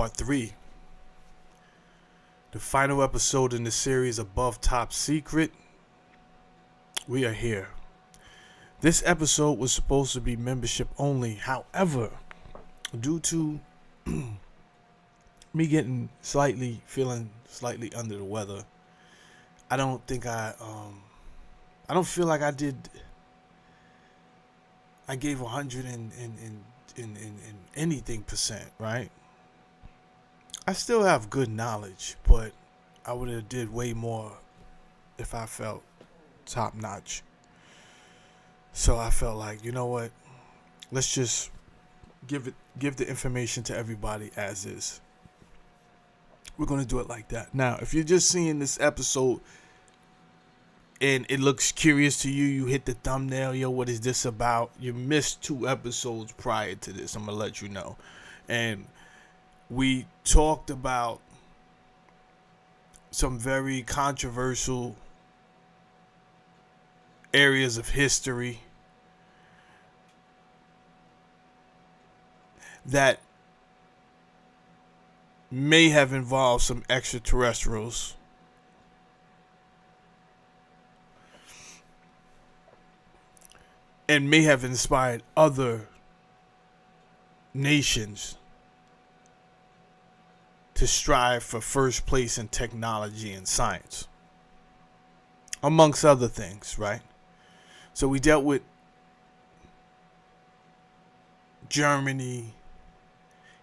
Part 3. The final episode in the series Above Top Secret. We are here. This episode was supposed to be membership only. However, due to me feeling slightly under the weather, I don't feel like I gave 100 in anything percent, right? I still have good knowledge, but I would have did way more if I felt top notch. So I felt like, you know what? Let's just give the information to everybody as is. We're going to do it like that. Now, if you're just seeing this episode and it looks curious to you, you hit the thumbnail, yo, what is this about? You missed 2 episodes prior to this. I'm going to let you know. And we talked about some very controversial areas of history that may have involved some extraterrestrials. And may have inspired other nations to strive for first place in technology and science, amongst other things, right? So we dealt with Germany,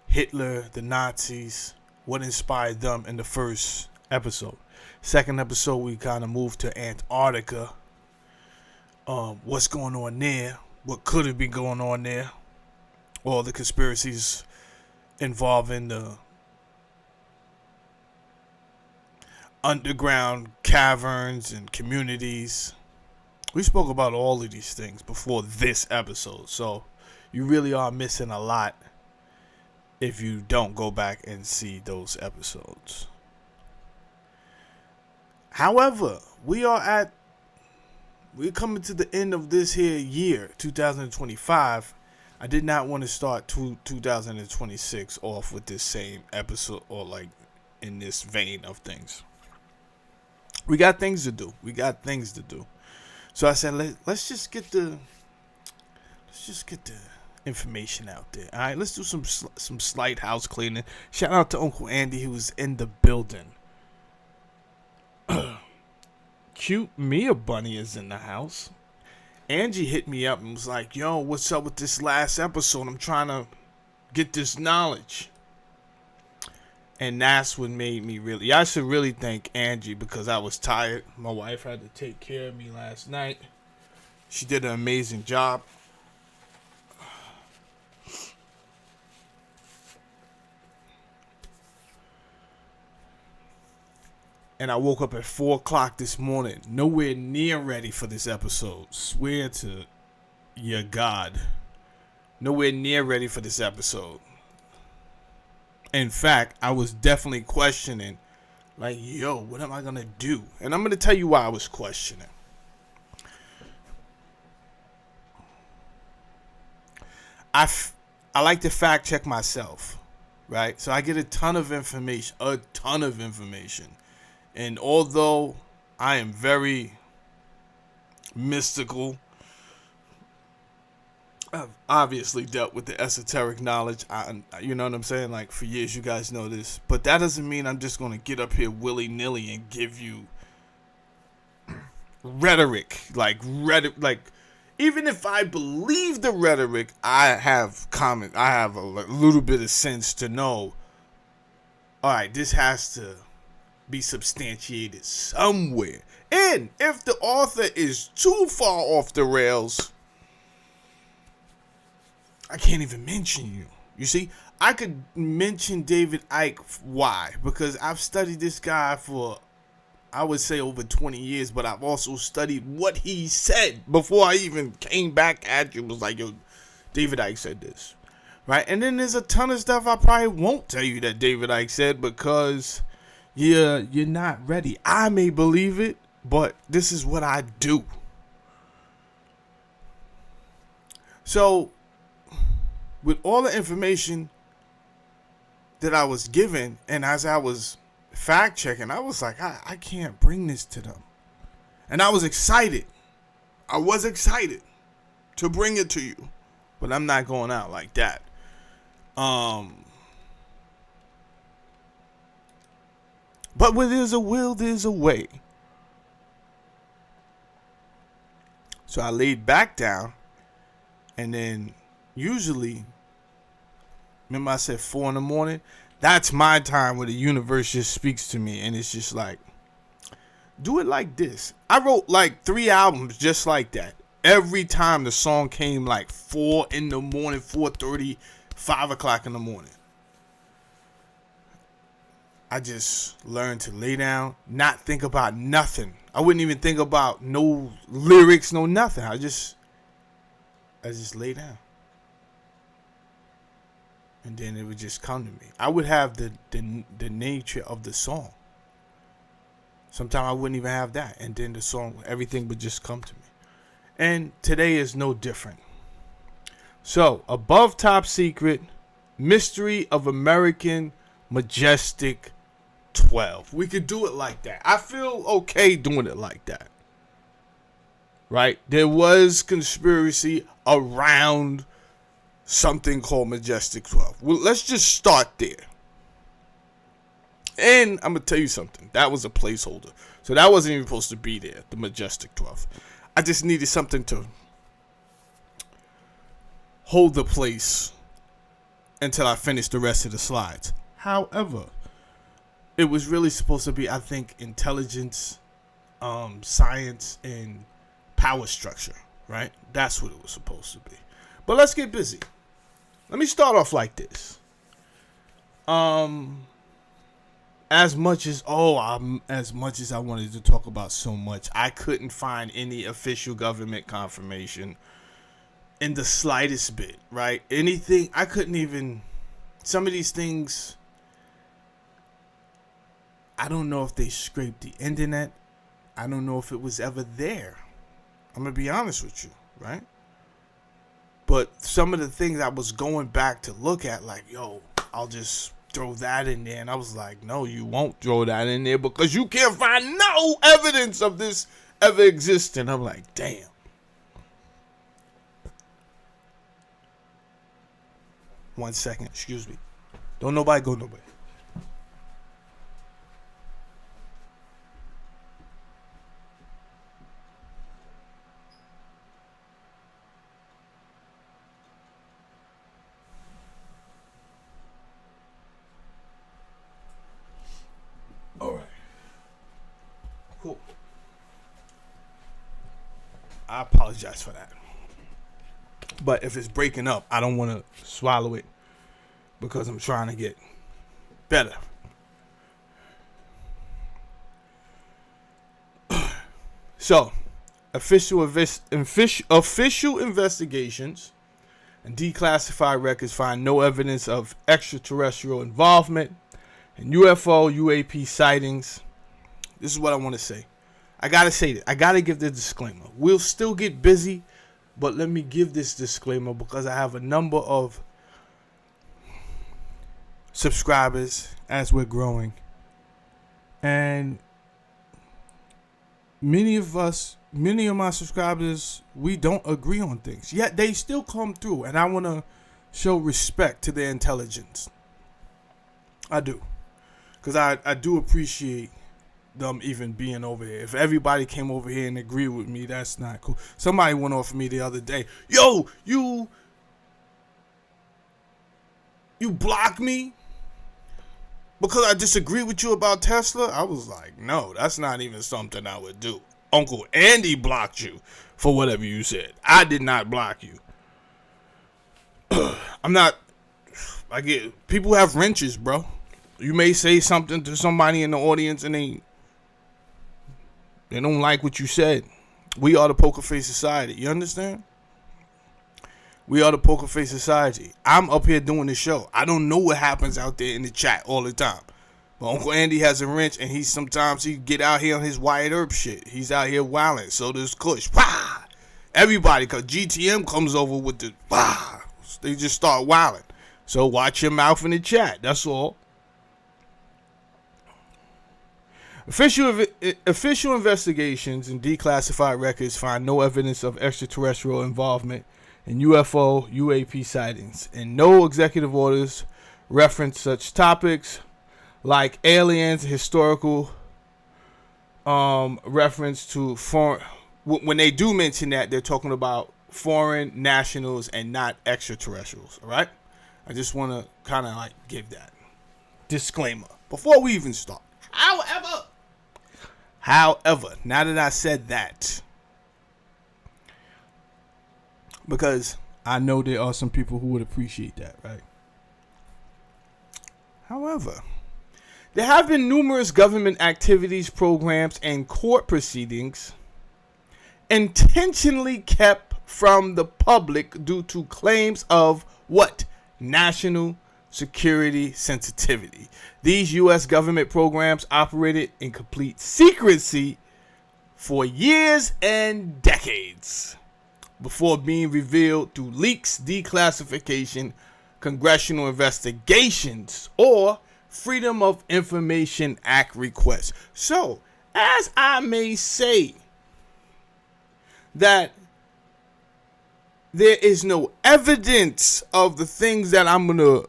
Hitler, the Nazis, what inspired them in the first episode. Second episode, we kind of moved to Antarctica. What's going on there? What could have been going on there? All the conspiracies involving the underground caverns and communities. We spoke about all of these things before this episode, so you really are missing a lot if you don't go back and see those episodes. However, we're coming to the end of this here year, 2025. I did not want to start 2026 off with this same episode or like in this vein of things. We got things to do. So I said, let's just get the information out there. All right, let's do some slight house cleaning. Shout out to Uncle Andy, who was in the building. Cute Mia Bunny is in the house. Angie hit me up and was like, yo, what's up with this last episode? I'm trying to get this knowledge. And that's what made me I should really thank Angie, because I was tired. My wife had to take care of me last night. She did an amazing job. And I woke up at 4 o'clock this morning, nowhere near ready for this episode. Swear to your God. Nowhere near ready for this episode. In fact, I was definitely questioning, like, yo, what am I going to do? And I'm going to tell you why I was questioning. I like to fact check myself, right? So I get a ton of information. And although I am very mystical, I've obviously dealt with the esoteric knowledge. You know what I'm saying? Like, for years, you guys know this. But that doesn't mean I'm just going to get up here willy-nilly and give you rhetoric. Like, even if I believe the rhetoric, I have a little bit of sense to know, all right, this has to be substantiated somewhere. And if the author is too far off the rails, I can't even mention you. You see, I could mention David Icke. Why? Because I've studied this guy for, I would say, over 20 years, but I've also studied what he said before I even came back at you. It was like, yo, David Icke said this, right? And then there's a ton of stuff I probably won't tell you that David Icke said, because you're not ready. I may believe it, but this is what I do. So with all the information that I was given, and as I was fact checking, I was like, I can't bring this to them. And I was excited. I was excited to bring it to you. But I'm not going out like that. But where there's a will, there's a way. So I laid back down, and then usually, remember I said 4 in the morning? That's my time where the universe just speaks to me, and it's just like, do it like this. I wrote like 3 albums just like that. Every time the song came like 4 in the morning, 4:30, 5 o'clock in the morning. I just learned to lay down, not think about nothing. I wouldn't even think about no lyrics, no nothing. I just lay down. And then it would just come to me. I would have the nature of the song. Sometimes I wouldn't even have that. And then the song, everything would just come to me. And today is no different. So, Above Top Secret, Mystery of American Majestic 12. We could do it like that. I feel okay doing it like that. Right? There was conspiracy around something called Majestic 12. Well, let's just start there. And I'm going to tell you something. That was a placeholder. So that wasn't even supposed to be there, the Majestic 12. I just needed something to hold the place until I finished the rest of the slides. However, it was really supposed to be, I think, intelligence, science, and power structure, right? That's what it was supposed to be. But let's get busy. Let me start off like this. As much as I wanted to talk about so much, I couldn't find any official government confirmation in the slightest bit, right? Anything, I couldn't even, some of these things, I don't know if they scraped the internet. I don't know if it was ever there. I'm going to be honest with you, right? But some of the things I was going back to look at, like, yo, I'll just throw that in there. And I was like, no, you won't throw that in there because you can't find no evidence of this ever existing. I'm like, damn. One second, excuse me. Don't nobody go nowhere. All right. Cool. I apologize for that. But if it's breaking up, I don't want to swallow it because I'm trying to get better. So, official investigations and declassified records find no evidence of extraterrestrial involvement in UFO, UAP sightings. This is what I want to say. I got to say that. I got to give the disclaimer. We'll still get busy, but let me give this disclaimer because I have a number of subscribers as we're growing. And many of my subscribers, we don't agree on things. Yet they still come through, and I want to show respect to their intelligence. I do. Because I do appreciate them even being over here. If everybody came over here and agreed with me, that's not cool. Somebody went off me the other day. Yo, you block me because I disagree with you about Tesla? I was like, no, that's not even something I would do. Uncle Andy blocked you for whatever you said. I did not block you. I'm not, I get, people have wrenches, bro. You may say something to somebody in the audience and they don't like what you said. We are the Poker Face Society. You understand? We are the Poker Face Society. I'm up here doing the show. I don't know what happens out there in the chat all the time. But Uncle Andy has a wrench, and sometimes he get out here on his Wyatt Earp shit. He's out here wilding. So does Kush. Wah! Everybody, because GTM comes over with the wah. They just start wilding. So watch your mouth in the chat. That's all. Official investigations and declassified records find no evidence of extraterrestrial involvement in UFO, UAP sightings, and no executive orders reference such topics like aliens, historical reference to foreign. When they do mention that, they're talking about foreign nationals and not extraterrestrials. All right, I just want to kind of like give that disclaimer before we even start. However, now that I said that, because I know there are some people who would appreciate that, right? However, there have been numerous government activities, programs, and court proceedings intentionally kept from the public due to claims of what? National security sensitivity. These U.S. government programs operated in complete secrecy for years and decades before being revealed through leaks, declassification, congressional investigations, or Freedom of Information Act requests. So, as I may say that there is no evidence of the things that I'm going to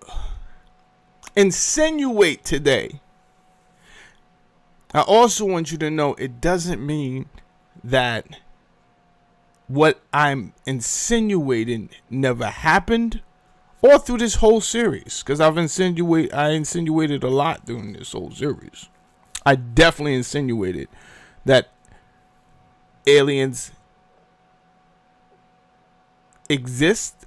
insinuate today, I also want you to know it doesn't mean that what I'm insinuating never happened or through this whole series, because I insinuated a lot during this whole series. I definitely insinuated that aliens exist,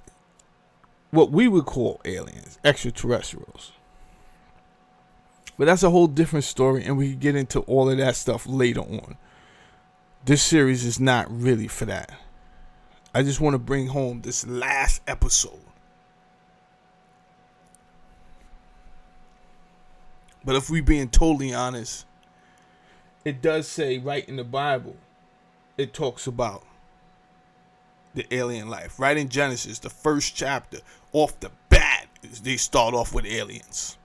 what we would call aliens, extraterrestrials. But that's a whole different story, and we can get into all of that stuff later on. This series is not really for that. I just want to bring home this last episode. But if we're being totally honest, it does say right in the Bible, it talks about the alien life. Right in Genesis, the first chapter, off the bat, they start off with aliens.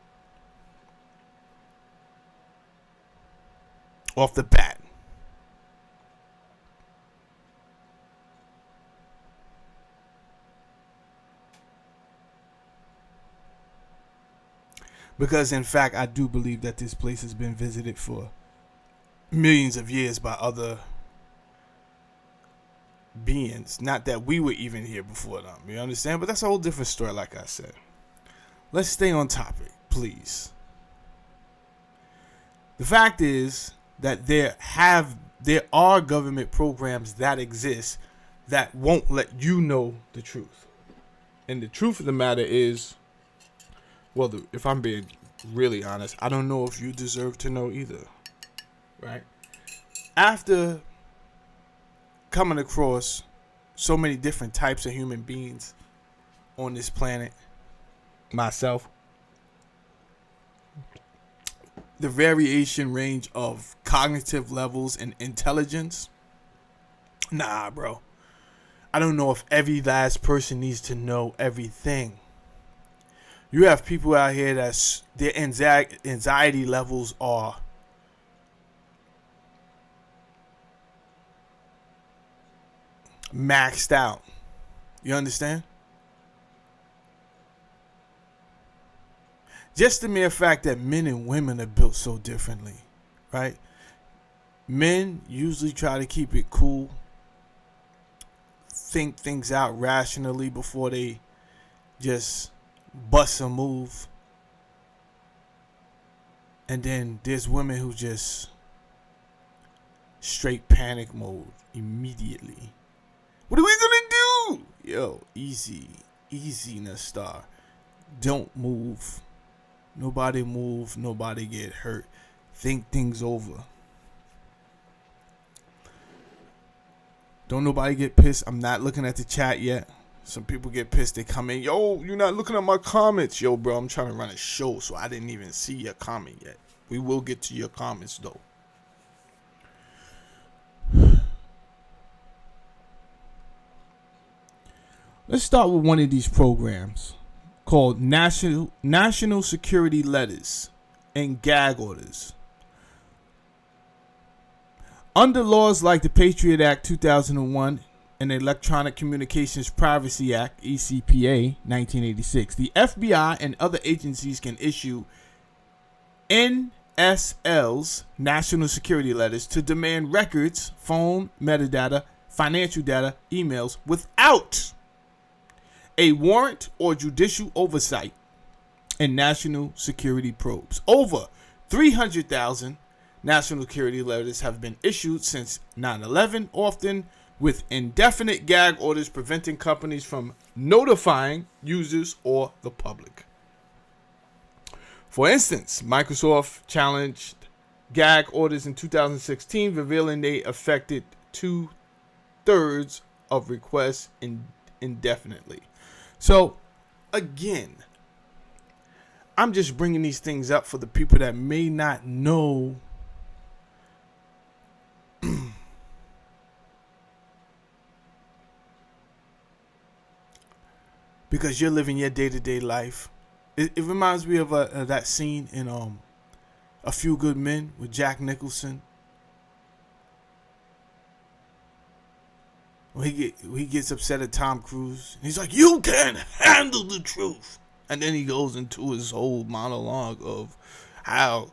Off the bat. Because in fact, I do believe that this place has been visited for millions of years by other beings. Not that we were even here before them. You understand? But that's a whole different story, like I said. Let's stay on topic, please. The fact is that there are government programs that exist that won't let you know the truth. And the truth of the matter is, well, if I'm being really honest, I don't know if you deserve to know either, right? After coming across so many different types of human beings on this planet, myself, the variation range of cognitive levels and intelligence, nah, bro. I don't know if every last person needs to know everything. You have people out here that's their anxiety levels are maxed out. You understand? Just the mere fact that men and women are built so differently, right? Men usually try to keep it cool, think things out rationally before they just bust a move. And then there's women who just straight panic mode immediately. What are we gonna do? Yo, easy, Nastar. Don't move. Nobody move. Nobody get hurt. Think things over. Don't nobody get pissed. I'm not looking at the chat yet. Some people get pissed. They come in. Yo, you're not looking at my comments. Yo, bro, I'm trying to run a show, so I didn't even see your comment yet. We will get to your comments, though. Let's start with one of these programs. called national security letters and gag orders. Under laws like the Patriot Act 2001 and the Electronic Communications Privacy Act, ECPA 1986, the FBI and other agencies can issue NSLs, national security letters, to demand records, phone metadata, financial data, emails, without a warrant or judicial oversight, and national security probes. Over 300,000 national security letters have been issued since 9/11, often with indefinite gag orders preventing companies from notifying users or the public. For instance, Microsoft challenged gag orders in 2016, revealing they affected 2/3 of requests indefinitely. So, again, I'm just bringing these things up for the people that may not know because you're living your day-to-day life. It reminds me of that scene in A Few Good Men with Jack Nicholson. When he gets upset at Tom Cruise. He's like, "You can't handle the truth." And then he goes into his whole monologue of how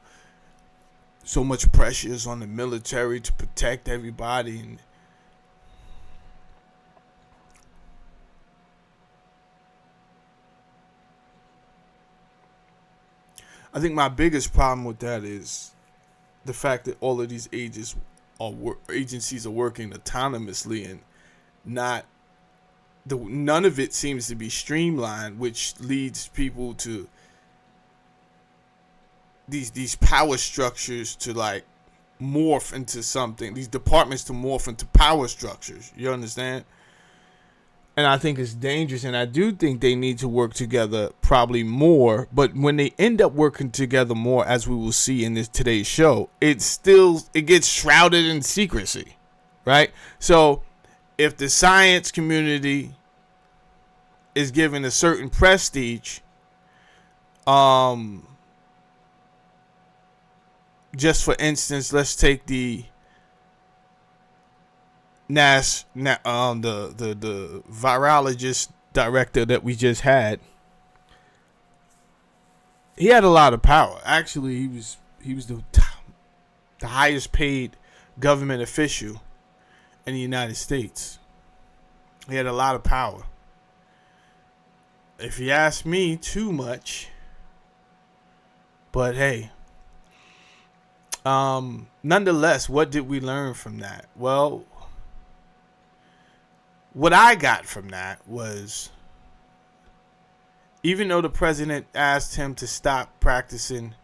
so much pressure is on the military to protect everybody. And I think my biggest problem with that is the fact that all of these agencies are working autonomously and none of it seems to be streamlined, which leads people to these power structures to like morph into something. These departments to morph into power structures. You understand? And I think it's dangerous, and I do think they need to work together probably more. But when they end up working together more, as we will see in today's show, it gets shrouded in secrecy, right? So if the science community is given a certain prestige, just for instance, let's take the the virologist director that we just had. He had a lot of power. Actually, he was the highest paid government official in the United States. He had a lot of power. If you ask me, too much. But hey, nonetheless, what did we learn from that? Well, what I got from that was, even though the president asked him to stop practicing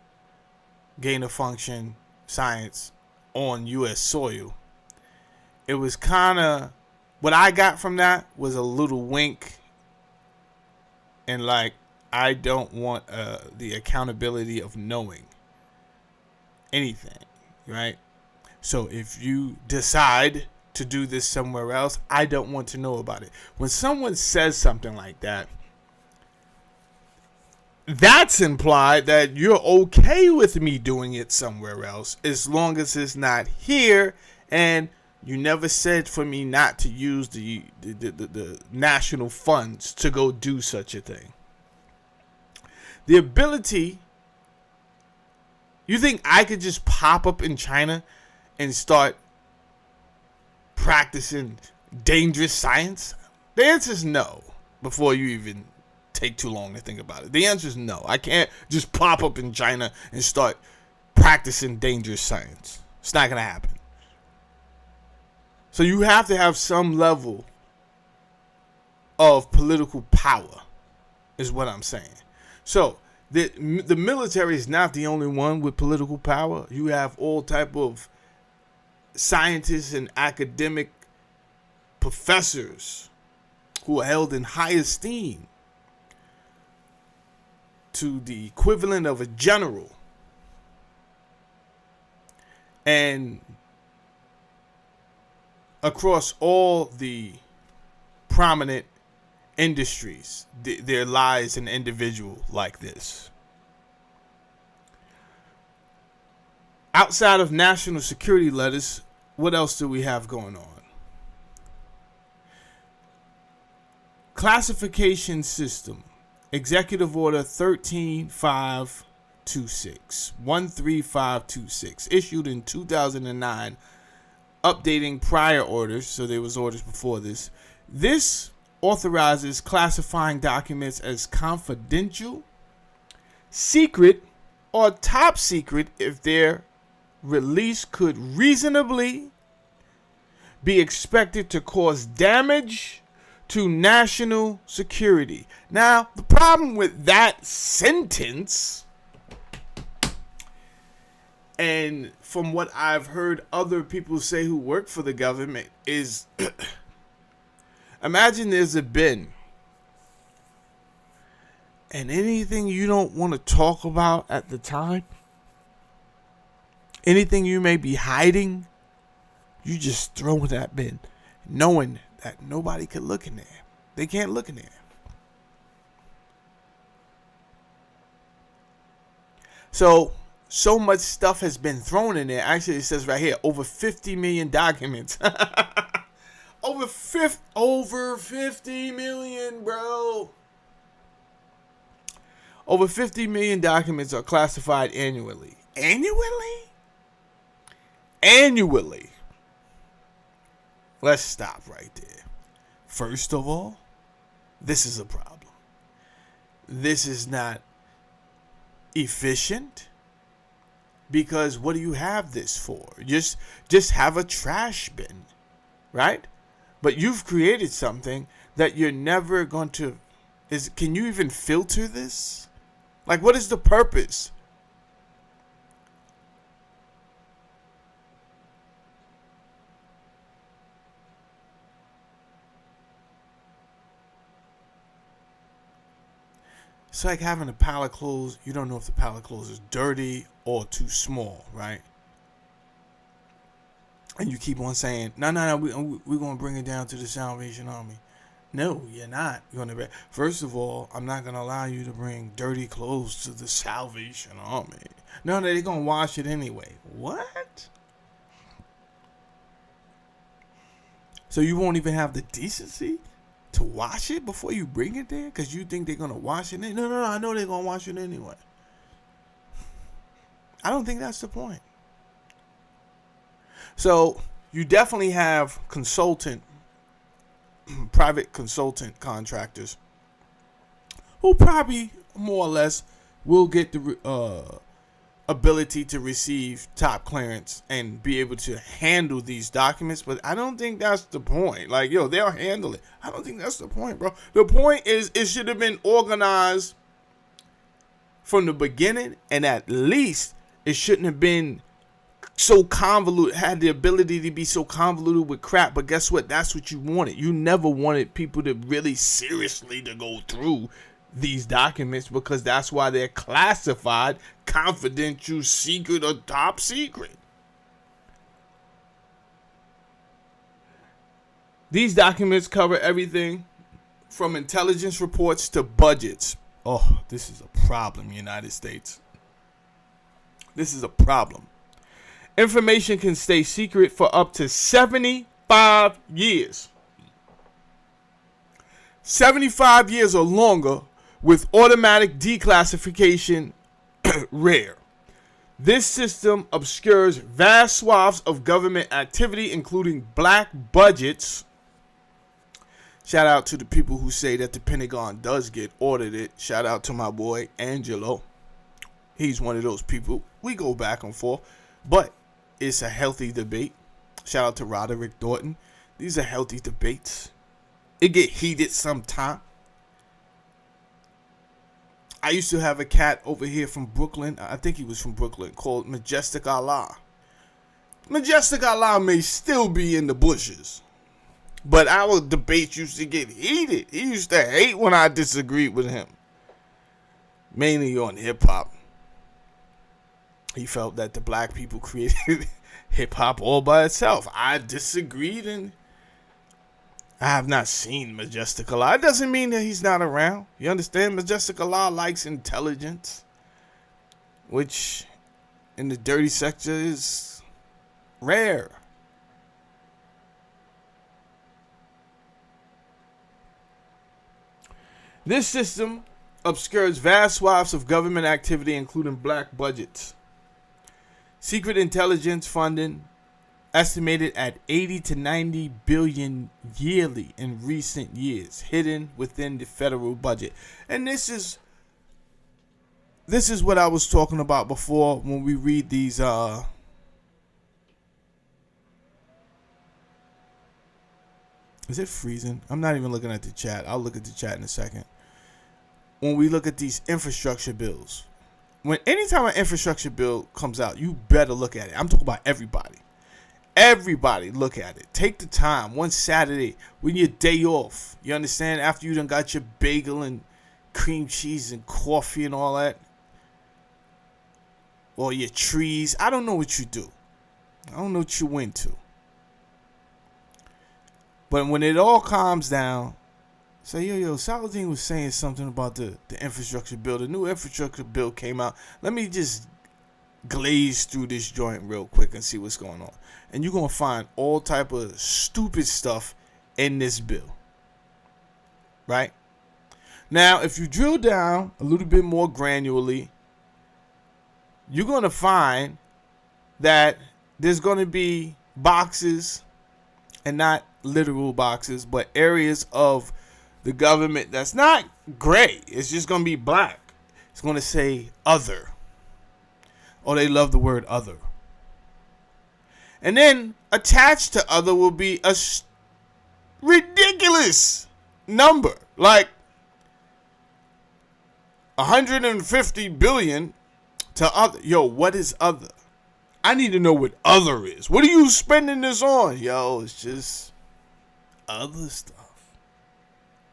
gain of function science on U.S. soil, it was kind of, what I got from that was a little wink and like, I don't want the accountability of knowing anything, right? So if you decide to do this somewhere else, I don't want to know about it. When someone says something like that, that's implied that you're okay with me doing it somewhere else as long as it's not here, and you never said for me not to use the national funds to go do such a thing. The ability, you think I could just pop up in China and start practicing dangerous science? The answer is no, before you even take too long to think about it. The answer is no. I can't just pop up in China and start practicing dangerous science. It's not going to happen. So you have to have some level of political power, is what I'm saying. So the military is not the only one with political power. You have all type of scientists and academic professors who are held in high esteem to the equivalent of a general. And across all the prominent industries, there lies an individual like this. Outside of national security letters, what else do we have going on? Classification system. Executive Order 13526, issued in 2009, updating prior orders, so there was orders before this. This authorizes classifying documents as confidential, secret, or top secret if their release could reasonably be expected to cause damage to national security. Now, the problem with that sentence, and from what I've heard other people say who work for the government, is imagine there's a bin, and anything you don't want to talk about at the time, anything you may be hiding, you just throw in that bin, knowing that nobody could look in there. They can't look in there. So much stuff has been thrown in there. Actually, it says right here, over 50 million documents. over 50 million, bro. Over 50 million documents are classified annually. Annually. Let's stop right there. First of all, this is a problem. This is not efficient, because what do you have this for? Just have a trash bin, right? But you've created something that you're never going to. Can you even filter this? Like, what is the purpose? It's like having a pile of clothes. You don't know if the pile of clothes is dirty or too small, right? And you keep on saying, no, we're going to bring it down to the Salvation Army. No, you're not going to. First of all, I'm not going to allow you to bring dirty clothes to the Salvation Army. No, they're going to wash it anyway. What? So you won't even have the decency to wash it before you bring it there? Because you think they're going to wash it? No, I know they're going to wash it anyway. I don't think that's the point. So you definitely have private consultant contractors who probably more or less will get the ability to receive top clearance and be able to handle these documents, but I don't think that's the point. Like, they'll handle it. I don't think that's the point, bro. The point is it should have been organized from the beginning, and at least it shouldn't have been so convoluted, had the ability to be so convoluted with crap. But guess what? That's what you wanted. You never wanted people to really seriously to go through these documents, because that's why they're classified confidential, secret, or top secret. These documents cover everything from intelligence reports to budgets. Oh, this is a problem, United States. This is a problem. Information can stay secret for up to 75 years. 75 years or longer, with automatic declassification rare. This system obscures vast swaths of government activity, including black budgets. Shout out to the people who say that the Pentagon does get audited. Shout out to my boy Angelo. He's one of those people. We go back and forth, but it's a healthy debate. Shout out to Roderick Thornton. These are healthy debates. It get heated sometime. I used to have a cat over here from Brooklyn. I think he was from Brooklyn, called Majestic Allah. Majestic Allah may still be in the bushes, but our debates used to get heated. He used to hate when I disagreed with him, mainly on hip hop. He felt that the black people created hip hop all by itself. I disagreed, and I have not seen Majestic Allah. It doesn't mean that he's not around. You understand? Majestic Allah likes intelligence, which in the dirty sector is rare. This system obscures vast swaths of government activity, including black budgets. Secret intelligence funding estimated at 80 to 90 billion yearly in recent years, hidden within the federal budget. And this is what I was talking about before when we read these is it freezing? I'm not even looking at the chat. I'll look at the chat in a second. When we look at these infrastructure bills, anytime an infrastructure bill comes out, you better look at it. I'm talking about everybody. Everybody look at it. Take the time one Saturday when your day off. You understand? After you done got your bagel and cream cheese and coffee and all that. Or your trees. I don't know what you do. I don't know what you into. But when it all calms down, say, yo, Saladin was saying something about the infrastructure bill. The new infrastructure bill came out. Let me just glaze through this joint real quick and see what's going on. And you're going to find all type of stupid stuff in this bill. Right? Now, if you drill down a little bit more granularly, you're going to find that there's going to be boxes, and not literal boxes, but areas of the government that's not gray. It's just going to be black. It's going to say other. Oh, they love the word other. And then attached to other will be a ridiculous number. Like 150 billion to other. Yo, what is other? I need to know what other is. What are you spending this on? Yo, it's just other stuff.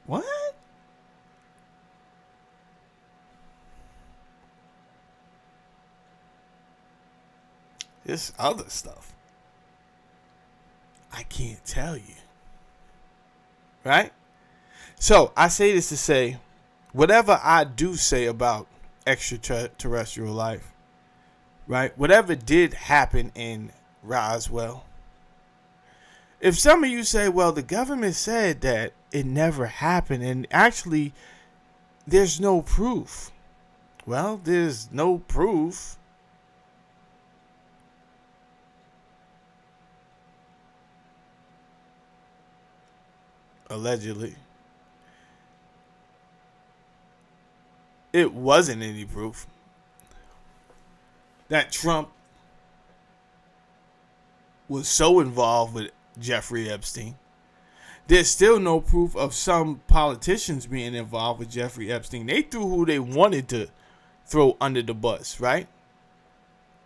What? This other stuff. I can't tell you. Right? So, I say this to say, whatever I do say about extraterrestrial life, right? Whatever did happen in Roswell. If some of you say, well, the government said that it never happened, and actually, there's no proof. Well, there's no proof. Allegedly. It wasn't any proof that Trump was so involved with Jeffrey Epstein. There's still no proof of some politicians being involved with Jeffrey Epstein. They threw who they wanted to throw under the bus, right?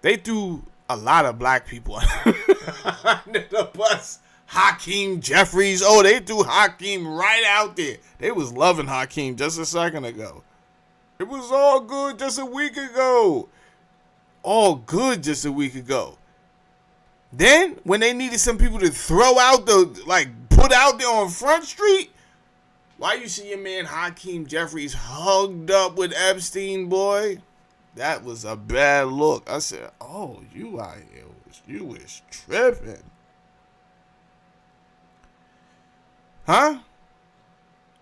They threw a lot of black people under the bus. Hakeem Jeffries. Oh, they threw Hakeem right out there. They was loving Hakeem just a second ago. It was all good just a week ago. All good just a week ago. Then, when they needed some people to throw out put out there on Front Street, why you see your man Hakeem Jeffries hugged up with Epstein, boy? That was a bad look. I said, oh, you out here, you was tripping. Huh?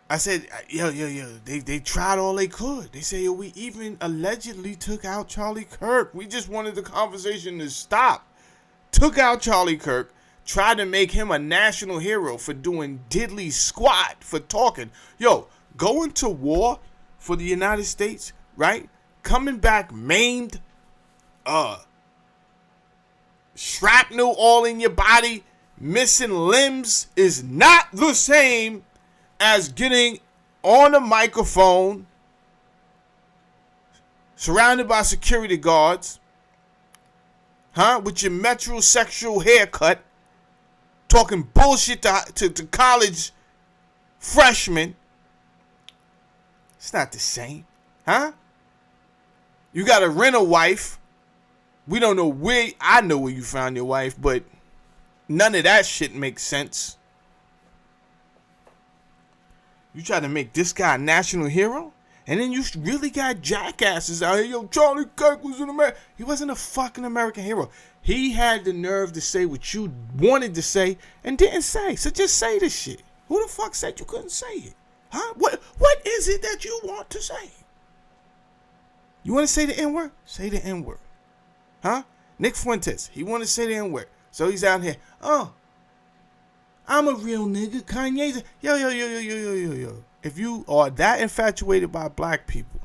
I said, yo, they tried all they could. They say, yo, we even allegedly took out Charlie Kirk. We just wanted the conversation to stop. Took out Charlie Kirk, tried to make him a national hero for doing diddly squat, for talking. Yo, going to war for the United States, right? Coming back maimed, shrapnel all in your body, missing limbs is not the same as getting on a microphone, surrounded by security guards, with your metrosexual haircut, talking bullshit to college freshmen. It's not the same, You got to rent a wife. We don't know where. I know where you found your wife, but none of that shit makes sense. You try to make this guy a national hero? And then you really got jackasses out here. Yo, Charlie Kirk was an American. He wasn't a fucking American hero. He had the nerve to say what you wanted to say and didn't say. So just say this shit. Who the fuck said you couldn't say it? Huh? What is it that you want to say? You want to say the N-word? Say the N-word. Huh? Nick Fuentes, he want to say the N-word. So he's out here. Oh, I'm a real nigga. Kanye's yo. If you are that infatuated by black people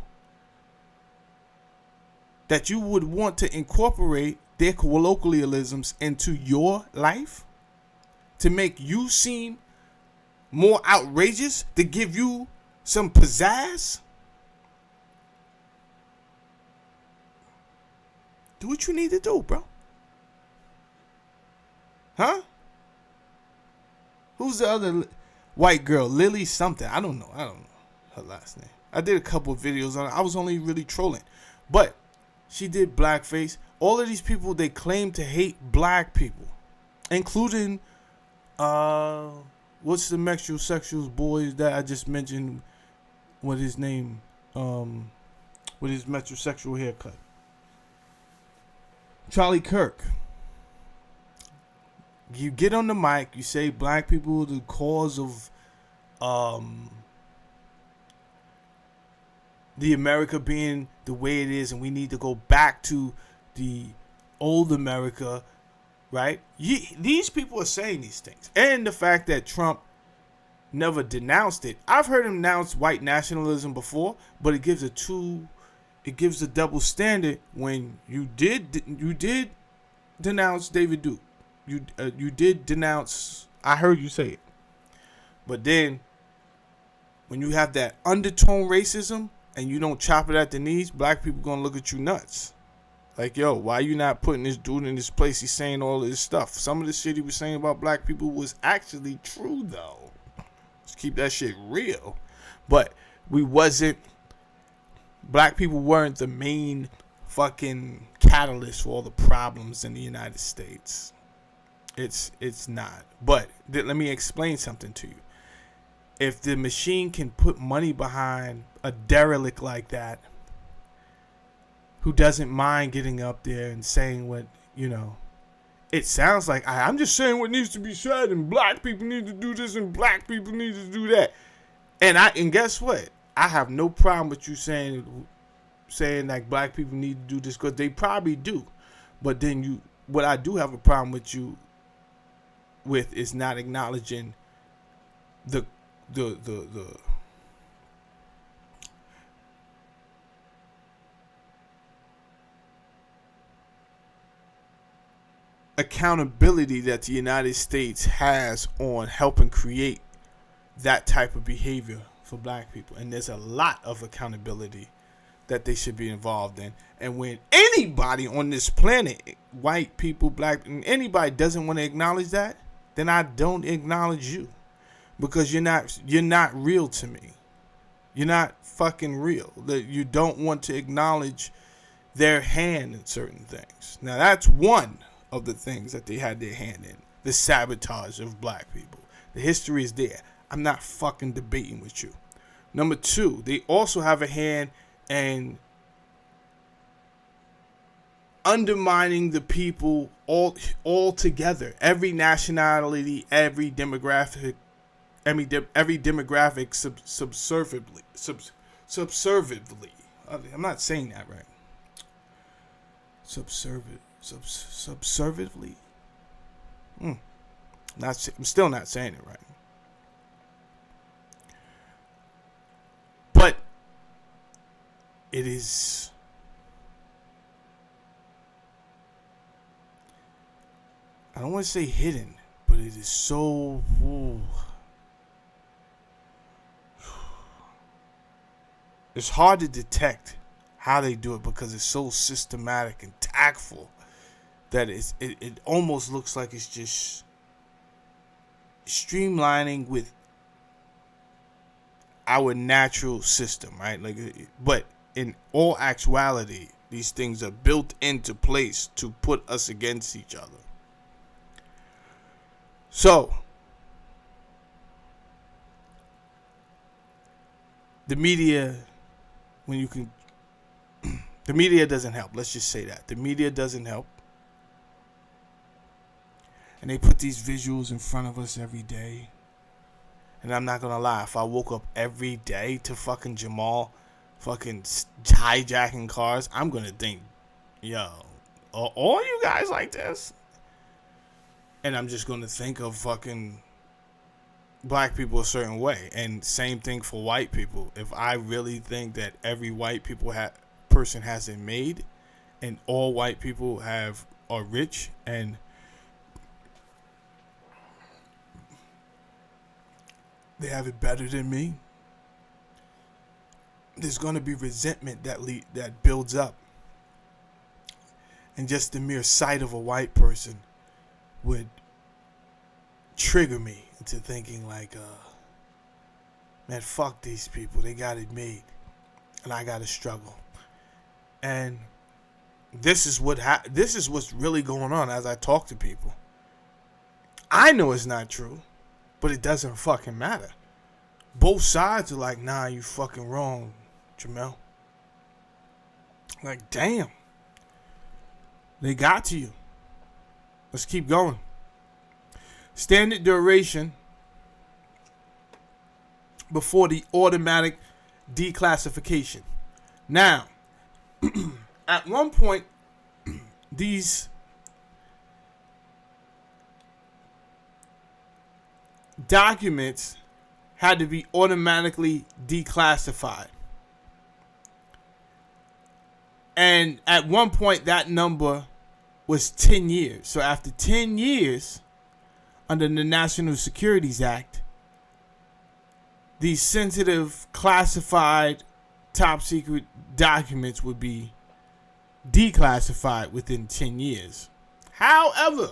that you would want to incorporate their colloquialisms into your life to make you seem more outrageous, to give you some pizzazz, do what you need to do, bro. Huh? Who's the other white girl? Lily something. I don't know her last name. I did a couple of videos on it. I was only really trolling. But she did blackface. All of these people, they claim to hate black people. Including, what's the metrosexuals boys that I just mentioned? What his name? With his metrosexual haircut. Charlie Kirk. You get on the mic, you say black people are the cause of the America being the way it is, and we need to go back to the old America, right? These people are saying these things. And the fact that Trump never denounced it. I've heard him denounce white nationalism before, but it gives a double standard when you did denounce David Duke. You did denounce, I heard you say it. But then, when you have that undertone racism and you don't chop it at the knees, black people gonna look at you nuts. Like, yo, why you not putting this dude in this place? He's saying all of this stuff. Some of the shit he was saying about black people was actually true, though. Let's keep that shit real. But black people weren't the main fucking catalyst for all the problems in the United States. It's not. But let me explain something to you. If the machine can put money behind a derelict like that, who doesn't mind getting up there and saying what, it sounds like, I'm just saying what needs to be said, and black people need to do this, and black people need to do that. And guess what? I have no problem with you saying like black people need to do this, because they probably do. But then what I do have a problem with is not acknowledging the accountability that the United States has on helping create that type of behavior for black people. And there's a lot of accountability that they should be involved in. And when anybody on this planet, white people, black, anybody doesn't want to acknowledge that, then I don't acknowledge you, because you're not real to me. You're not fucking real. That you don't want to acknowledge their hand in certain things. Now that's one of the things that they had their hand in, the sabotage of black people. The history is there. I'm not fucking debating with you. Number two, they also have a hand in undermining the people all together. Every nationality, every demographic subservively. I'm not saying that right. Subservively. I'm still not saying it right. But it is. I don't want to say hidden, but it is so. It's hard to detect how they do it, because it's so systematic and tactful that it almost looks like it's just streamlining with our natural system, right? But in all actuality, these things are built into place to put us against each other. So, the media, when you can, the media doesn't help. Let's just say that. The media doesn't help. And they put these visuals in front of us every day. And I'm not going to lie. If I woke up every day to fucking Jamal fucking hijacking cars, I'm going to think, yo, are all you guys like this? And I'm just going to think of fucking black people a certain way. And same thing for white people. If I really think that every white person has it made, and all white people are rich and they have it better than me, there's going to be resentment that builds up. And just the mere sight of a white person would trigger me into thinking like, man, fuck these people. They got it made. And I got to struggle. And this is what's really going on as I talk to people. I know it's not true, but it doesn't fucking matter. Both sides are like, nah, you fucking wrong, Jamel. Like, damn. They got to you. Let's keep going. Standard duration before the automatic declassification. Now, at one point, these documents had to be automatically declassified. And at one point, that number was 10 years. So after 10 years, under the National Securities Act, these sensitive, classified, top secret documents would be declassified within 10 years. However,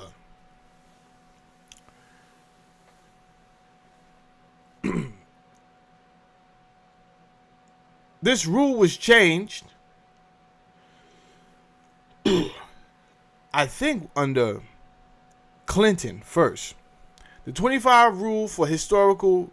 this rule was changed, I think, under Clinton first. The 25 rule for historical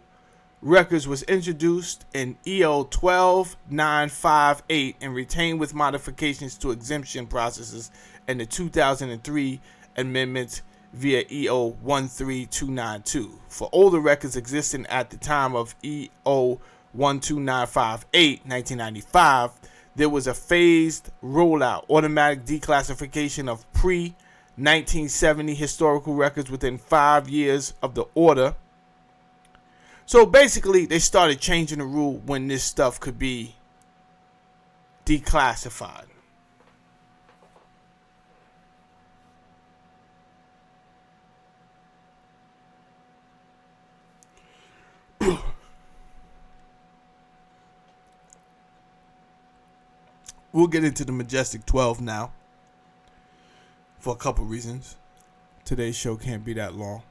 records was introduced in EO 12958 and retained with modifications to exemption processes in the 2003 amendments via EO 13292. For older records existing at the time of EO 12958, 1995, there was a phased rollout, automatic declassification of pre-1970 historical records within 5 years of the order. So basically, they started changing the rule when this stuff could be declassified. We'll get into the Majestic 12 now for a couple reasons. Today's show can't be that long.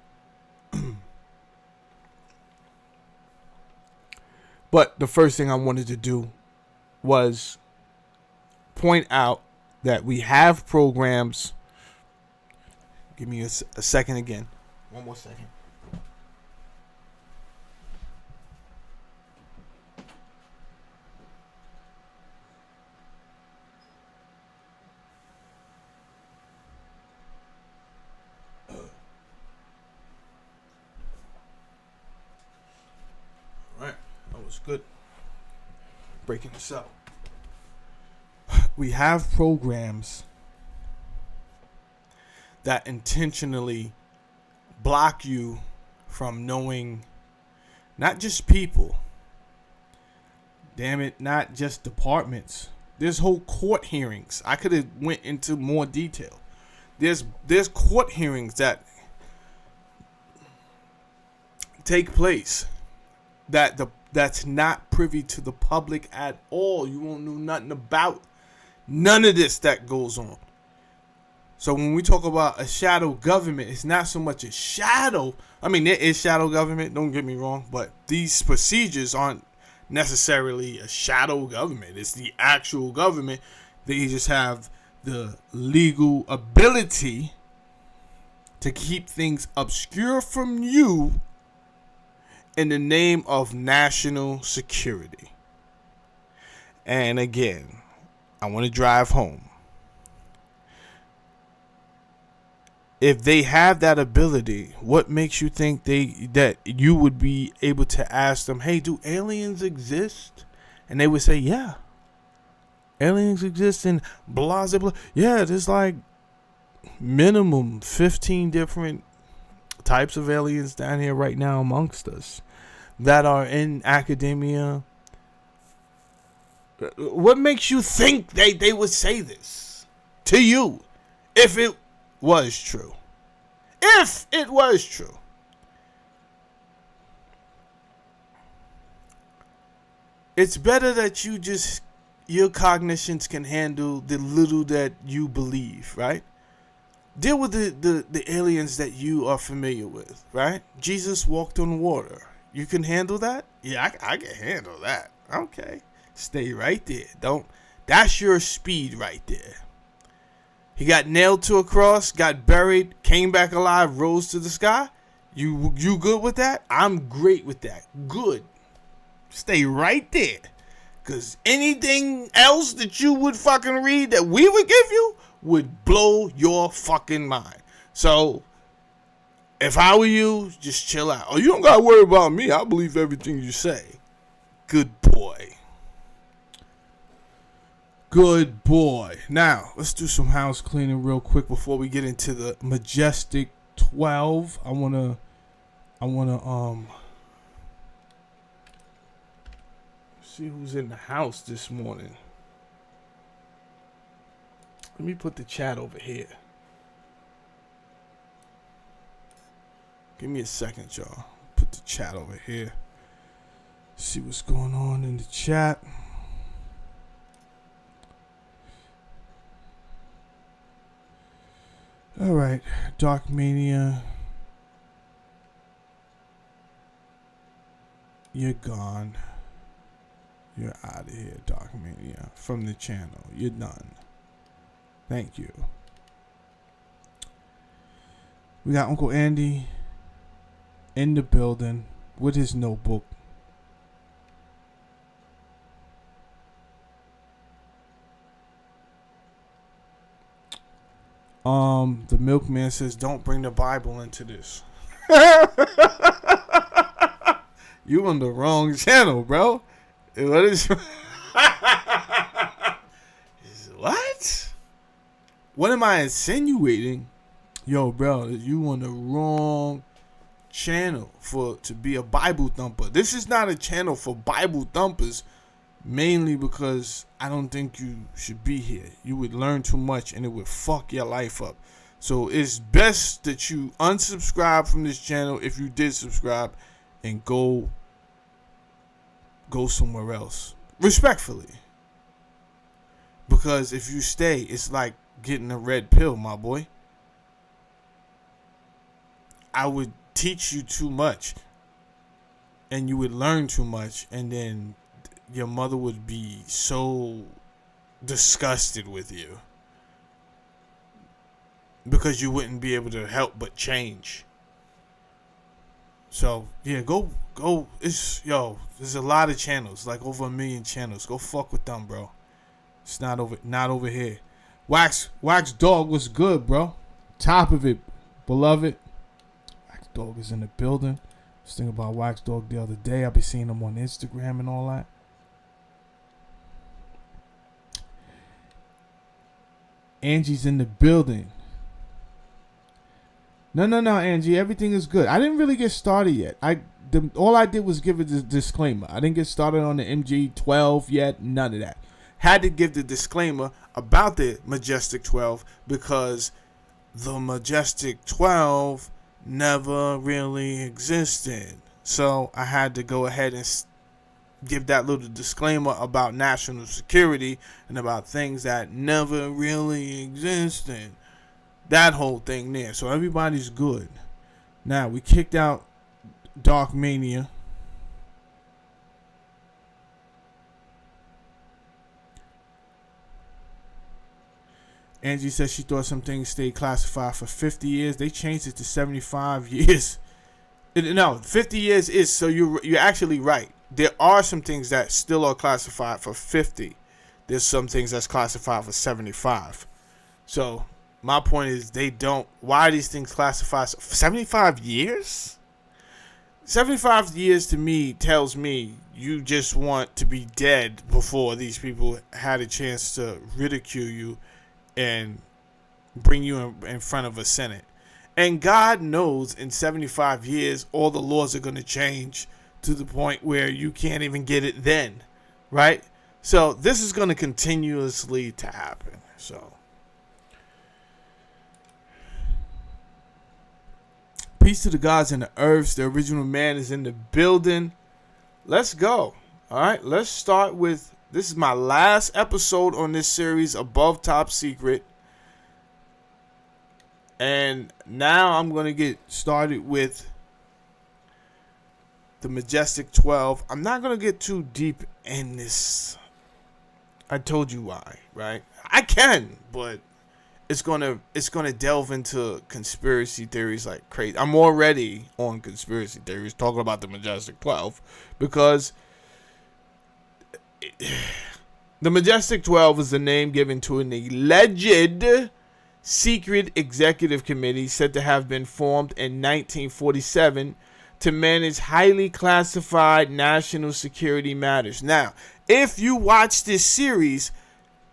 But the first thing I wanted to do was point out that we have programs. Give me a second again. One more second. Good. Breaking this up. We have programs that intentionally block you from knowing not just people, damn it, not just departments. There's whole court hearings. I could have went into more detail. There's court hearings that take place that's not privy to the public at all. You won't know nothing about none of this that goes on. So when we talk about a shadow government, it's not so much a shadow. I mean, there is shadow government, don't get me wrong, but these procedures aren't necessarily a shadow government. It's the actual government. They just have the legal ability to keep things obscure from you in the name of national security. And again, I want to drive home. If they have that ability, what makes you think that you would be able to ask them, hey, do aliens exist? And they would say, yeah, aliens exist in blah, blah, blah. Yeah, there's like minimum 15 different types of aliens down here right now amongst us that are in academia. What makes you think they would say this to you if it was true? If it was true. It's better that your cognitions can handle the little that you believe, right? Deal with the aliens that you are familiar with, right? Jesus walked on water. You can handle that? Yeah, I can handle that. Okay. Stay right there. That's your speed right there. He got nailed to a cross, got buried, came back alive, rose to the sky. You good with that? I'm great with that. Good. Stay right there. Because anything else that you would fucking read that we would give you would blow your fucking mind. So, if I were you, just chill out. Oh, you don't gotta worry about me. I believe everything you say. Good boy. Good boy. Now, let's do some house cleaning real quick before we get into the Majestic 12. I wanna see who's in the house this morning. Let me put the chat over here. Give me a second, y'all. Put the chat over here. See what's going on in the chat. All right, Dark Mania. You're gone. You're out of here, Dark Mania. From the channel. You're done. Thank you. We got Uncle Andy in the building with his notebook. The milkman says, don't bring the Bible into this. You on the wrong channel, bro. What is... What? What am I insinuating? Yo, bro, you on the wrong channel to be a Bible thumper. This is not a channel for Bible thumpers, mainly because I don't think you should be here. You would learn too much and it would fuck your life up. So it's best that you unsubscribe from this channel if you did subscribe and go somewhere else. Respectfully. Because if you stay, it's like getting a red pill, my boy. I would teach you too much and you would learn too much, and then your mother would be so disgusted with you because you wouldn't be able to help but change. So yeah, go. There's a lot of channels, like over 1 million channels. Go fuck with them, bro. It's not over here. Wax Dog was good, bro. Top of it, beloved. Wax Dog is in the building. I was thinking about Wax Dog the other day. I'll be seeing him on Instagram and all that. Angie's in the building. No, Angie. Everything is good. I didn't really get started yet. All I did was give a disclaimer. I didn't get started on the MG12 yet. None of that. Had to give the disclaimer about the Majestic 12 because the Majestic 12 never really existed. So I had to go ahead and give that little disclaimer about national security and about things that never really existed. That whole thing there. So everybody's good. Now, we kicked out Dark Mania. Angie says she thought some things stayed classified for 50 years. They changed it to 75 years. No, 50 years is, so you're actually right. there are some things that still are classified for 50. There's some things that's classified for 75. So my point is, they don't. Why are these things classified? 75 years? 75 years to me tells me you just want to be dead before these people had a chance to ridicule you and bring you in front of a Senate. And God knows in 75 years, all the laws are going to change to the point where you can't even get it then, right? So this is going to continuously to happen. So peace to the gods and the earths. The original man is in the building. Let's go. All right, let's start with, this is my last episode on this series, Above Top Secret. And now I'm going to get started with the Majestic 12. I'm not going to get too deep in this. I told you why, right? I can, but it's gonna delve into conspiracy theories like crazy. I'm already on conspiracy theories talking about the Majestic 12 because the Majestic 12 is the name given to an alleged secret executive committee said to have been formed in 1947 to manage highly classified national security matters. Now, if you watch this series,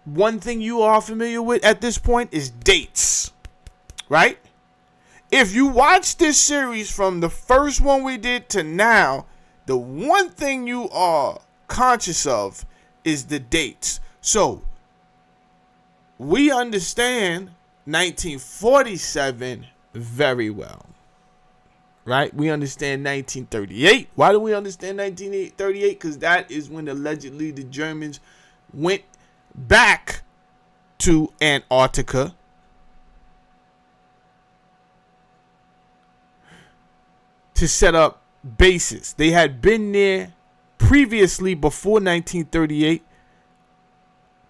one thing you are familiar with at this point is dates, right? If you watch this series from the first one we did to now, the one thing you are conscious of is the dates. So, we understand 1947 very well, right? We understand 1938. Why do we understand 1938? Because that is when allegedly the Germans went back to Antarctica to set up bases. They had been there previously before 1938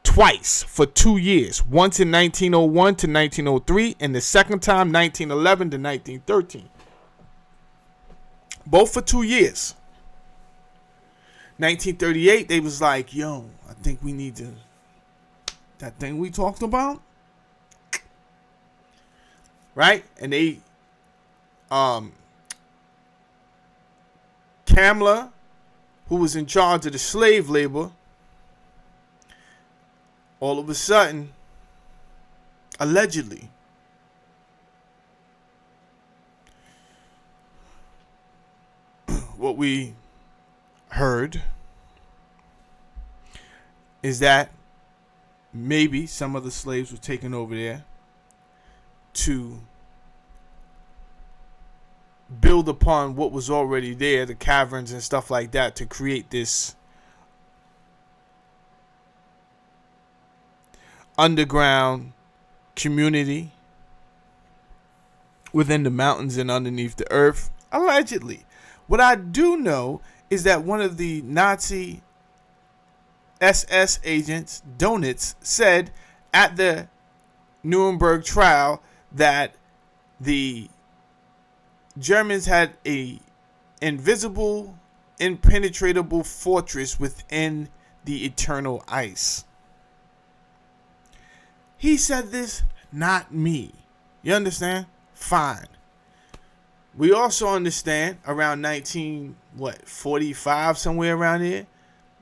twice for 2 years. Once in 1901 to 1903 and the second time 1911 to 1913. Both for 2 years. 1938 they was like, yo, I think we need to, that thing we talked about, right? And they Kamla, who was in charge of the slave labor, all of a sudden, allegedly, what we heard is that maybe some of the slaves were taken over there to build upon what was already there, the caverns and stuff like that, to create this underground community within the mountains and underneath the earth, allegedly. What I do know is that one of the Nazi SS agents, Donitz, said at the Nuremberg trial that the Germans had a invisible, impenetrable fortress within the eternal ice. He said this, not me. You understand? Fine. We also understand around 1945, somewhere around here,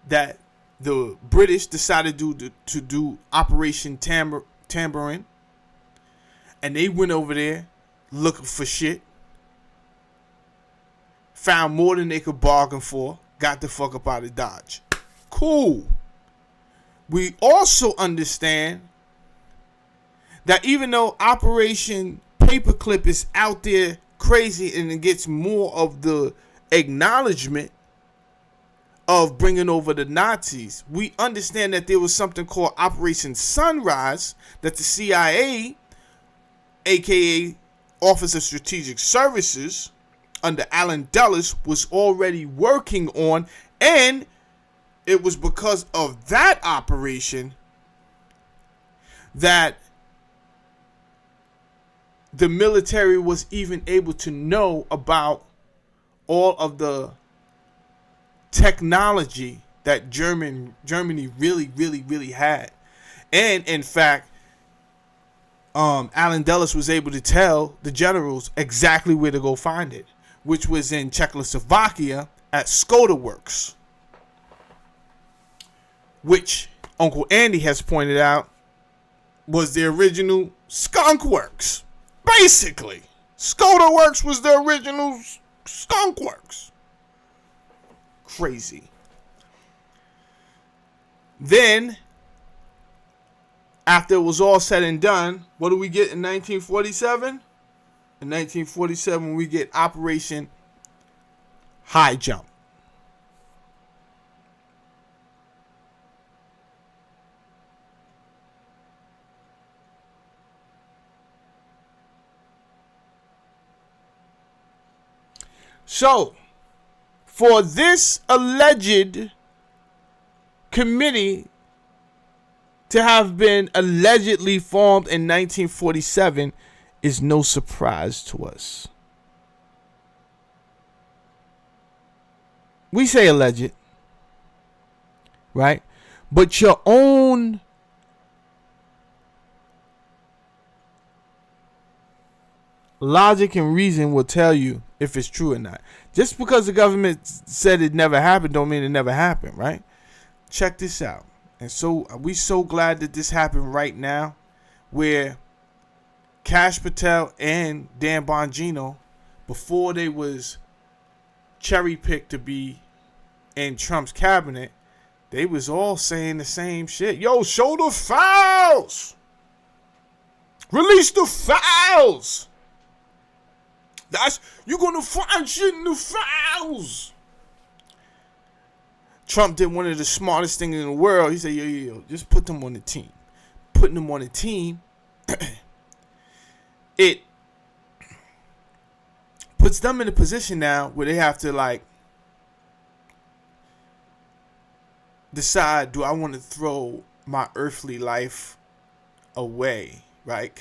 that the British decided to do Operation Tambourine, and they went over there looking for shit, found more than they could bargain for, got the fuck up out of Dodge. Cool. We also understand that even though Operation Paperclip is out there crazy and it gets more of the acknowledgement of bringing over the Nazis, we understand that there was something called Operation Sunrise that the CIA, aka Office of Strategic Services, under Alan Dulles, was already working on, and it was because of that operation that the military was even able to know about all of the technology that Germany really had. And in fact, Allen Dulles was able to tell the generals exactly where to go find it, which was in Czechoslovakia at Skoda Works, which Uncle Andy has pointed out was the original Skunk Works. Basically, Skoda Works was the original Skunk Works. Crazy. Then, after it was all said and done, what do we get in 1947? In 1947, we get Operation High Jump. So, for this alleged committee to have been allegedly formed in 1947 is no surprise to us. We say alleged, right? But your own logic and reason will tell you if it's true or not. Just because the government said it never happened don't mean it never happened, right? Check this out. And so we so glad that this happened right now, where Kash Patel and Dan Bongino, before they was cherry picked to be in Trump's cabinet, they was all saying the same shit. Yo, show the files. Release the files. You're gonna find shit in the files. Trump did one of the smartest things in the world. He said, yo, just put them on the team. Putting them on the team, it puts them in a position now where they have to, like, decide, do I want to throw my earthly life away, right?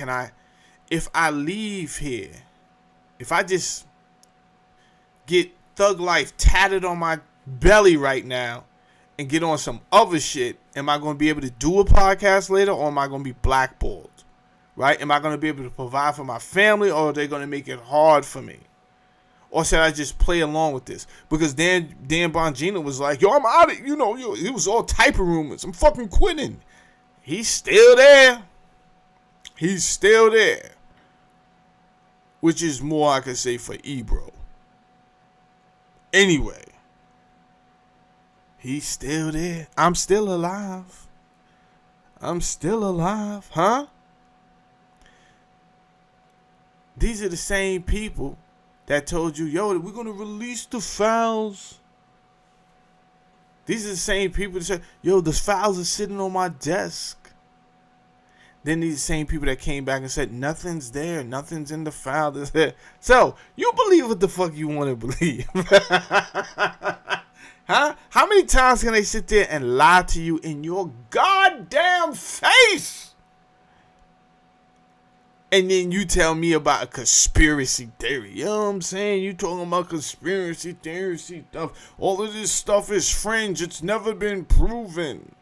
If I leave here, if I just get thug life tatted on my belly right now and get on some other shit, am I going to be able to do a podcast later, or am I going to be blackballed, right? Am I going to be able to provide for my family, or are they going to make it hard for me? Or should I just play along with this? Because Dan Bongino was like, yo, I'm out of, it was all type of rumors. I'm fucking quitting. He's still there. He's still there. Which is more I could say for Ebro. Anyway. He's still there. I'm still alive. I'm still alive. Huh? These are the same people that told you, yo, we're going to release the files. These are the same people that said, yo, the files are sitting on my desk. Then these same people that came back and said, nothing's there. Nothing's in the file. So, you believe what the fuck you want to believe. Huh? How many times can they sit there and lie to you in your goddamn face? And then you tell me about a conspiracy theory. You know what I'm saying? You talking about conspiracy theory stuff. All of this stuff is fringe. It's never been proven.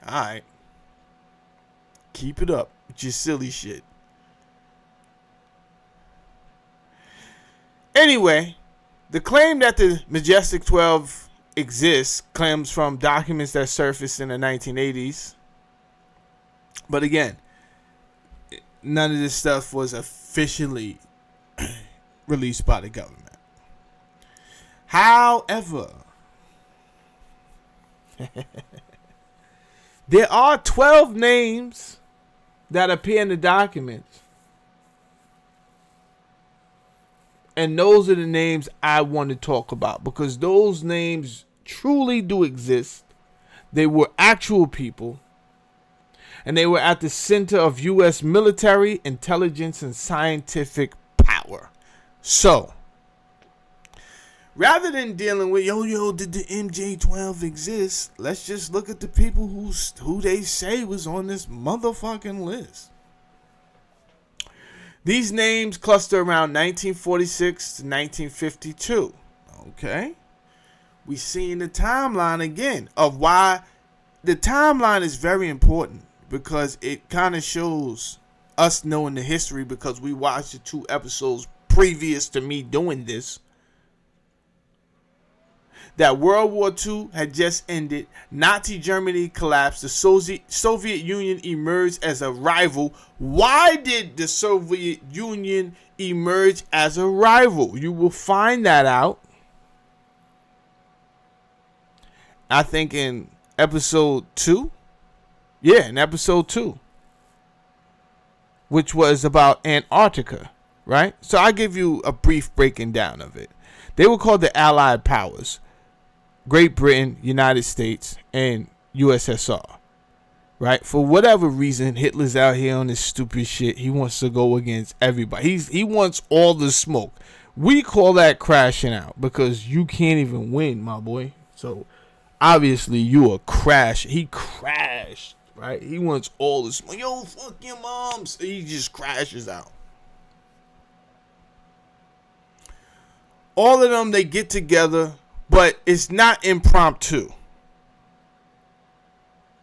Alright. Keep it up with your silly shit. Anyway, the claim that the Majestic 12 exists comes from documents that surfaced in the 1980s. But again, none of this stuff was officially released by the government. However, there are 12 names that appear in the documents. And those are the names I want to talk about, because those names truly do exist. They were actual people. And they were at the center of U.S. military, intelligence, and scientific power. So, rather than dealing with, did the MJ-12 exist? Let's just look at the people who they say was on this motherfucking list. These names cluster around 1946 to 1952. Okay. We seeing the timeline again of why the timeline is very important, because it kind of shows us knowing the history, because we watched the 2 episodes previous to me doing this. That World War II had just ended. Nazi Germany collapsed. The Soviet Union emerged as a rival. Why did the Soviet Union emerge as a rival? You will find that out, I think, in episode 2. Yeah, in episode 2. Which was about Antarctica, right? So I'll give you a brief breaking down of it. They were called the Allied Powers. Great Britain, United States, and USSR, right? For whatever reason, Hitler's out here on this stupid shit. He wants to go against everybody. He wants all the smoke. We call that crashing out, because you can't even win, my boy. So obviously you a crash. He crashed, right? He wants all the smoke. Yo, fuck your moms. He just crashes out. All of them, they get together. But it's not impromptu.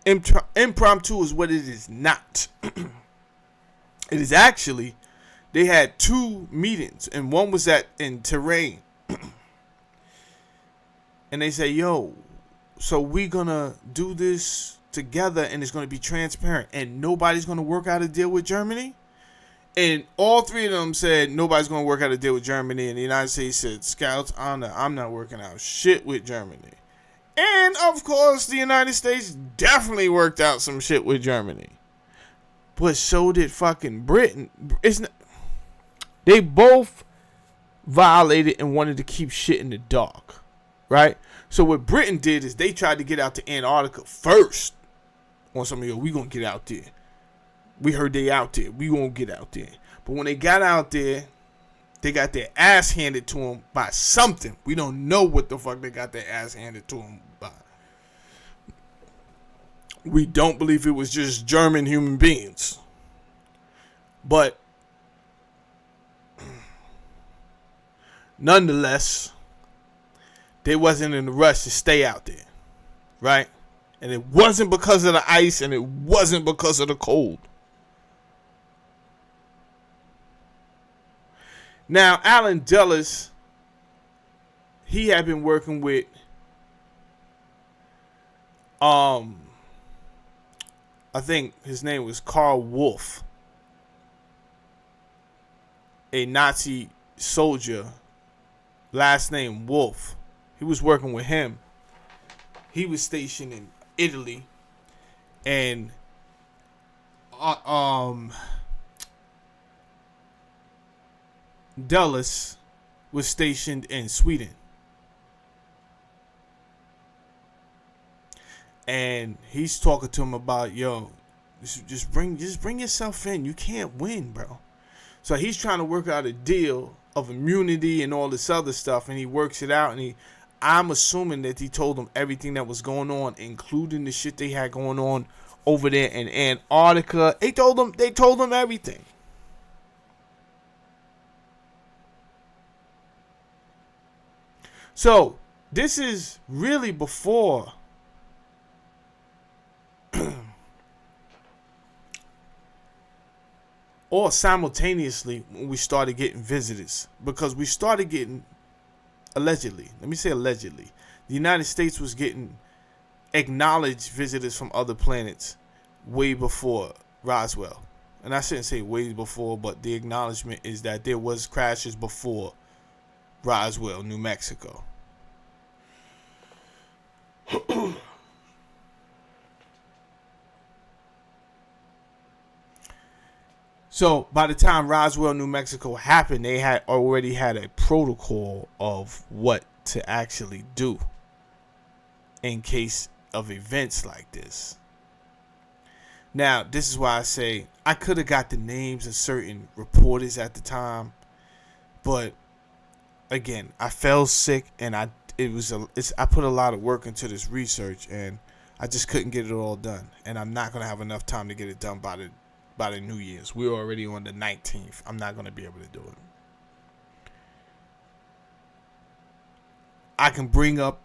Impromptu is what it is not. It is actually, they had 2 meetings, and one was in Tehran. And they say, yo, so we gonna do this together, and it's gonna be transparent, and nobody's gonna work out a deal with Germany? And all 3 of them said nobody's going to work out a deal with Germany. And the United States said, Scouts, I'm not working out shit with Germany. And, of course, the United States definitely worked out some shit with Germany. But so did fucking Britain. They both violated and wanted to keep shit in the dark, right? So what Britain did is they tried to get out to Antarctica first. On some of you, we going to get out there. We heard they out there. We won't get out there. But when they got out there, they got their ass handed to them by something. We don't know what the fuck they got their ass handed to them by. We don't believe it was just German human beings. But nonetheless, they wasn't in a rush to stay out there. Right? And it wasn't because of the ice, and it wasn't because of the cold. Now, Alan Dulles, he had been working with I think his name was Karl Wolff, a Nazi soldier, last name Wolff. He was working with him. He was stationed in Italy, and Dulles was stationed in Sweden. And he's talking to him about, yo, just bring yourself in. You can't win, bro. So he's trying to work out a deal of immunity and all this other stuff, and he works it out. And I'm assuming that he told them everything that was going on, including the shit they had going on over there in Antarctica. They told them everything. So this is really before or simultaneously when we started getting visitors, because we started getting, allegedly, let me say allegedly, the United States was getting acknowledged visitors from other planets way before Roswell. And I shouldn't say way before, but the acknowledgement is that there was crashes before Roswell, New Mexico. So by the time Roswell, New Mexico happened, they had already had a protocol of what to actually do in case of events like this. Now, this is why I say I could have got the names of certain reporters at the time, but again, I fell sick, and I put a lot of work into this research, and I just couldn't get it all done, and I'm not gonna have enough time to get it done by the New Year's. We're already on the 19th. I'm not gonna be able to do it. I can bring up,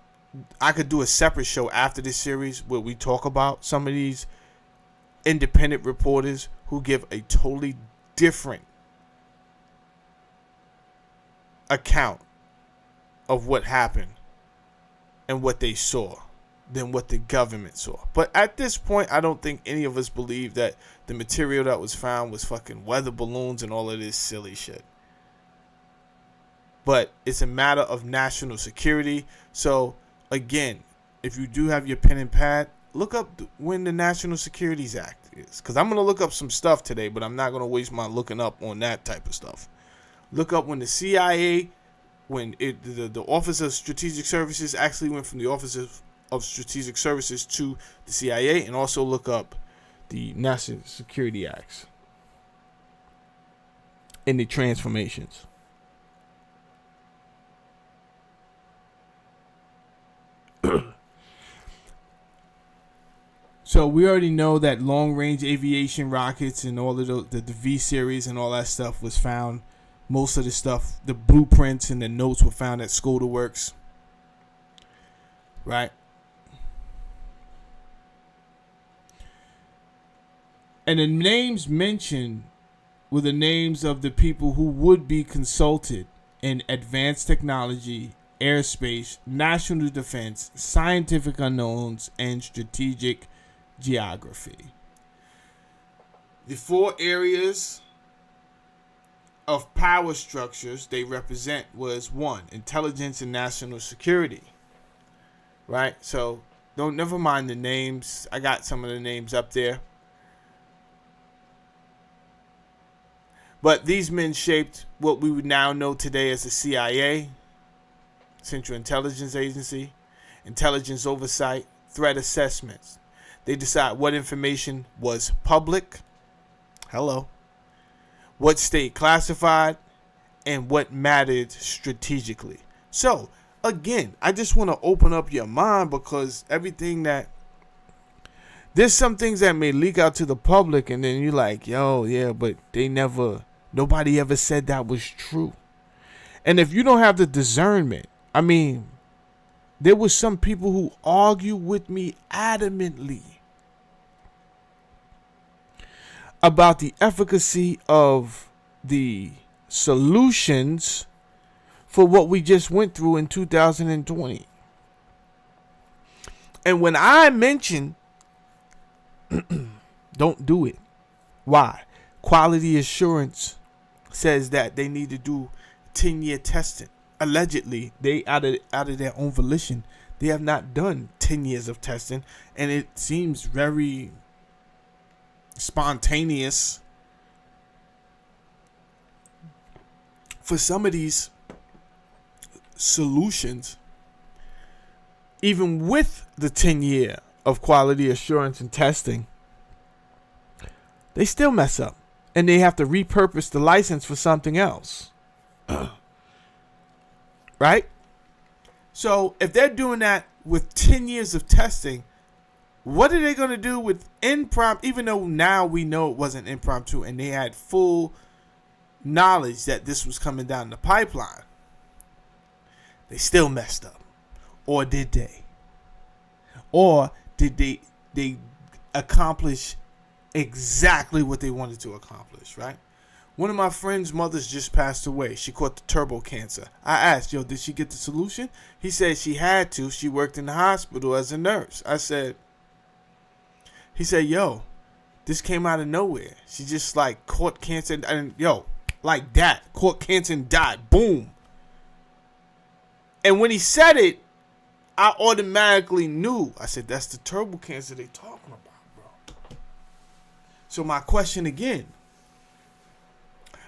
I could do a separate show after this series where we talk about some of these independent reporters who give a totally different account of what happened and what they saw than what the government saw. But at this point, I don't think any of us believe that the material that was found was fucking weather balloons and all of this silly shit. But it's a matter of national security. So, again, if you do have your pen and pad, look up when the National Securities Act is. Because I'm going to look up some stuff today, but I'm not going to waste my looking up on that type of stuff. Look up when the CIA, when the Office of Strategic Services actually went from the Office of Strategic Services to the CIA, and also look up the National Security Acts and the transformations. So we already know that long-range aviation rockets and all of the V-series and all that stuff was found. Most of the stuff, the blueprints and the notes were found at Skoda Works. Right? And the names mentioned were the names of the people who would be consulted in advanced technology, airspace, national defense, scientific unknowns, and strategic geography. The 4 areas of power structures they represent was 1, intelligence and national security. Right? So never mind the names. I got some of the names up there. But these men shaped what we would now know today as the CIA, Central Intelligence Agency, intelligence oversight, threat assessments. They decide what information was public, what stayed classified, and what mattered strategically. So, again, I just want to open up your mind, because there's some things that may leak out to the public, and then you're like, yo, yeah, but nobody ever said that was true. And if you don't have the discernment, I mean, there was some people who argue with me adamantly about the efficacy of the solutions for what we just went through in 2020. And when I mention don't do it. Why? Quality assurance says that they need to do 10-year testing. Allegedly, they out of their own volition, they have not done 10 years of testing, and it seems very spontaneous for some of these solutions. Even with the 10-year of quality assurance and testing, they still mess up, and they have to repurpose the license for something else. Right? So if they're doing that with 10 years of testing, what are they going to do with impromptu? Even though now we know it wasn't impromptu and they had full knowledge that this was coming down the pipeline, they still messed up. Or did they? Or did they accomplish exactly what they wanted to accomplish, right? One of my friend's mothers just passed away. She caught the turbo cancer. I asked, yo, did she get the solution? He said she had to. She worked in the hospital as a nurse. He said, yo, this came out of nowhere. She just caught cancer and like that, caught cancer and died. Boom. And when he said it, I automatically knew. I said, that's the turbo cancer they talking about, bro. So my question again,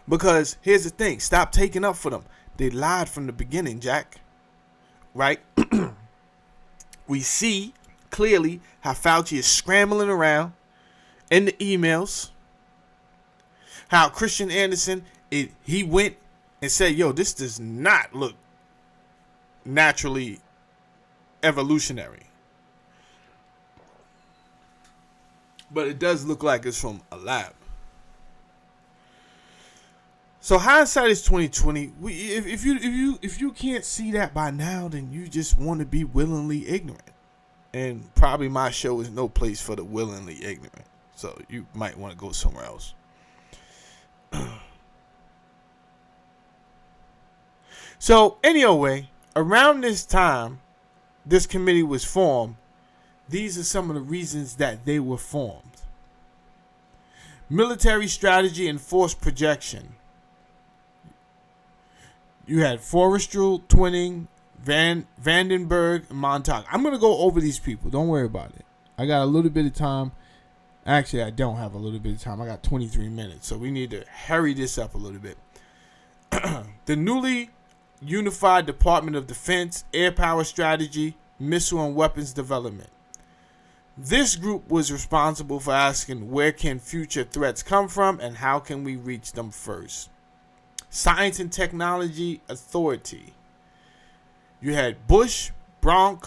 because here's the thing, stop taking up for them. They lied from the beginning, Jack. Right? We see clearly how Fauci is scrambling around in the emails. How Christian Anderson, he went and said, yo, this does not look naturally evolutionary. But it does look like it's from a lab. So hindsight is 2020. If you can't see that by now, then you just want to be willingly ignorant. And probably my show is no place for the willingly ignorant. So you might want to go somewhere else. So anyway, around this time, this committee was formed. These are some of the reasons that they were formed. Military strategy and force projection. You had Forrestal, Twining, Vandenberg, and Montauk. I'm going to go over these people. Don't worry about it. I got a little bit of time. Actually, I don't have a little bit of time. I got 23 minutes. So we need to hurry this up a little bit. The newly unified Department of Defense, Air Power Strategy, Missile and Weapons Development. This group was responsible for asking where can future threats come from and how can we reach them first. Science and Technology Authority. You had Bush, Bronk,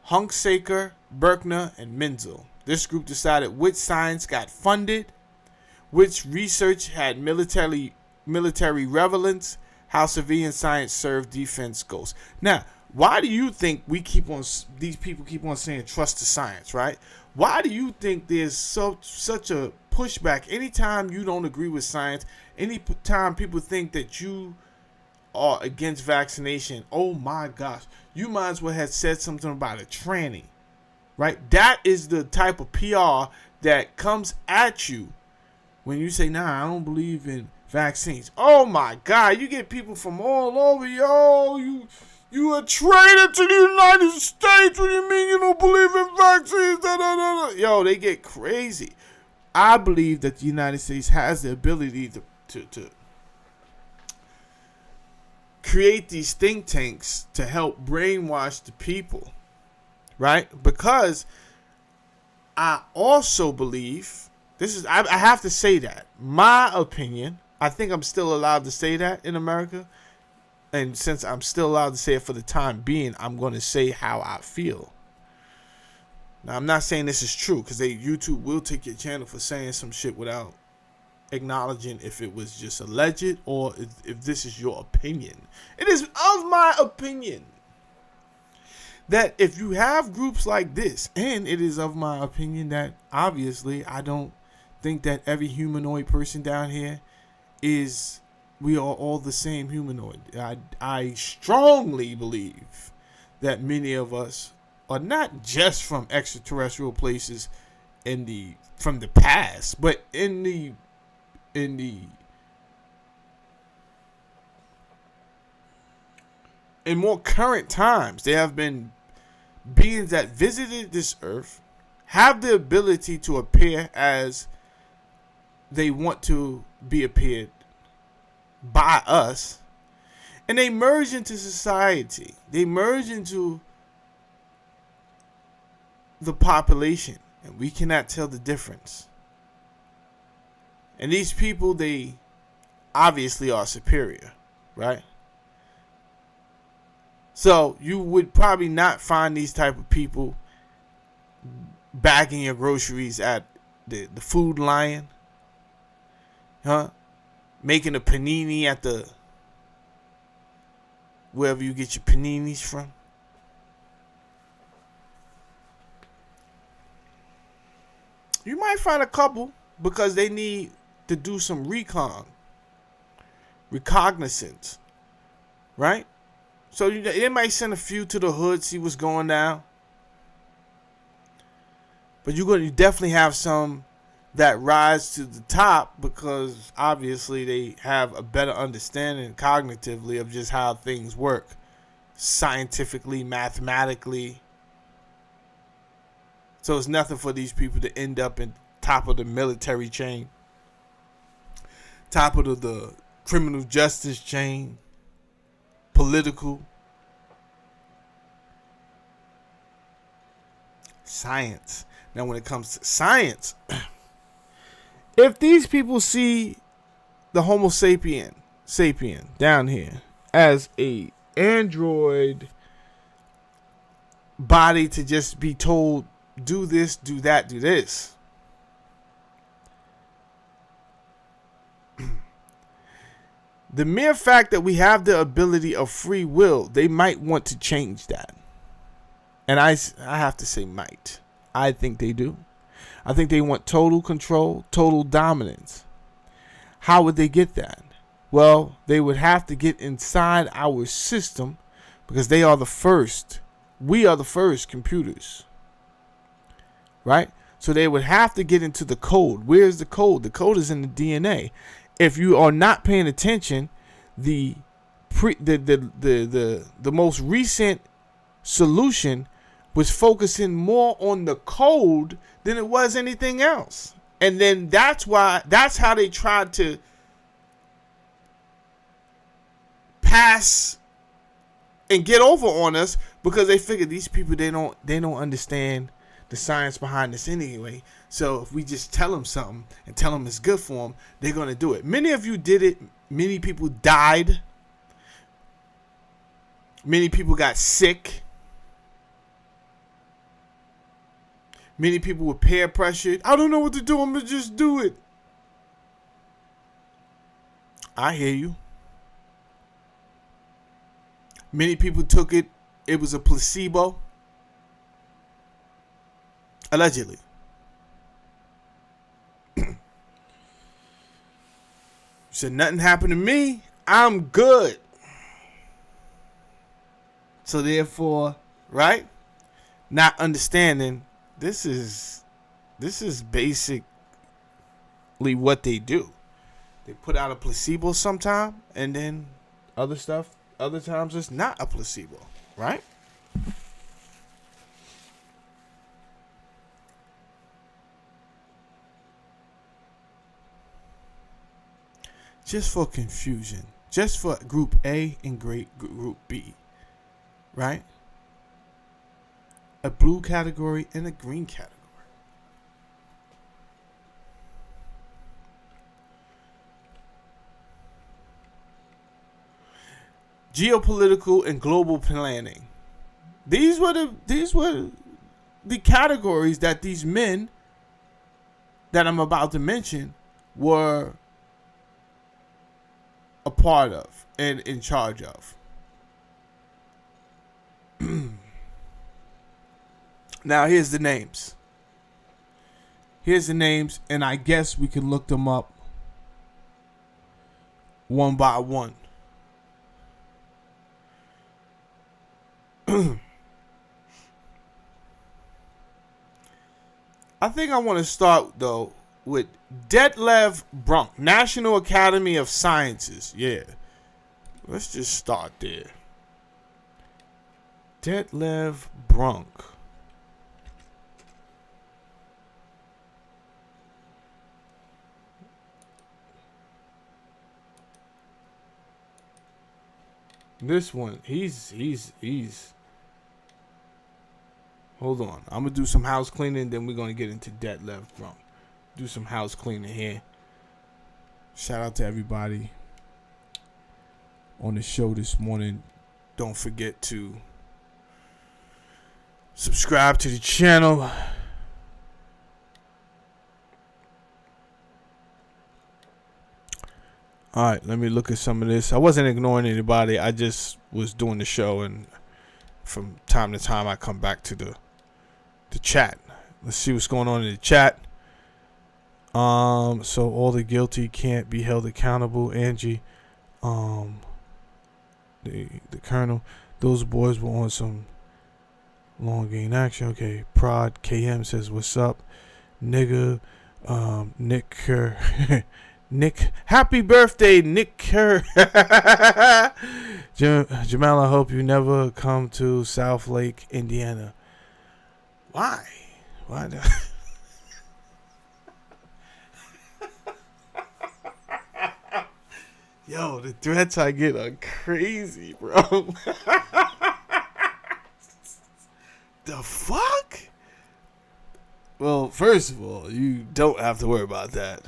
Hunsaker, Berkner, and Menzel. This group decided which science got funded, which research had military relevance, how civilian science served defense goals. Now, why do you think these people keep on saying trust the science, right? Why do you think there's such a pushback anytime you don't agree with science, anytime people think that you are against vaccination? Oh my gosh, you might as well have said something about a tranny, right? That is the type of PR that comes at you when you say, nah, I don't believe in vaccines. Oh my God, you get people from all over, you a traitor to the United States. What do you mean you don't believe in vaccines? Da, da, da, da. Yo, they get crazy. I believe that the United States has the ability to create these think tanks to help brainwash the people, right? Because I also believe, I have to say that, my opinion, I think I'm still allowed to say that in America. And since I'm still allowed to say it for the time being, I'm going to say how I feel. Now, I'm not saying this is true, because YouTube will take your channel for saying some shit without acknowledging if it was just alleged or if this is your opinion. It is of my opinion that if you have groups like this, and it is of my opinion that obviously I don't think that every humanoid person down here we are all the same humanoid. I strongly believe that many of us are not just from extraterrestrial places from the past, but in more current times. There have been beings that visited this earth, have the ability to appear as they want to be appeared by us, and they merge into society. They merge into the population, and we cannot tell the difference. And these people, they obviously are superior, right? So you would probably not find these type of people bagging your groceries at the Food Lion, huh? Making a panini at wherever you get your paninis from. You might find a couple because they need to do some reconnaissance, right? So they might send a few to the hood, see what's going down. But you definitely have some that rise to the top because obviously they have a better understanding cognitively of just how things work, scientifically, mathematically. So it's nothing for these people to end up in top of the military chain, top of the criminal justice chain, political, science. Now when it comes to science, if these people see the Homo sapien down here as a android body to just be told, do this, do that, do this, The mere fact that we have the ability of free will, they might want to change that. And I have to say might. I think they do. I think they want total control, total dominance. How would they get that? Well, they would have to get inside our system because they are the first. We are the first computers. Right? So they would have to get into the code. Where's the code? The code is in the DNA. If you are not paying attention, the most recent solution was focusing more on the code than it was anything else. And then that's how they tried to pass and get over on us, because they figured these people, they don't understand the science behind this anyway. So if we just tell them something and tell them it's good for them, they're going to do it. Many of you did it. Many people died. Many people got sick. Many people were peer pressured. I don't know what to do. I'm going to just do it. I hear you. Many people took it. It was a placebo. Allegedly. Said nothing happened to me. I'm good. So therefore, right? Not understanding this is basically what they do. They put out a placebo sometime, and then other times it's not a placebo, right? Just for confusion, just for group A and group B, right? A blue category and a green category. Geopolitical and global planning. These were the categories that these men that I'm about to mention were a part of and in charge of. Now here's the names. And I guess we can look them up one by one. I think I want to start though with Detlev Brunk, National Academy of Sciences. Yeah. Let's just start there. Detlev Brunk. This one, he's hold on. I'm going to do some house cleaning, then we're going to get into Detlev Brunk. Do some house cleaning here. Shout out to everybody on the show this morning. Don't forget to subscribe to the channel. All right, let me look at some of this. I wasn't ignoring anybody. I just was doing the show, and from time to time I come back to the chat. Let's see what's going on in the chat. So all the guilty can't be held accountable. Angie, the colonel, those boys were on some long game action. Okay, Prod KM says what's up, nigga. Nick Kerr. Nick, happy birthday, Nick Kerr. Jamal, I hope you never come to South Lake, Indiana. Why not? Yo, the threats I get are crazy, bro. The fuck? Well, first of all, you don't have to worry about that.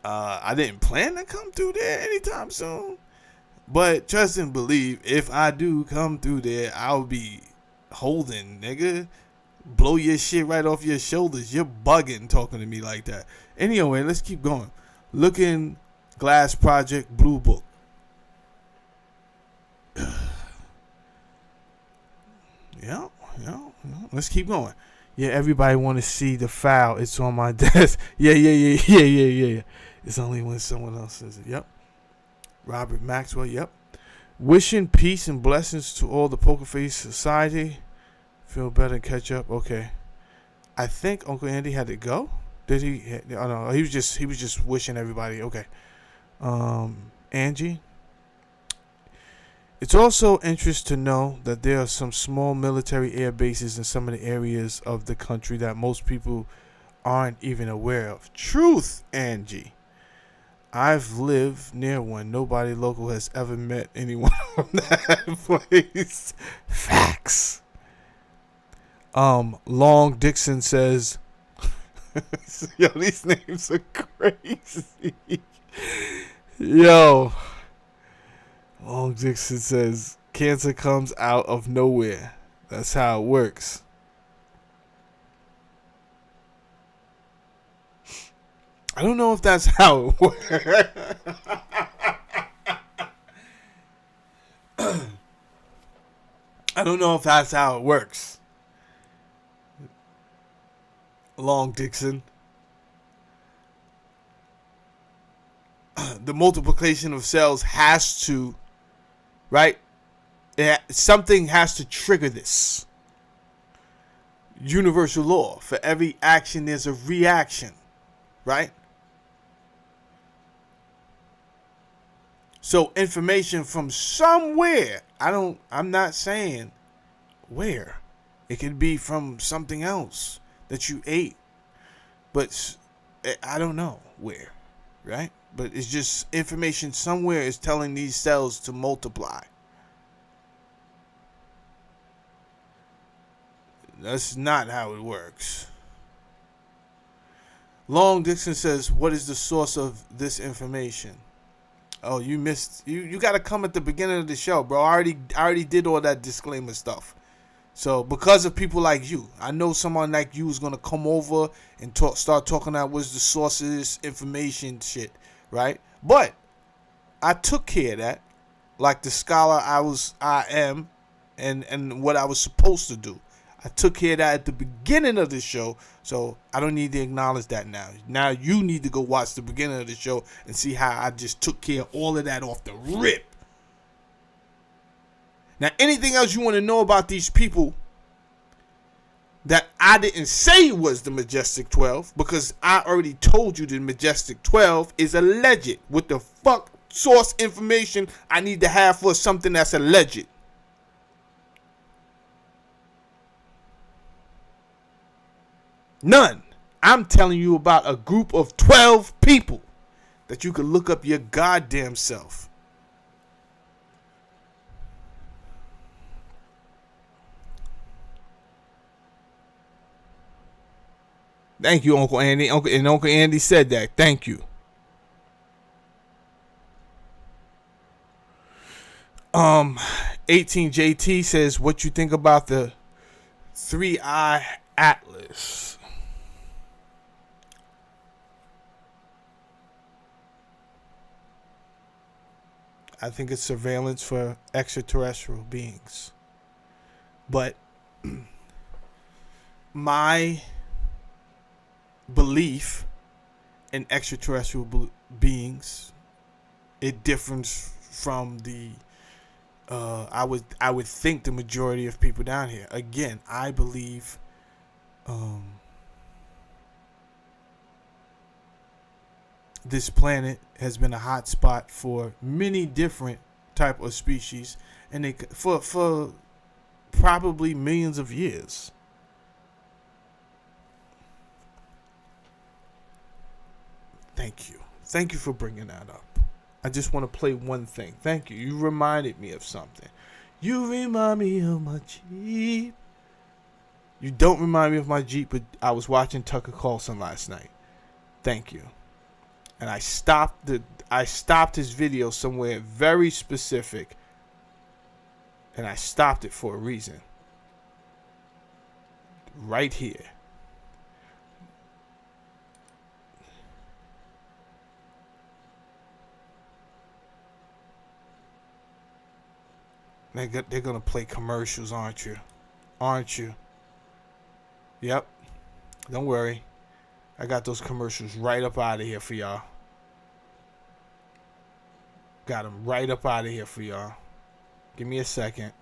I didn't plan to come through there anytime soon. But trust and believe, if I do come through there, I'll be holding, nigga. Blow your shit right off your shoulders. You're bugging talking to me like that. Anyway, let's keep going. Looking Glass Project, Blue Book. Yeah, yeah. Let's keep going. Yeah, everybody want to see the file. It's on my desk. Yeah. It's only when someone else says it. Yep. Robert Maxwell. Yep. Wishing peace and blessings to all the Poker Face Society. Feel better and catch up. Okay. I think Uncle Andy had to go. Did he? Oh no, he was just wishing everybody. Okay. Angie. It's also interest to know that there are some small military air bases in some of the areas of the country that most people aren't even aware of. Truth, Angie. I've lived near one. Nobody local has ever met anyone from that place. Facts. Long Dixon says, yo, these names are crazy. Yo. Long Dixon says, cancer comes out of nowhere. That's how it works. I don't know if that's how it works. I don't know if that's how it works. Long Dixon. The multiplication of cells has to, right? Something has to trigger this. Universal law. For every action, there's a reaction, right? So information from somewhere. I'm not saying where. It could be from something else that you ate. But I don't know where, right? But it's just information somewhere is telling these cells to multiply. That's not how it works. Long Dixon says, what is the source of this information? Oh, you missed. You got to come at the beginning of the show, bro. I already did all that disclaimer stuff. So because of people like you, I know someone like you is going to come over and start talking about what's the source of this information shit, right? But I took care of that, like the scholar I am, and what I was supposed to do. I took care of that at the beginning of the show, so I don't need to acknowledge that now. Now you need to go watch the beginning of the show and see how I just took care of all of that off the rip. Now, anything else you want to know about these people that I didn't say was the Majestic 12, because I already told you the Majestic 12 is alleged. What the fuck source information I need to have for something that's alleged? None. I'm telling you about a group of 12 people that you can look up your goddamn self. Thank you, Uncle Andy. Uncle Andy said that. Thank you. 18JT says, what you think about the 3-eye atlas? I think it's surveillance for extraterrestrial beings. But my belief in extraterrestrial beings, it differs from the I would think the majority of people down here. Again, I believe this planet has been a hot spot for many different type of species, and they for probably millions of years. Thank you for bringing that up. I just want to play one thing. Thank you. You reminded me of something. You remind me of my Jeep. You don't remind me of my Jeep, but I was watching Tucker Carlson last night. Thank you. And I stopped his video somewhere very specific, and I stopped it for a reason. Right here. They're gonna play commercials, aren't you? Aren't you? Yep. Don't worry. I got those commercials right up out of here for y'all. Got them right up out of here for y'all. Give me a second.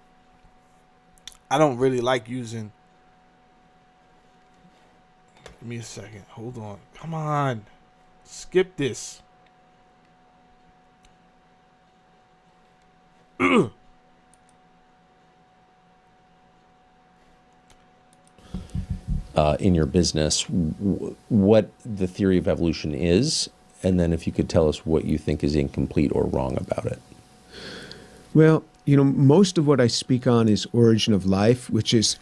I don't really like using. Give me a second. Hold on. Come on. Skip this. In your business, what the theory of evolution is, and then if you could tell us what you think is incomplete or wrong about it. Well, most of what I speak on is origin of life, which is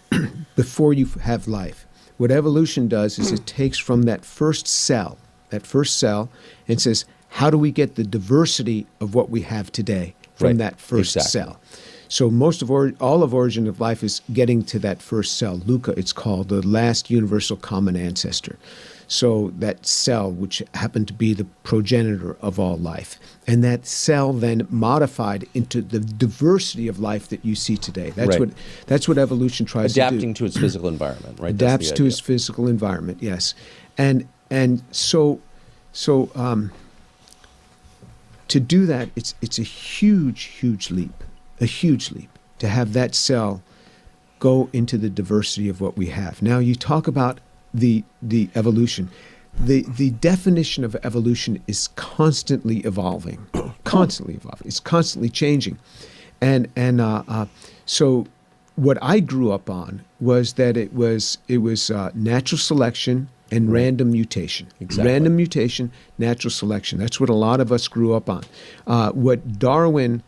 before you have life. What evolution does is it takes from that first cell, and says, how do we get the diversity of what we have today from that first cell? So most of all of origin of life is getting to that first cell. Luca, it's called the last universal common ancestor. So that cell, which happened to be the progenitor of all life. And that cell then modified into the diversity of life that you see today. That's what evolution tries to do. Adapting to its physical environment, right? Adapts to its physical environment, yes. And so to do that, it's a huge leap to have that cell go into the diversity of what we have. Now you talk about the evolution. The definition of evolution is constantly evolving. It's constantly changing. So what I grew up on was that it was natural selection and random mutation. Exactly. Random mutation, natural selection. That's what a lot of us grew up on. What Darwin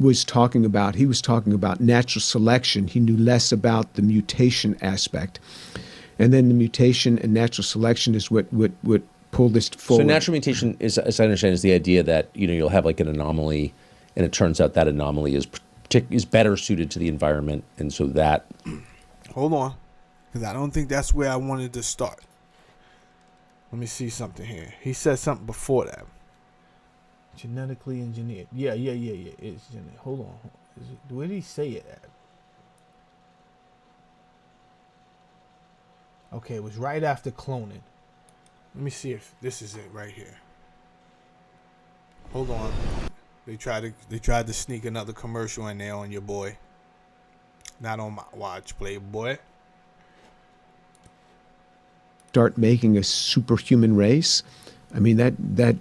was talking about, he was talking about natural selection. He knew less about the mutation aspect. And then the mutation and natural selection is what pull this forward. So natural mutation is, as I understand, is the idea that you'll have like an anomaly, and it turns out that anomaly is better suited to the environment, and so that. Hold on, because I don't think that's where I wanted to start. Let me see something here. He said something before that. Genetically engineered. Yeah. It's genetic. Hold on. Where did he say it at? Okay, it was right after cloning. Let me see if this is it right here. Hold on. They tried to sneak another commercial in there on your boy. Not on my watch, Playboy. Start making a superhuman race. I mean, that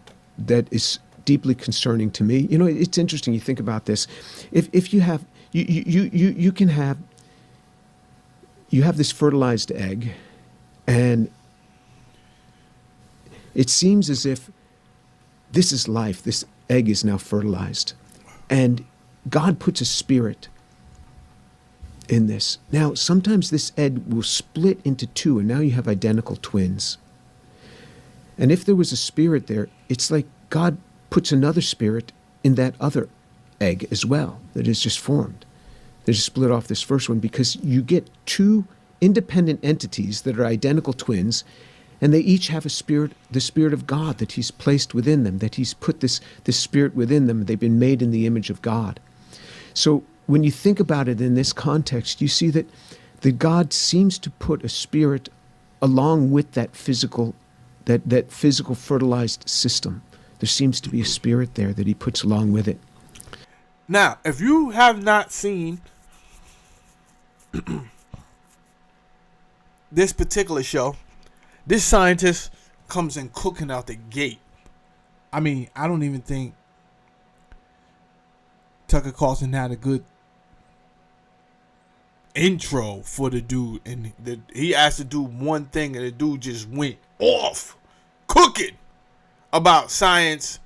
is deeply concerning to me. It's interesting. You think about this. If you have you can have this fertilized egg, and it seems as if this is life. This egg is now fertilized, and God puts a spirit in this. Now, sometimes this egg will split into two, and now you have identical twins. And if there was a spirit there, it's like God puts another spirit in that other egg as well that is just formed. They just split off this first one, because you get two independent entities that are identical twins, and they each have a spirit, the Spirit of God that He's placed within them, that He's put this spirit within them. They've been made in the image of God. So when you think about it in this context, you see that God seems to put a spirit along with that physical fertilized system. There seems to be a spirit there that He puts along with it. Now, if you have not seen this particular show, this scientist comes in cooking out the gate. I mean, I don't even think Tucker Carlson had a good intro for the dude, and he asked to do one thing, and the dude just went off cooking about science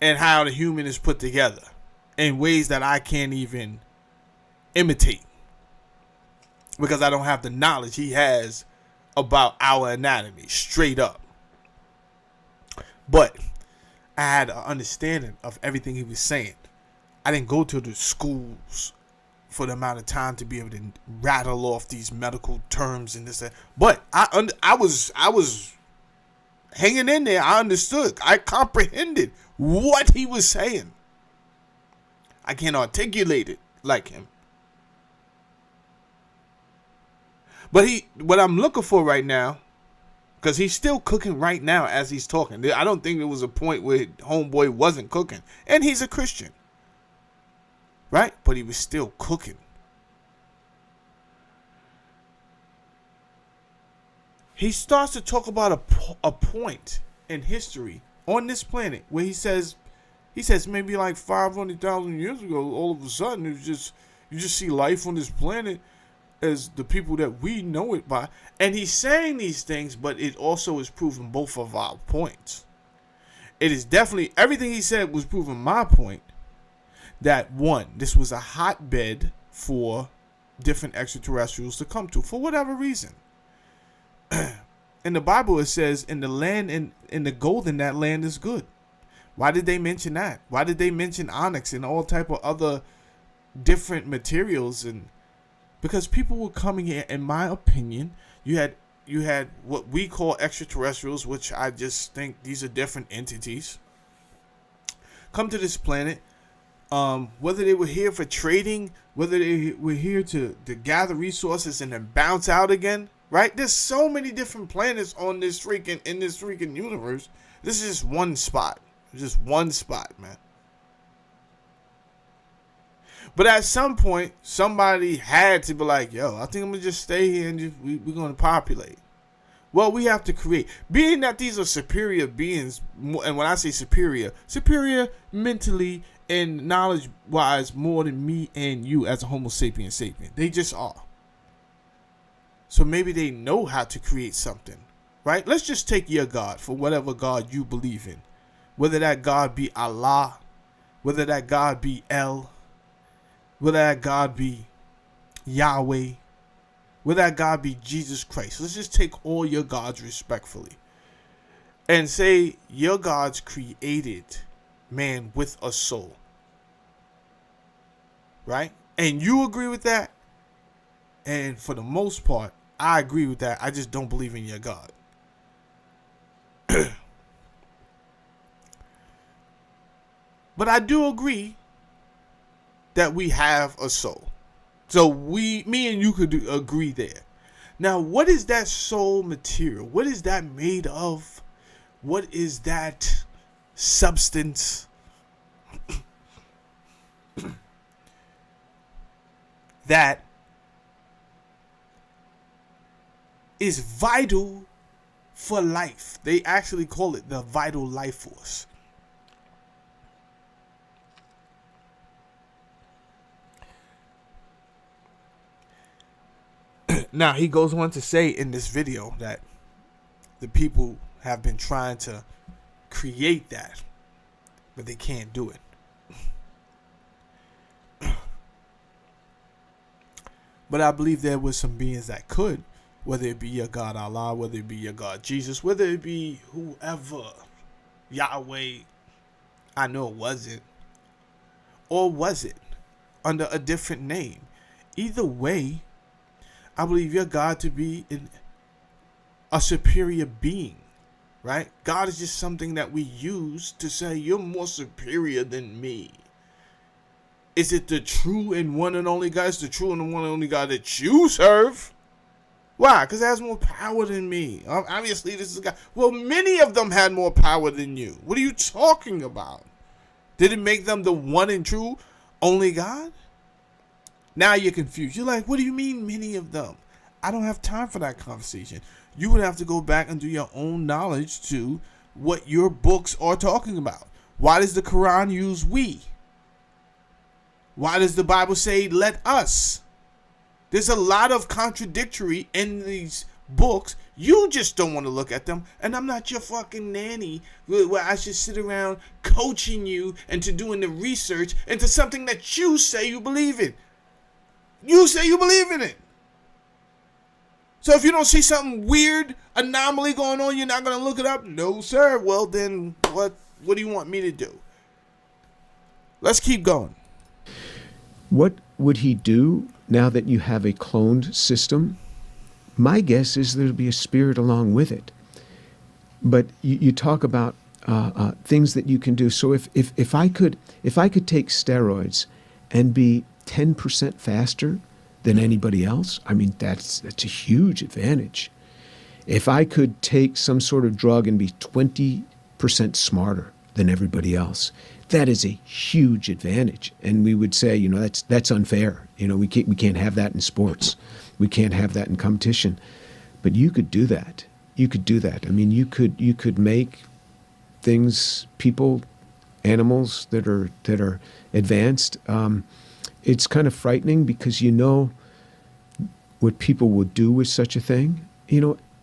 and how the human is put together in ways that I can't even imitate, because I don't have the knowledge he has about our anatomy, straight up. But I had an understanding of everything he was saying. I didn't go to the schools for the amount of time to be able to rattle off these medical terms and this and that. But I was hanging in there. I understood. I comprehended what he was saying. I can't articulate it like him. But what I'm looking for right now, because he's still cooking right now as he's talking. I don't think there was a point where homeboy wasn't cooking. And he's a Christian. Right? But he was still cooking. He starts to talk about a point in history on this planet where he says maybe like 500,000 years ago, all of a sudden you just see life on this planet as the people that we know it by. And he's saying these things, but it also is proving both of our points. It is definitely, everything he said was proving my point that, one, this was a hotbed for different extraterrestrials to come to for whatever reason. In the Bible it says, in the land, in the gold in that land is good. Why did they mention that? Why did they mention onyx and all type of other different materials? And because people were coming here, in my opinion, you had what we call extraterrestrials, which I just think these are different entities, come to this planet. Whether they were here for trading, whether they were here to gather resources and then bounce out again, right? There's so many different planets on this freaking universe. This is just one spot. Just one spot, man. But at some point, somebody had to be like, yo, I think I'm going to just stay here and we're going to populate. Well, we have to create. Being that these are superior beings, and when I say superior mentally and knowledge-wise more than me and you as a Homo sapien. They just are. So maybe they know how to create something, right? Let's just take your God for whatever God you believe in. Whether that God be Allah, whether that God be El, whether that God be Yahweh, whether that God be Jesus Christ. Let's just take all your gods respectfully and say your gods created man with a soul, right? And you agree with that? And for the most part, I agree with that. I just don't believe in your God. But I do agree that we have a soul. So me and you could agree there. Now, what is that soul material? What is that made of? What is that substance that is vital for life? They actually call it the vital life force. Now, he goes on to say in this video that the people have been trying to create that, but they can't do it. But I believe there were some beings that could, whether it be your God Allah, whether it be your God Jesus, whether it be whoever, Yahweh, I know it wasn't, or was it under a different name? Either way, I believe your God to be a superior being, right? God is just something that we use to say you're more superior than me. Is it the true and one and only God? It's the true and the one and only God that you serve. Why? Because it has more power than me. Obviously, this is a God. Well, many of them had more power than you. What are you talking about? Did it make them the one and true only God? Now you're confused. You're like, what do you mean many of them? I don't have time for that conversation. You would have to go back and do your own knowledge to what your books are talking about. Why does the Quran use we? Why does the Bible say let us? There's a lot of contradictory in these books. You just don't want to look at them. And I'm not your fucking nanny where I should sit around coaching you into doing the research into something that you say you believe in. You say you believe in it. So if you don't see something weird, anomaly going on, you're not going to look it up? No, sir. Well, then what do you want me to do? Let's keep going. What would he do now that you have a cloned system? My guess is there'll be a spirit along with it. But you talk about things that you can do. So if I could take steroids and be 10% faster than anybody else, I mean, that's a huge advantage. If I could take some sort of drug and be 20% smarter than everybody else, that is a huge advantage. And we would say, that's unfair. We can't have that in sports. We can't have that in competition. But you could do that. You could do that. I mean, you could make things, people, animals that are advanced. It's kind of frightening because what people would do with such a thing.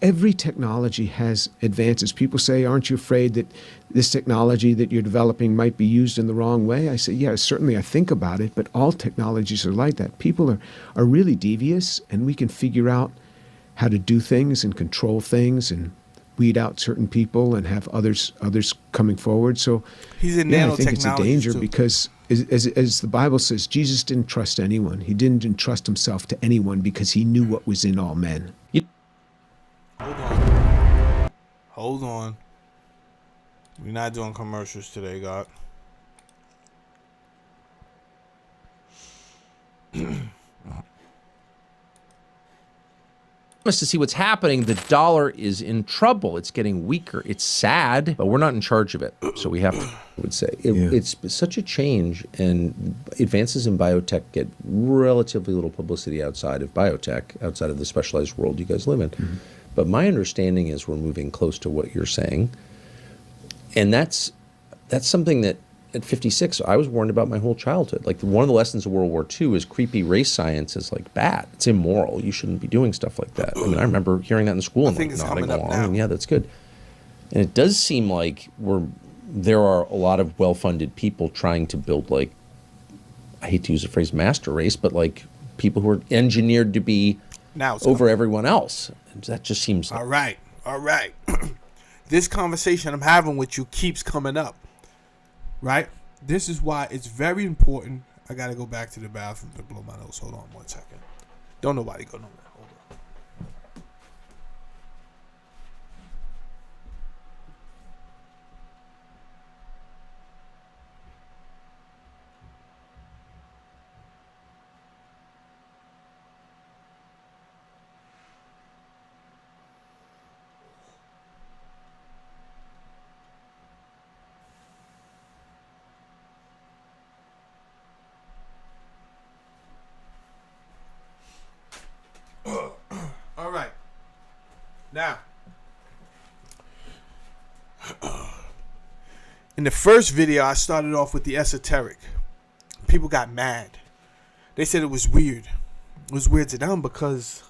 Every technology has advances. People say, aren't you afraid that this technology that you're developing might be used in the wrong way? I say, yeah, certainly I think about it, but all technologies are like that. People are really devious, and we can figure out how to do things and control things and weed out certain people and have others coming forward. So He's in I think it's a danger too. because as the Bible says, Jesus didn't trust anyone. He didn't entrust himself to anyone because he knew what was in all men. Hold on. We're not doing commercials today, God. Us to see what's happening. The dollar is in trouble. It's getting weaker. It's sad, but we're not in charge of it. So we have to, I would say. It's such a change, and advances in biotech get relatively little publicity outside of biotech, outside of the specialized world you guys live in. Mm-hmm. But my understanding is we're moving close to what you're saying. And that's something that at 56, I was warned about my whole childhood. Like, one of the lessons of World War II is creepy race science is like bad. It's immoral. You shouldn't be doing stuff like that. I mean, I remember hearing that in school and like nodding along. And yeah, that's good. And it does seem like there are a lot of well-funded people trying to build, like, I hate to use the phrase master race, but like people who are engineered to be over everyone else. And that just seems like... All right. This conversation I'm having with you keeps coming up. Right? This is why it's very important. I got to go back to the bathroom to blow my nose. Hold on 1 second. Don't nobody go nowhere. Hold on. All right. Now, in the first video, I started off with the esoteric. People got mad. They said it was weird. It was weird to them because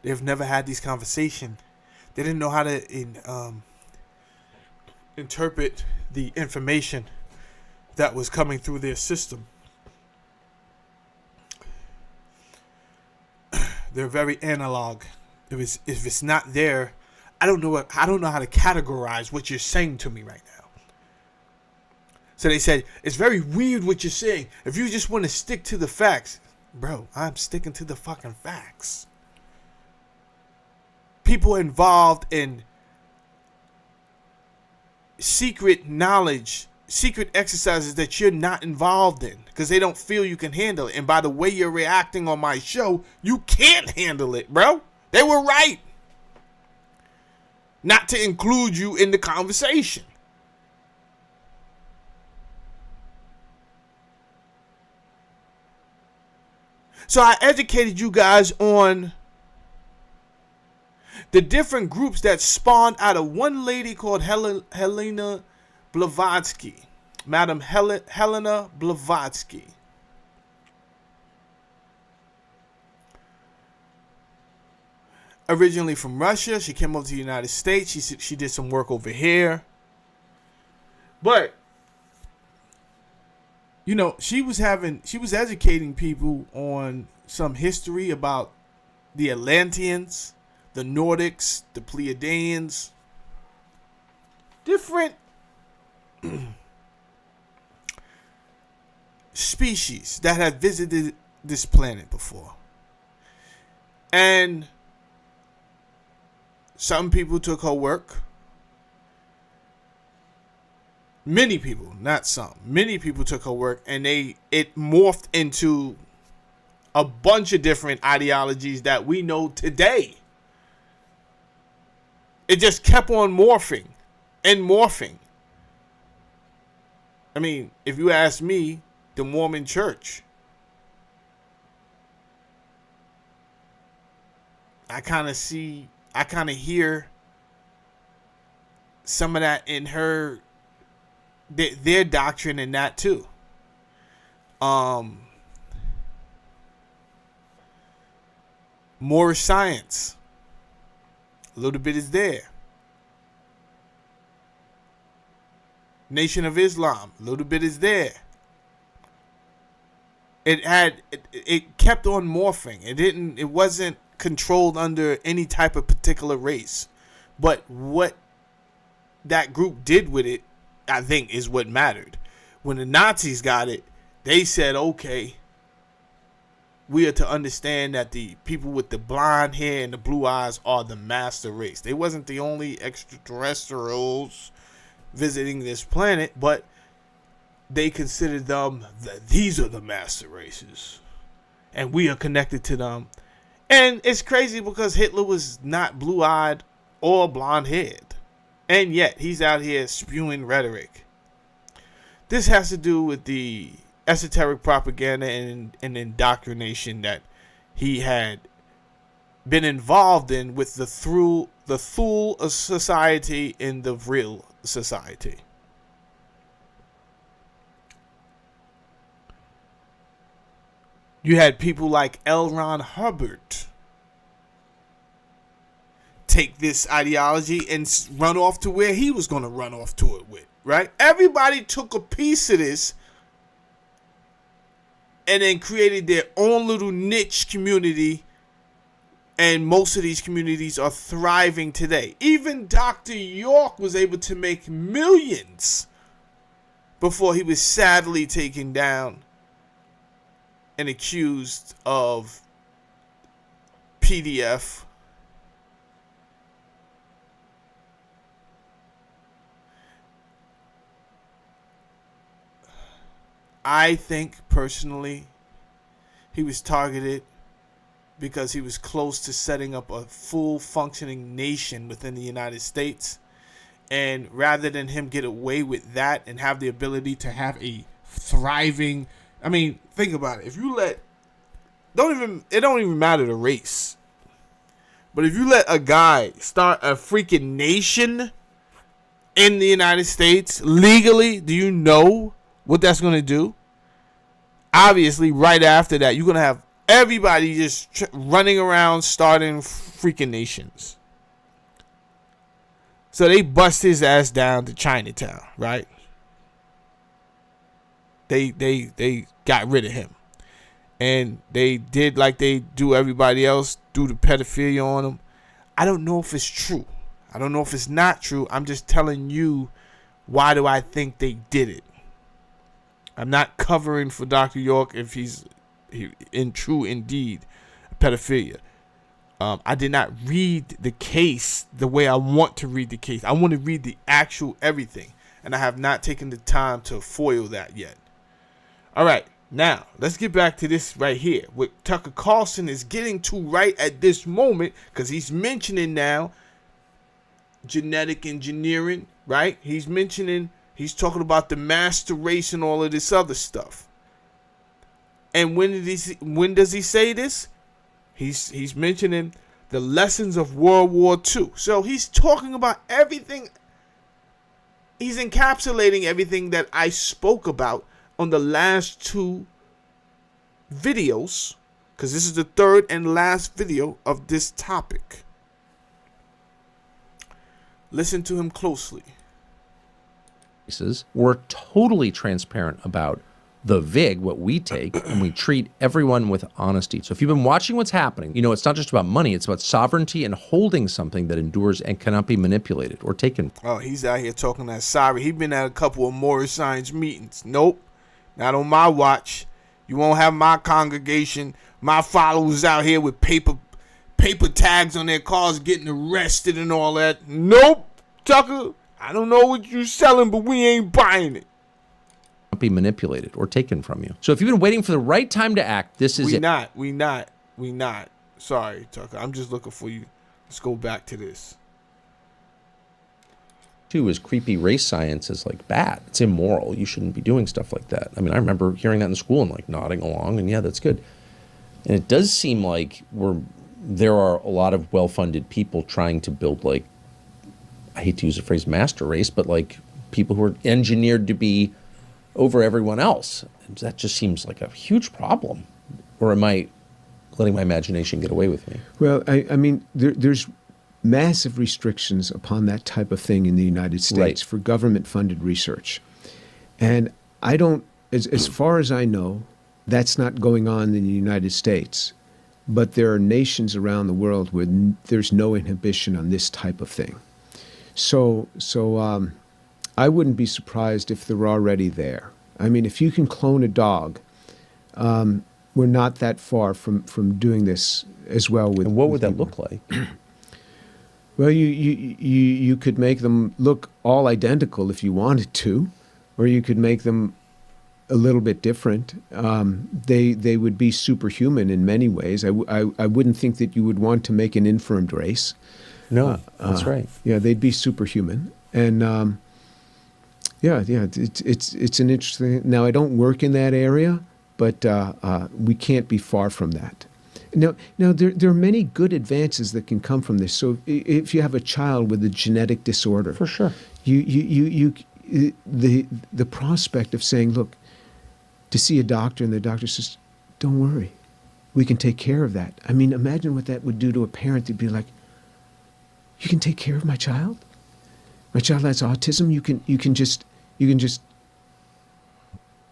they've never had these conversations. They didn't know how to interpret the information that was coming through their system. They're very analog. If it's not there, I don't know how to categorize what you're saying to me right now. So they said, it's very weird what you're saying. If you just want to stick to the facts, bro, I'm sticking to the fucking facts. People involved in secret knowledge, secret exercises that you're not involved in because they don't feel you can handle it. And by the way you're reacting on my show, you can't handle it, bro. They were right not to include you in the conversation. So I educated you guys on the different groups that spawned out of one lady called Helena Blavatsky. Madam Helena Blavatsky. Originally from Russia, she came over to the United States. She did some work over here. But, you know, she was educating people on some history about the Atlanteans, the Nordics, the Pleiadians, different species that had visited this planet before. And some people took her work Many people, not some. Many people took her work, and it morphed into a bunch of different ideologies that we know today. It just kept on morphing and morphing. I mean, if you ask me, the Mormon Church, I kind of hear some of that in their doctrine in that too. Moorish science, a little bit is there. Nation of Islam, a little bit is there. It kept on morphing. It wasn't controlled under any type of particular race. But what that group did with it, I think, is what mattered. When the Nazis got it, they said, okay, we are to understand that the people with the blonde hair and the blue eyes are the master race. They wasn't the only extraterrestrials visiting this planet, but they considered them these are the master races, and we are connected to them. And it's crazy because Hitler was not blue-eyed or blonde-haired, and yet he's out here spewing rhetoric. This has to do with the esoteric propaganda and indoctrination that he had been involved in with the Thule society and the real society. You had people like L. Ron Hubbard take this ideology and run off to where he was going to run off to it with, right? Everybody took a piece of this and then created their own little niche community, and most of these communities are thriving today. Even Dr. York was able to make millions before he was sadly taken down and accused of PDF. I think personally he was targeted because he was close to setting up a full functioning nation within the United States. And rather than him get away with that and have the ability to have a thriving, I mean, think about it. If you it don't even matter the race. But if you let a guy start a freaking nation in the United States legally, do you know what that's going to do? Obviously, right after that, you're going to have everybody just running around starting freaking nations. So they bust his ass down to Chinatown, right? They got rid of him. And they did like they do everybody else, do the pedophilia on him. I don't know if it's true. I don't know if it's not true. I'm just telling you, why do I think they did it? I'm not covering for Dr. York if he's in true indeed pedophilia. I did not read the case the way I want to read the case. I want to read the actual everything, and I have not taken the time to foil that yet. All right, now let's get back to this right here. What Tucker Carlson is getting to right at this moment, because he's mentioning now genetic engineering, right? He's talking about the master race and all of this other stuff. And when does he say this? He's mentioning the lessons of World War II. So he's talking about everything. He's encapsulating everything that I spoke about on the last two videos, because this is the third and last video of this topic. Listen to him closely. We're totally transparent about the VIG, what we take, and we treat everyone with honesty. So if you've been watching what's happening, you know it's not just about money, it's about sovereignty and holding something that endures and cannot be manipulated or taken. Oh, he's out here talking that sorry. He's been at a couple of Moorish science meetings. Nope, not on my watch. You won't have my congregation, my followers out here with paper tags on their cars getting arrested and all that. Nope, Tucker. I don't know what you selling, but we ain't buying it. Be manipulated or taken from you. So if you've been waiting for the right time to act, this is We it. not. Sorry, Tucker. I'm just looking for you. Let's go back to this. Too is creepy race science is like bad. It's immoral. You shouldn't be doing stuff like that. I mean, I remember hearing that in school and like nodding along, and yeah, that's good. And it does seem like there are a lot of well-funded people trying to build, like, I hate to use the phrase master race, but like people who are engineered to be over everyone else. That just seems like a huge problem. Or am I letting my imagination get away with me? Well, I mean, there's massive restrictions upon that type of thing in the United States Right. for government-funded research. And I don't, as far as I know, that's not going on in the United States. But there are nations around the world where there's no inhibition on this type of thing. So I wouldn't be surprised if they're already there. I mean, if you can clone a dog, we're not that far from doing this as well with. And what would with that people. look like? Well, you could make them look all identical if you wanted to, or you could make them a little bit different. They would be superhuman in many ways. I wouldn't think that you would want to make an infirmed race. No, that's right. Yeah, they'd be superhuman, and it's an interesting. Now, I don't work in that area, but we can't be far from that. Now there are many good advances that can come from this. So if you have a child with a genetic disorder, For sure. the prospect of saying, look, to see a doctor and the doctor says, don't worry, we can take care of that. I mean, imagine what that would do to a parent. They'd be like, you can take care of my child? My child has autism. You can just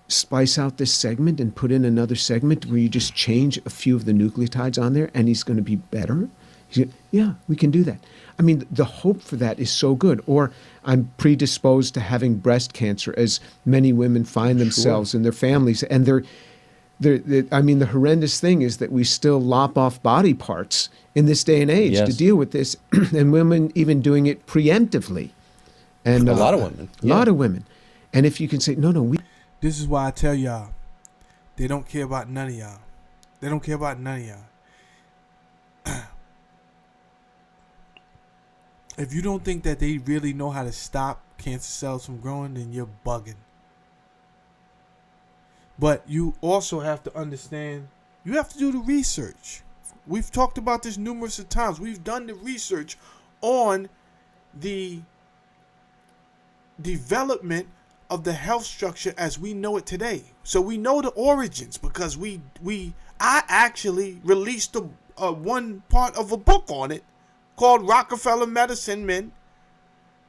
splice out this segment and put in another segment where you just change a few of the nucleotides on there and he's going to be better. Yeah, we can do that. I mean, the hope for that is so good. Or I'm predisposed to having breast cancer, as many women find themselves and their families. And I mean, the horrendous thing is that we still lop off body parts in this day and age Yes. to deal with this, and women even doing it preemptively. And A lot of women. A lot of women. And if you can say, no, we. This is why I tell y'all, they don't care about none of y'all. They don't care about none of y'all. If you don't think that they really know how to stop cancer cells from growing, then you're bugging. But you also have to understand, you have to do the research. We've talked about this numerous of times. We've done the research on the development of the health structure as we know it today. So we know the origins because I actually released one part of a book on it called Rockefeller Medicine Men,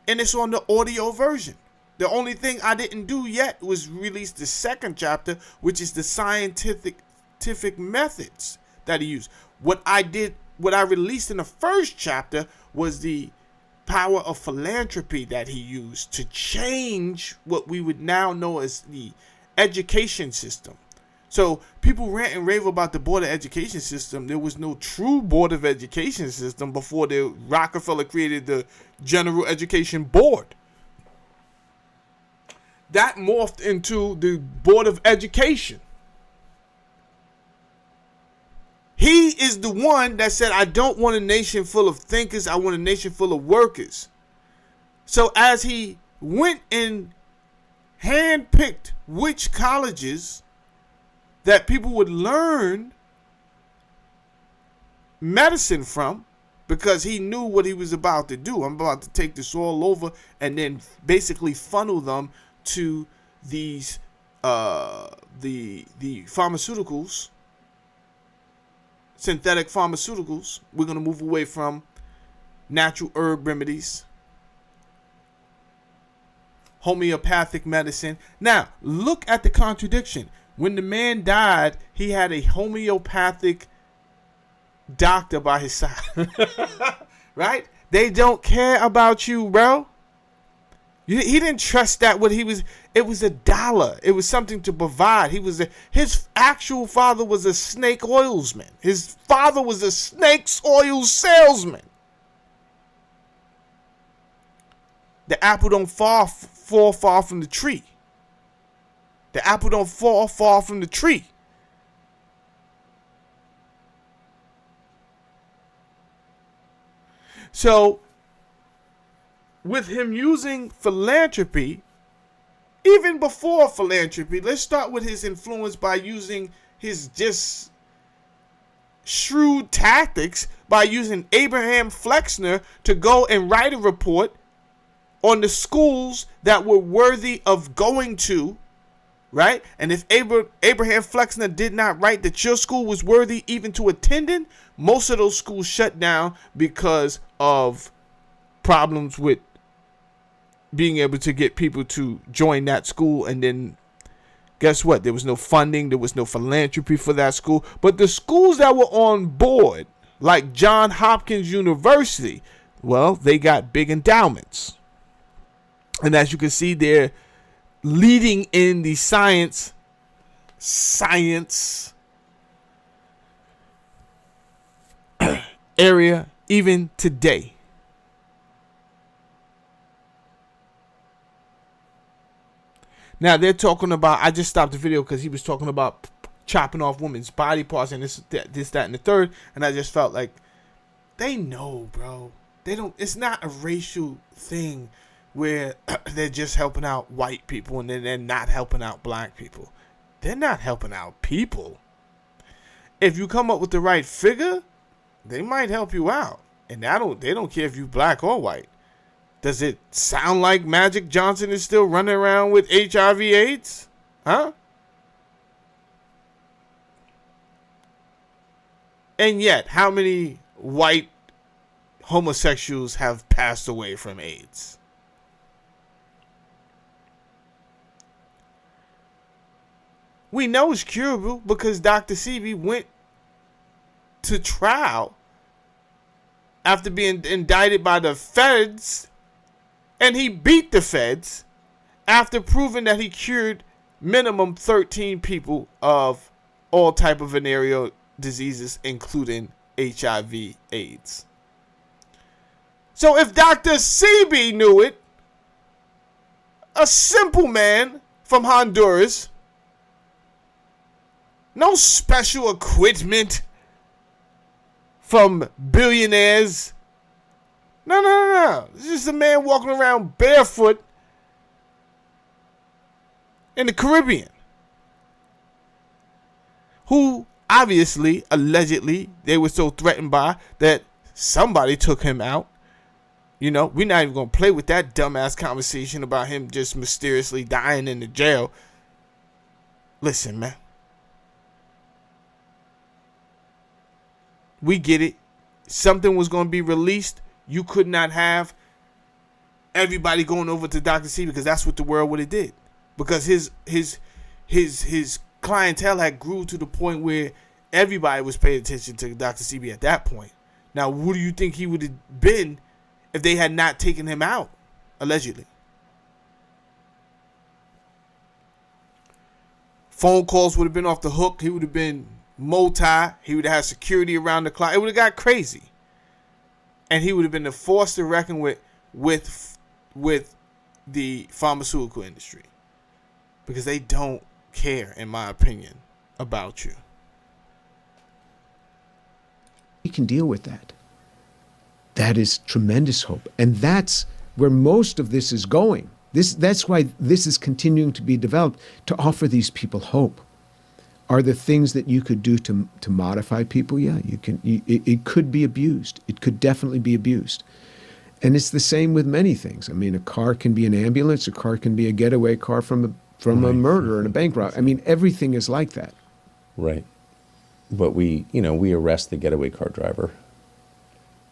and it's on the audio version. The only thing I didn't do yet was release the second chapter, which is the scientific methods that he used. What I released in the first chapter was the power of philanthropy that he used to change what we would now know as the education system. So people rant and rave about the board of education system. There was no true board of education system before the Rockefeller created the General Education Board. That morphed into the Board of Education. He is the one that said, I don't want a nation full of thinkers. I want a nation full of workers. So as he went and handpicked which colleges that people would learn medicine from, because he knew what he was about to do. I'm about to take this all over and then basically funnel them to these the pharmaceuticals, synthetic pharmaceuticals. We're going to move away from natural herb remedies, homeopathic medicine. Now, look at the contradiction. When the man died, he had a homeopathic doctor by his side. Right? They don't care about you, bro. He didn't trust that it was $1. It was something to provide. His actual father was a snake oilsman. His father was a snake oil salesman. The apple don't fall far from the tree. The apple don't fall far from the tree. So, with him using philanthropy, even before philanthropy, let's start with his influence by using his just shrewd tactics by using Abraham Flexner to go and write a report on the schools that were worthy of going to, right? And if Abraham Flexner did not write that your school was worthy even to attending, most of those schools shut down because of problems with being able to get people to join that school. And then guess what? There was no funding. There was no philanthropy for that school. But the schools that were on board, like John Hopkins University, well, they got big endowments. And as you can see, they're leading in the science area even today. Now they're talking about, I just stopped the video because he was talking about chopping off women's body parts and this, that, and the third. And I just felt like they know, bro. They don't, it's not a racial thing where they're just helping out white people and then they're not helping out black people. They're not helping out people. If you come up with the right figure, they might help you out. And they don't care if you black or white. Does it sound like Magic Johnson is still running around with HIV/AIDS? Huh? And yet, how many white homosexuals have passed away from AIDS? We know it's curable because Dr. Sebi went to trial after being indicted by the feds, and he beat the feds after proving that he cured minimum 13 people of all type of venereal diseases, including HIV/AIDS. So if Dr. Sebi knew it, a simple man from Honduras, no special equipment from billionaires. No. It's just a man walking around barefoot in the Caribbean, who obviously, allegedly, they were so threatened by that somebody took him out. You know, we're not even going to play with that dumbass conversation about him just mysteriously dying in the jail. Listen, man. We get it. Something was going to be released. You could not have everybody going over to Dr. C because that's what the world would have did. Because his clientele had grew to the point where everybody was paying attention to Dr. CB at that point. Now, who do you think he would have been if they had not taken him out, allegedly? Phone calls would have been off the hook. He would have been multi. He would have had security around the clock. It would have got crazy. And he would have been the force to reckon with the pharmaceutical industry. Because they don't care, in my opinion, about you. We can deal with that. That is tremendous hope. And that's where most of this is going. That's why this is continuing to be developed, to offer these people hope. Are there things that you could do to modify people? Yeah, you can. It could be abused. It could definitely be abused. And it's the same with many things. I mean, a car can be an ambulance. A car can be a getaway car from a murder and a bank robbery. I mean, everything is like that. Right. But we arrest the getaway car driver.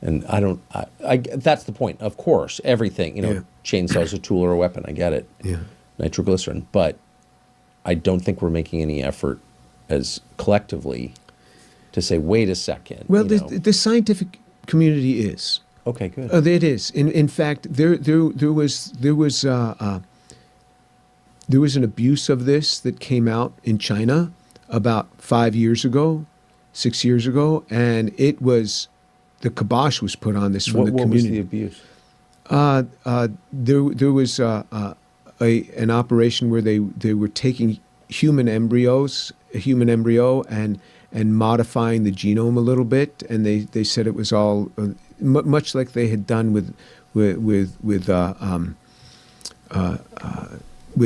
And that's the point. Of course, everything, chainsaw's a tool or a weapon. I get it. Yeah. Nitroglycerin. But I don't think we're making any effort as collectively to say, wait a second. Well, the scientific community is. Okay, good. It is. In fact, there was an abuse of this that came out in China about 6 years ago, and it was, the kibosh was put on this from the community. What was the abuse? There was an operation where they were taking a human embryo, and modifying the genome a little bit, and they said it was all much like they had done with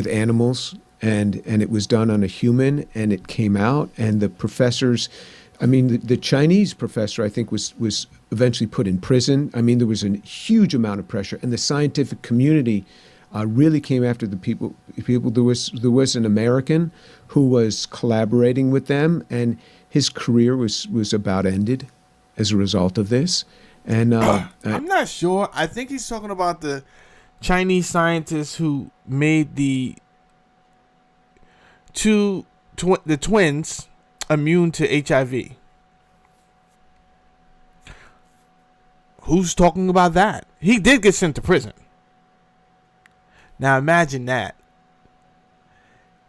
animals, and it was done on a human, and it came out, and the professors, I mean, the Chinese professor, I think, was eventually put in prison. I mean, there was a huge amount of pressure, and the scientific community really came after the people. There was an American who was collaborating with them, and his career was about ended as a result of this. And I'm not sure. I think he's talking about the Chinese scientists who made the twins immune to HIV. Who's talking about that? He did get sent to prison. Now imagine that.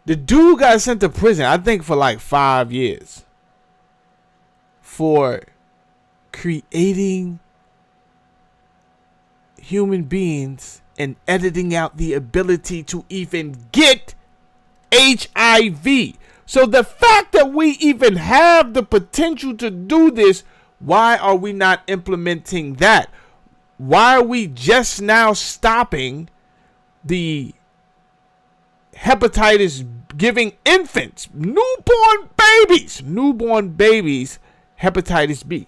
The dude got sent to prison, I think, for like 5 years for creating human beings and editing out the ability to even get HIV. So the fact that we even have the potential to do this, why are we not implementing that? Why are we just now stopping the hepatitis giving infants, newborn babies, hepatitis B?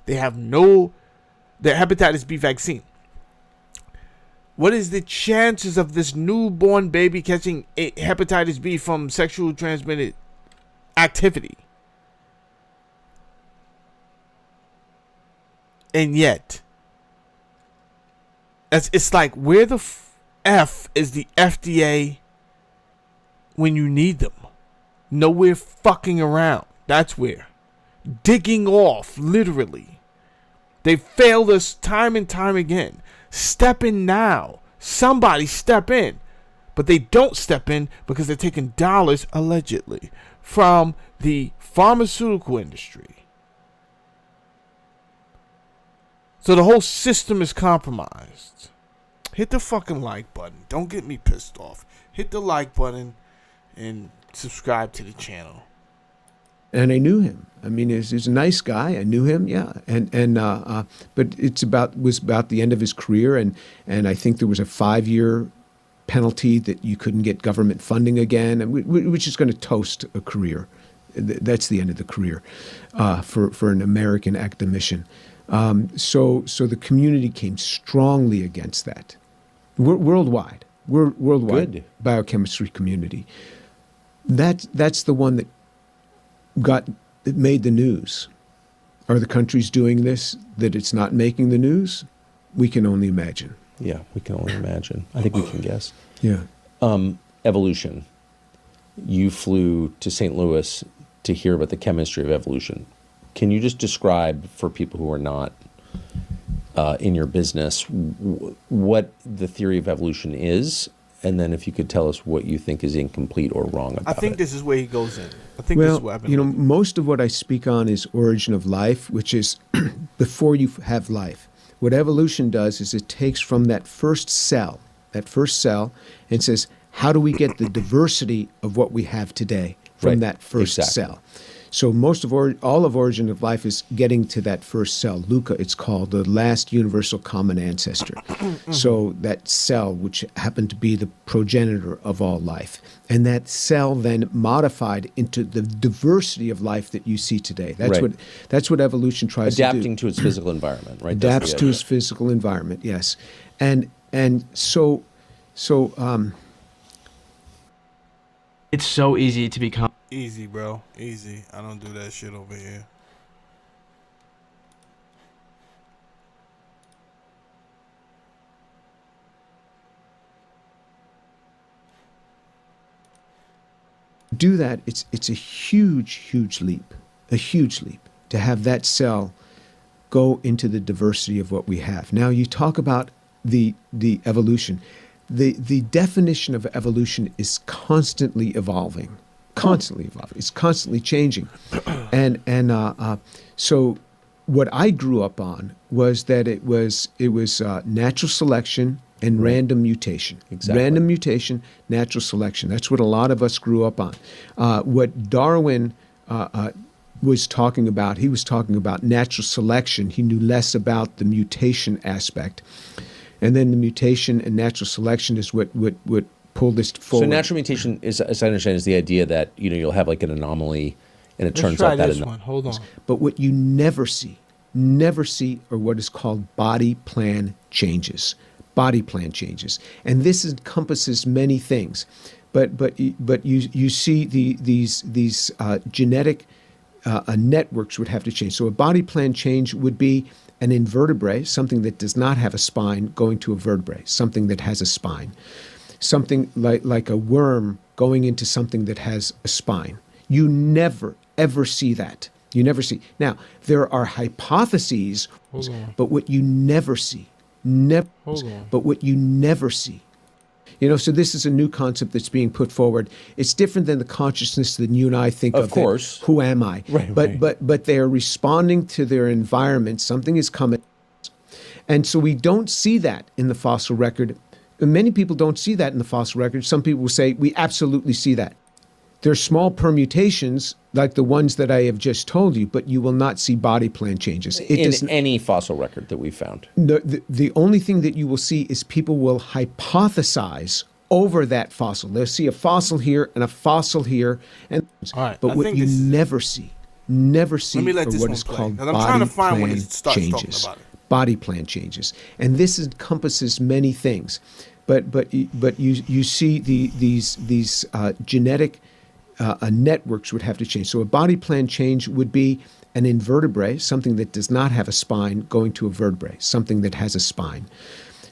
They have the hepatitis B vaccine. What is the chances of this newborn baby catching hepatitis B from sexual transmitted activity? And yet, it's like, where the F is the FDA when you need them? Nowhere fucking around. That's where. Digging off, literally. They failed us time and time again. Step in now. Somebody step in. But they don't step in because they're taking dollars, allegedly, from the pharmaceutical industry. So the whole system is compromised. Hit the fucking like button. Don't get me pissed off. Hit the like button and subscribe to the channel. And I knew him. I mean, he's a nice guy. I knew him, yeah. But was about the end of his career, and I think there was a 5-year penalty that you couldn't get government funding again, which is going to toast a career. That's the end of the career for an American academician. So the community came strongly against that. Worldwide Good. biochemistry community. That's the one that made the news. Are the countries doing this that it's not making the news? We can only imagine. Yeah, we can only imagine. I think we can guess. Yeah. Evolution. You flew to St. Louis to hear about the chemistry of evolution. Can you just describe for people who are not in your business what the theory of evolution is, and then if you could tell us what you think is incomplete or wrong about it? I think this is where he goes in. I think this is what happened. Most of what I speak on is origin of life, which is before you have life. What evolution does is it takes from that first cell, and says, how do we get the diversity of what we have today from Right. that first Exactly. cell? So all of origin of life is getting to that first cell. Luca, it's called the last universal common ancestor. So that cell, which happened to be the progenitor of all life, and that cell then modified into the diversity of life that you see today. That's what evolution tries Adapting to do. to its physical environment, right? Adapts That's the to idea. its physical environment, yes. And so It's so easy to become. Easy, bro. Easy. I don't do that shit over here. do that, it's a huge leap to have that cell go into the diversity of what we have. Now you talk about the evolution. The definition of evolution is constantly evolving. It's constantly changing. So what I grew up on was that it was natural selection and random mutation. Exactly. Random mutation, natural selection. That's what a lot of us grew up on. What Darwin was talking about, he was talking about natural selection. He knew less about the mutation aspect. And then the mutation and natural selection is what pulled this forward. So natural mutation is, as I understand, is the idea that you'll have like an anomaly, and it Let's turns try out that this one. Hold on. But what you never see are what is called body plan changes. Body plan changes. And this encompasses many things. But you see these genetic networks would have to change. So a body plan change would be an invertebrate, something that does not have a spine, going to a vertebrae, something that has a spine. Something like a worm going into something that has a spine. You never, ever see that. You never see. Now, there are hypotheses, Hold on. but what you never see, Hold on. but what you never see. So this is a new concept that's being put forward. It's different than the consciousness that you and I think of. Of course. Who am I? Right, But they are responding to their environment. Something is coming. And so we don't see that in the fossil record. Many people don't see that in the fossil record. Some people will say, we absolutely see that. There are small permutations like the ones that I have just told you, but you will not see body plan changes. in any fossil record that we've found. The only thing that you will see is people will hypothesize over that fossil. They'll see a fossil here and a fossil here, and All right, but I what think you this is- never see Let me let are this what one is play, called 'cause I'm body trying to find when plan he starts talking changes. about it. Body plan changes, and this encompasses many things. But you see these genetic networks would have to change. So a body plan change would be an invertebrate, something that does not have a spine, going to a vertebrae, something that has a spine.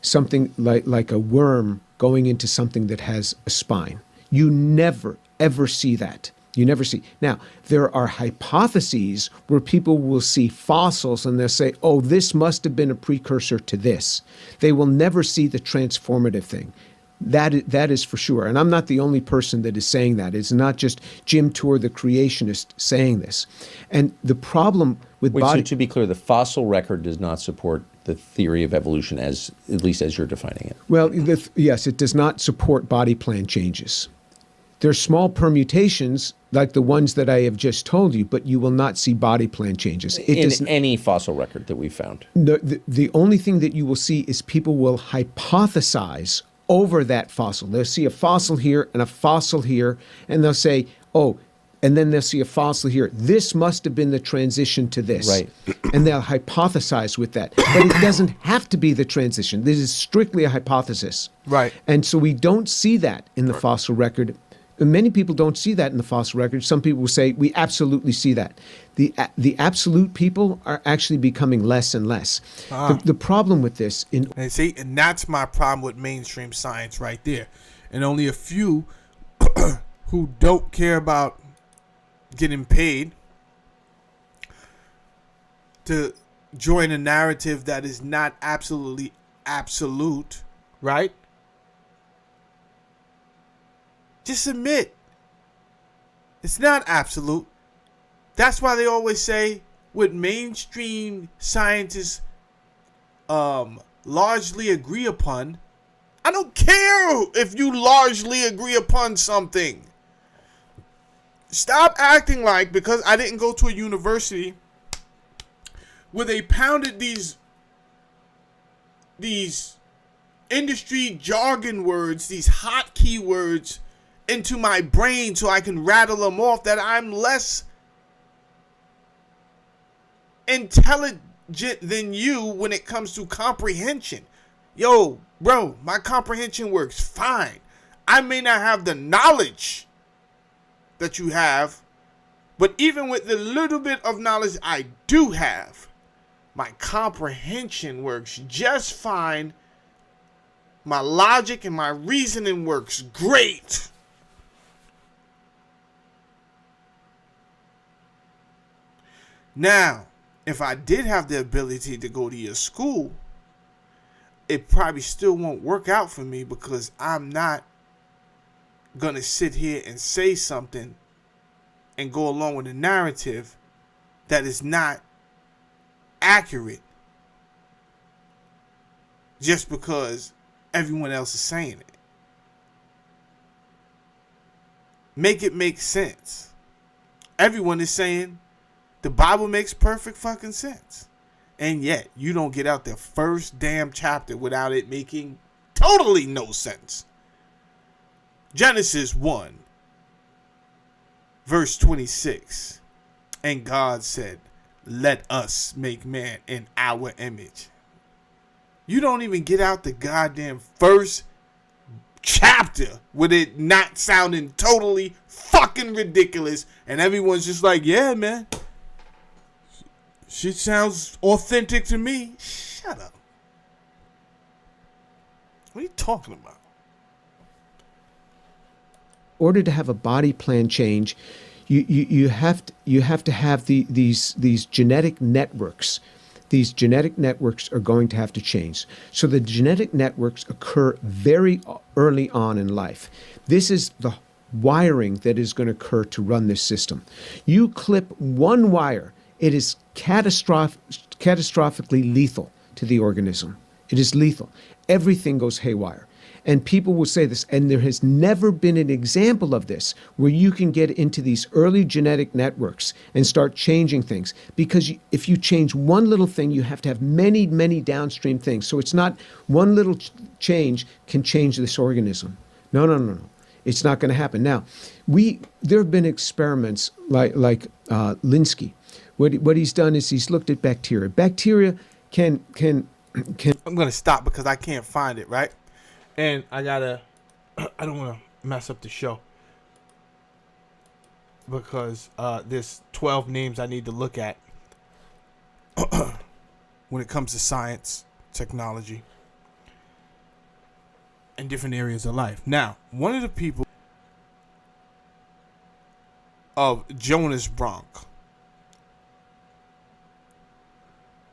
Something like a worm going into something that has a spine. You never, ever see that. You never see. Now, there are hypotheses where people will see fossils and they'll say, oh, this must have been a precursor to this. They will never see the transformative thing. That is for sure. And I'm not the only person that is saying that. It's not just Jim Tour, the creationist, saying this. And the problem with Wait, body... so to be clear, the fossil record does not support the theory of evolution at least as you're defining it. Well, yes, it does not support body plan changes. There are small permutations like the ones that I have just told you, but you will not see body plan changes. In any fossil record that we've found. The only thing that you will see is people will hypothesize over that fossil. They'll see a fossil here and a fossil here, and they'll say, oh, and then they'll see a fossil here. This must have been the transition to this. Right. And they'll hypothesize with that. But it doesn't have to be the transition. This is strictly a hypothesis. Right. And so we don't see that in the fossil record. Many people don't see that in the fossil record. Some people will say, we absolutely see that. The absolute people are actually becoming less and less. The problem with this... And see, and that's my problem with mainstream science right there. And only a few who don't care about getting paid to join a narrative that is not absolutely absolute, right? Just admit it's not absolute. That's why they always say what mainstream scientists largely agree upon. I don't care if you largely agree upon something. Stop acting like because I didn't go to a university where they pounded these industry jargon words, these hot keywords into my brain so I can rattle them off, that I'm less intelligent than you when it comes to comprehension. Yo, bro, my comprehension works fine. I may not have the knowledge that you have, but even with the little bit of knowledge I do have, my comprehension works just fine. My logic and my reasoning works great. Now, if I did have the ability to go to your school, it probably still won't work out for me because I'm not going to sit here and say something and go along with a narrative that is not accurate just because everyone else is saying it. Make it make sense. Everyone is saying the Bible makes perfect fucking sense. And yet, you don't get out the first damn chapter without it making totally no sense. Genesis 1, verse 26. And God said, let us make man in our image. You don't even get out the goddamn first chapter with it not sounding totally fucking ridiculous. And everyone's just like, yeah, man. Shit sounds authentic to me. Shut up. What are you talking about? In order to have a body plan change, you have to have these genetic networks. These genetic networks are going to have to change. So the genetic networks occur very early on in life. This is the wiring that is going to occur to run this system. You clip one wire, it is catastrophically lethal to the organism. It is lethal. Everything goes haywire. And people will say this, and there has never been an example of this where you can get into these early genetic networks and start changing things. Because if you change one little thing, you have to have many, many downstream things. So it's not one little change can change this organism. No. It's not going to happen. Now, there have been experiments like Linsky. What he's done is he's looked at bacteria. Bacteria can. I'm going to stop because I can't find it, right? And I don't want to mess up the show because there's 12 names I need to look at when it comes to science, technology, and different areas of life. Now, one of the people of Jonas Bronk,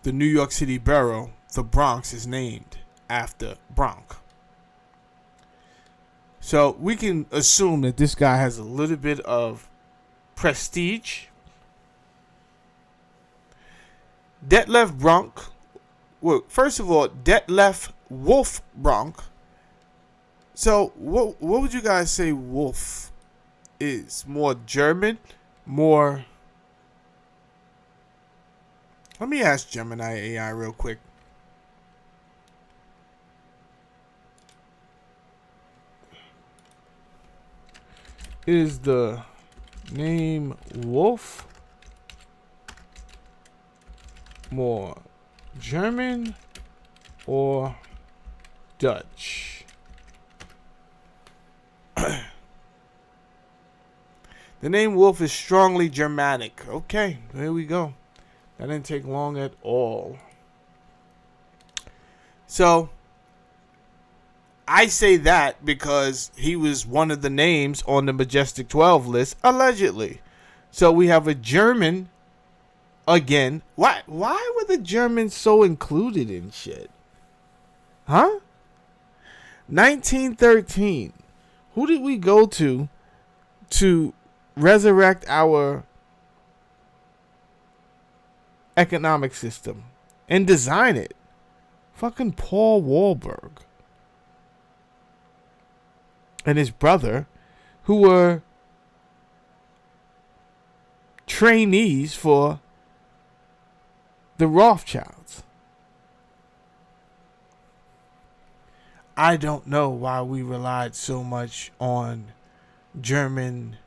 the New York City borough, the Bronx is named after Bronk. So we can assume that this guy has a little bit of prestige. Detlef Bronk. Well, first of all, Detlef Wolf Bronk. So what would you guys say Wolf is? More German? More... Let me ask Gemini AI real quick. Is the name Wolf more German or Dutch? The name Wolf is strongly Germanic. Okay, there we go. That didn't take long at all. So, I say that because he was one of the names on the Majestic 12 list, allegedly. So we have a German again. Why were the Germans so included in shit? Huh? 1913. Who did we go to resurrect our economic system and design it? Fucking Paul Wahlberg and his brother, who were trainees for the Rothschilds. I don't know why we relied so much on German.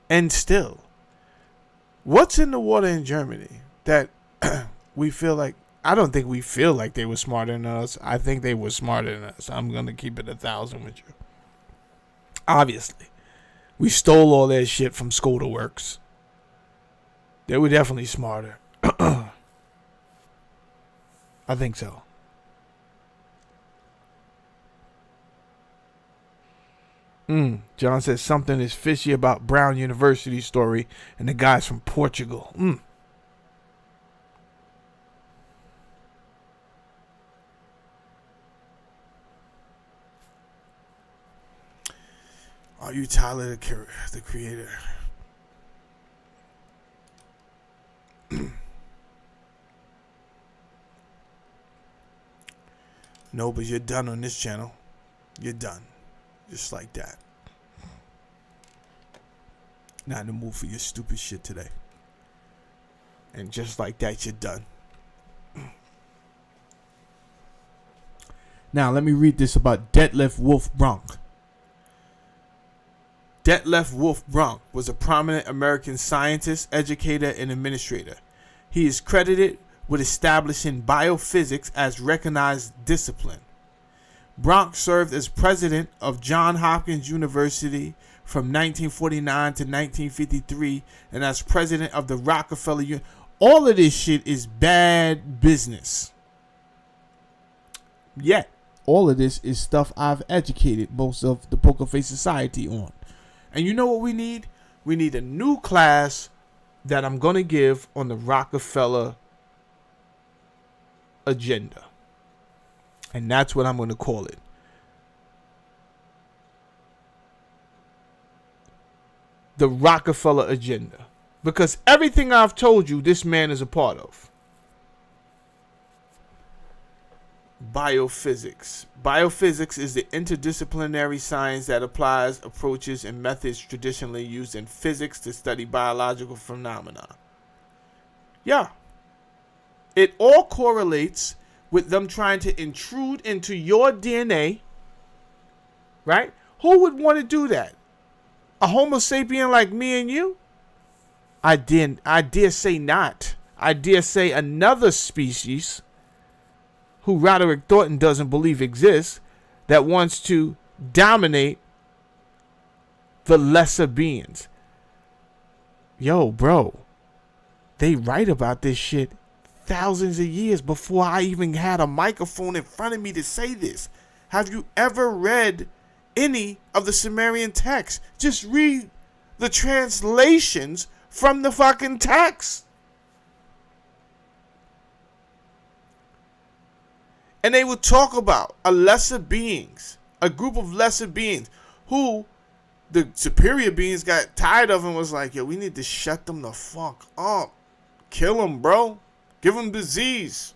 And still, what's in the water in Germany that we feel like... I don't think we feel like they were smarter than us. I think they were smarter than us. I'm going to keep it 1,000 with you. Obviously, we stole all that shit from Skoda Works. They were definitely smarter. I think so. John says something is fishy about Brown University story and the guy's from Portugal. Are you Tyler, the creator? No, but you're done on this channel. You're done. Just like that. Not in the mood for your stupid shit today. And just like that, you're done. Now, let me read this about Detlef Wolf Bronk. Detlef Wolf Bronk was a prominent American scientist, educator, and administrator. He is credited with establishing biophysics as recognized discipline. Bronk served as president of Johns Hopkins University from 1949 to 1953 and as president of the Rockefeller University. All of this shit is bad business. Yet, all of this is stuff I've educated most of the Poker Face Society on. And you know what we need? We need a new class that I'm going to give on the Rockefeller agenda. And that's what I'm going to call it. The Rockefeller agenda. Because everything I've told you, this man is a part of. Biophysics. Biophysics is the interdisciplinary science that applies approaches and methods traditionally used in physics to study biological phenomena. Yeah. It all correlates with them trying to intrude into your DNA. Right? Who would want to do that? A Homo sapien like me and you? I dare say not. I dare say another species who Roderick Thornton doesn't believe exists that wants to dominate the lesser beings. Yo, bro, they write about this shit thousands of years before I even had a microphone in front of me to say this. Have you ever read any of the Sumerian texts? Just read the translations from the fucking text. And they would talk about a lesser beings, a group of lesser beings who the superior beings got tired of and was like, yo, we need to shut them the fuck up. Kill them, bro. Give them disease.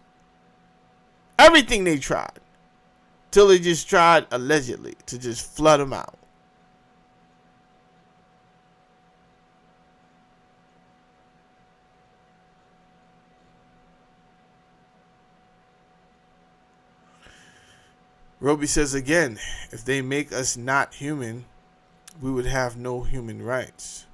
Everything they tried. Till they just tried, allegedly, to just flood them out. Roby says again, if they make us not human, we would have no human rights.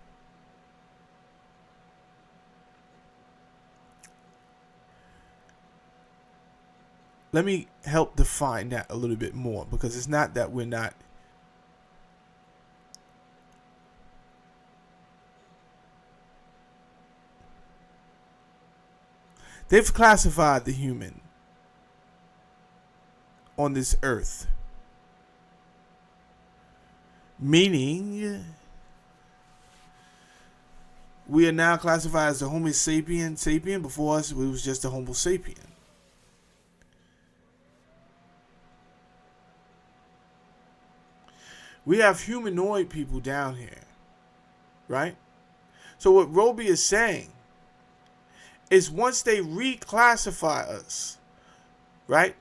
Let me help define that a little bit more, because it's not that we're not. They've classified the human on this earth, meaning we are now classified as the Homo sapien. Before us, we was just a Homo sapien. We have humanoid people down here, right? So what Roby is saying is once they reclassify us, right?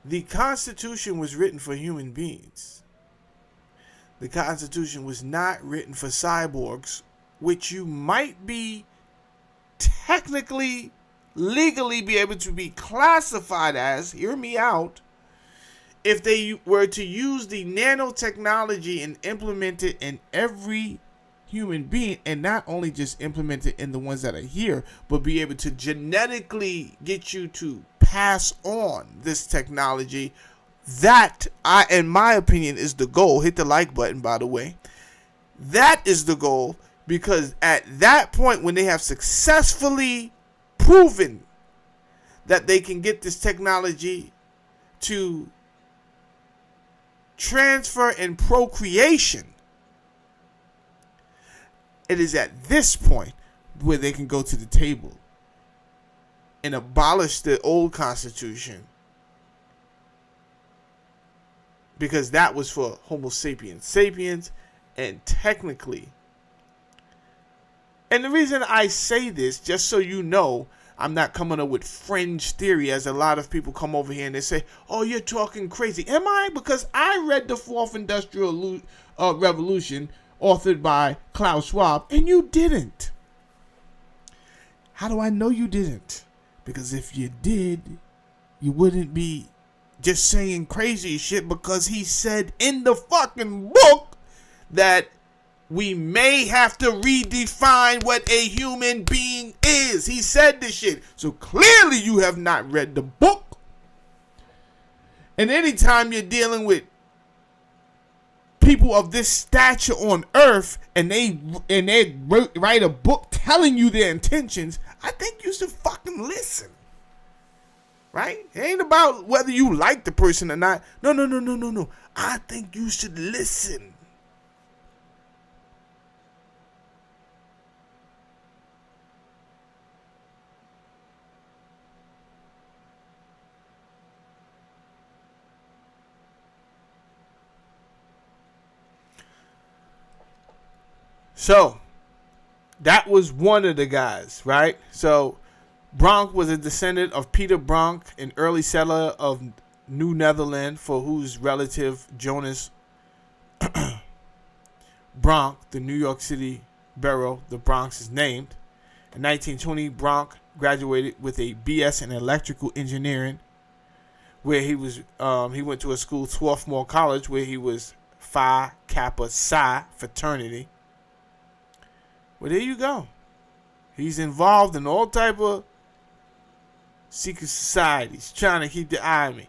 The Constitution was written for human beings. The Constitution was not written for cyborgs, which you might be technically, legally be able to be classified as, hear me out, if they were to use the nanotechnology and implement it in every human being, and not only just implement it in the ones that are here, but be able to genetically get you to pass on this technology. That, in my opinion, is the goal. Hit the like button, by the way. That is the goal, because at that point, when they have successfully proven that they can get this technology to transfer and procreation, it is at this point where they can go to the table and abolish the old Constitution, because that was for Homo sapiens, and technically, and the reason I say this, just so you know, I'm not coming up with fringe theory as a lot of people come over here and they say, oh, you're talking crazy. Am I? Because I read The Fourth Industrial Revolution, authored by Klaus Schwab, and you didn't. How do I know you didn't? Because if you did, you wouldn't be just saying crazy shit, because he said in the fucking book that we may have to redefine what a human being is. He said this shit. So clearly you have not read the book. And anytime you're dealing with people of this stature on earth and they write a book telling you their intentions, I think you should fucking listen. Right? It ain't about whether you like the person or not. No. I think you should listen. So, that was one of the guys, right? So, Bronk was a descendant of Peter Bronk, an early settler of New Netherland, for whose relative Jonas Bronk, the New York City borough the Bronx is named. In 1920, Bronk graduated with a BS in electrical engineering, where he went to a school, Swarthmore College, where he was Phi Kappa Psi fraternity. Well, there you go. He's involved in all type of secret societies, trying to keep the eye on me.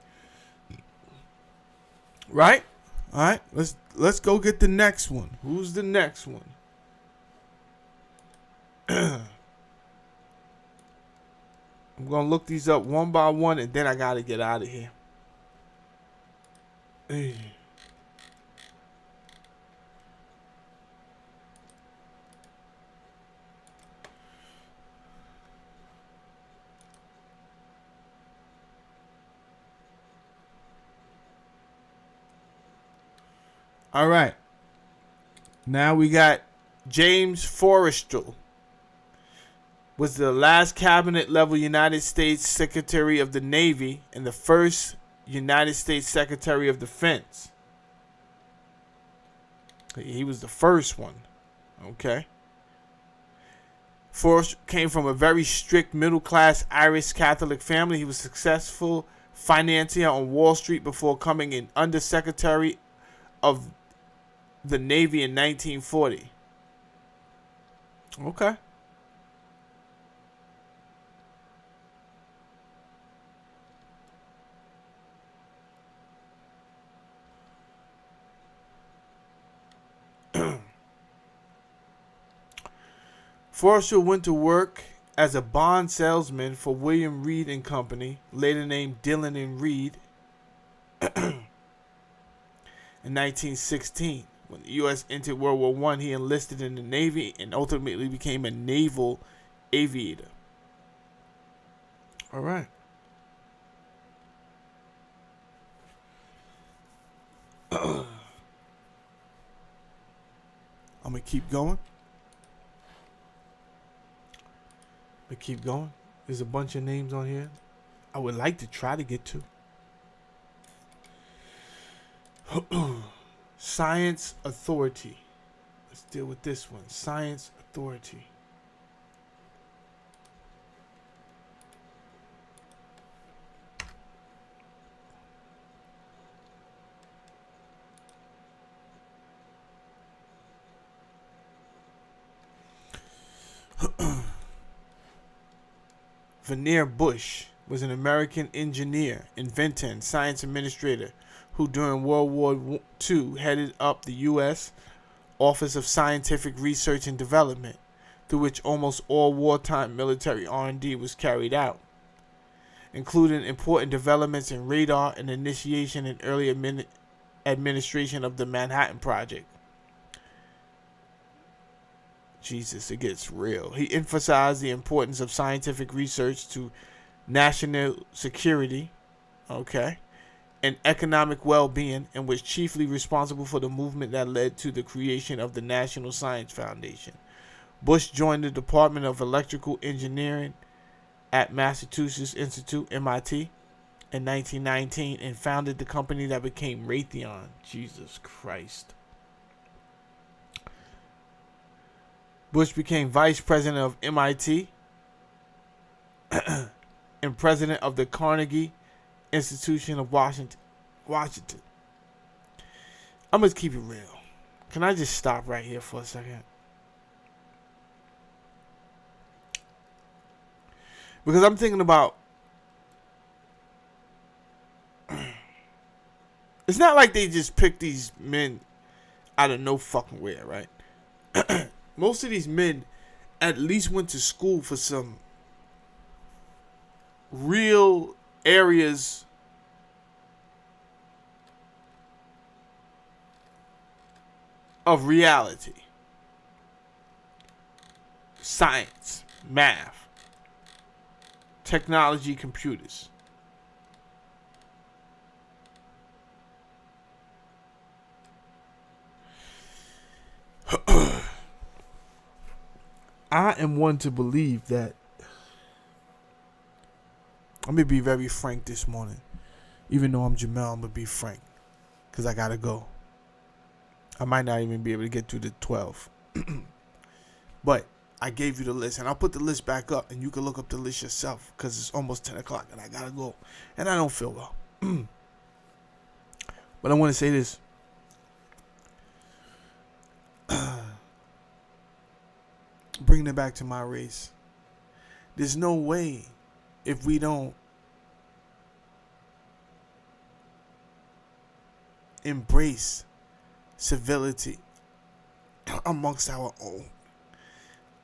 Right? All right. Let's go get the next one. Who's the next one? I'm gonna look these up one by one, and then I gotta get out of here. Hey. All right. Now we got James Forrestal. Was the last cabinet level United States Secretary of the Navy and the first United States Secretary of Defense. He was the first one. Okay. Forrestal came from a very strict middle-class Irish Catholic family. He was a successful financier on Wall Street before coming in Undersecretary of the Navy in 1940. Okay. Forrestal went to work as a bond salesman for William Reed and Company, later named Dillon and Reed, in 1916. When the U.S. entered World War I, he enlisted in the Navy and ultimately became a naval aviator. All right. I'm going to keep going. There's a bunch of names on here I would like to try to get to. Science Authority. Let's deal with this one. Science Authority. Vannevar Bush was an American engineer, inventor, and science administrator who during World War II headed up the U.S. Office of Scientific Research and Development, through which almost all wartime military R&D was carried out, including important developments in radar and initiation and early administration of the Manhattan Project. Jesus, it gets real. He emphasized the importance of scientific research to national security, and economic well-being, and was chiefly responsible for the movement that led to the creation of the National Science Foundation. Bush joined the Department of Electrical Engineering at Massachusetts Institute, MIT, in 1919 and founded the company that became Raytheon. Jesus Christ. Bush became vice president of MIT and president of the Carnegie Institution of Washington. I'm going to keep it real. Can I just stop right here for a second? Because I'm thinking about, it's not like they just picked these men out of no fucking where, right? Most of these men at least went to school for some real areas of reality. Science, math, technology, computers. I am one to believe that. I'm going to be very frank this morning. Even though I'm Jamel, I'm going to be frank. Because I got to go. I might not even be able to get through the 12. But I gave you the list. And I'll put the list back up. And you can look up the list yourself. Because it's almost 10 o'clock and I got to go. And I don't feel well. But I want to say this. Bringing it back to my race. There's no way if we don't embrace civility amongst our own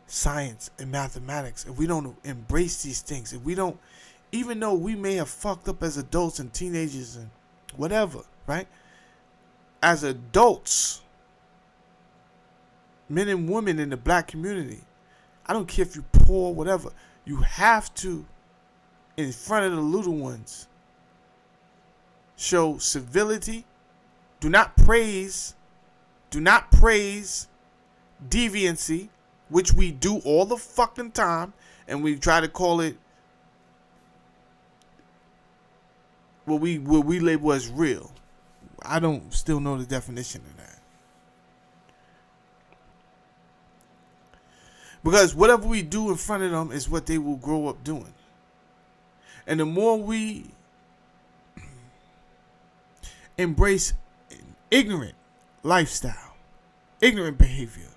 science and mathematics, if we don't embrace these things, if we don't, even though we may have fucked up as adults and teenagers and whatever, right? As adults, men and women in the black community, I don't care if you're poor, whatever, you have to, in front of the little ones, show civility. Do not praise deviancy, which we do all the fucking time, and we try to call it what we label as real. I don't still know the definition of that. Because whatever we do in front of them is what they will grow up doing. And the more we embrace ignorant lifestyle, ignorant behavior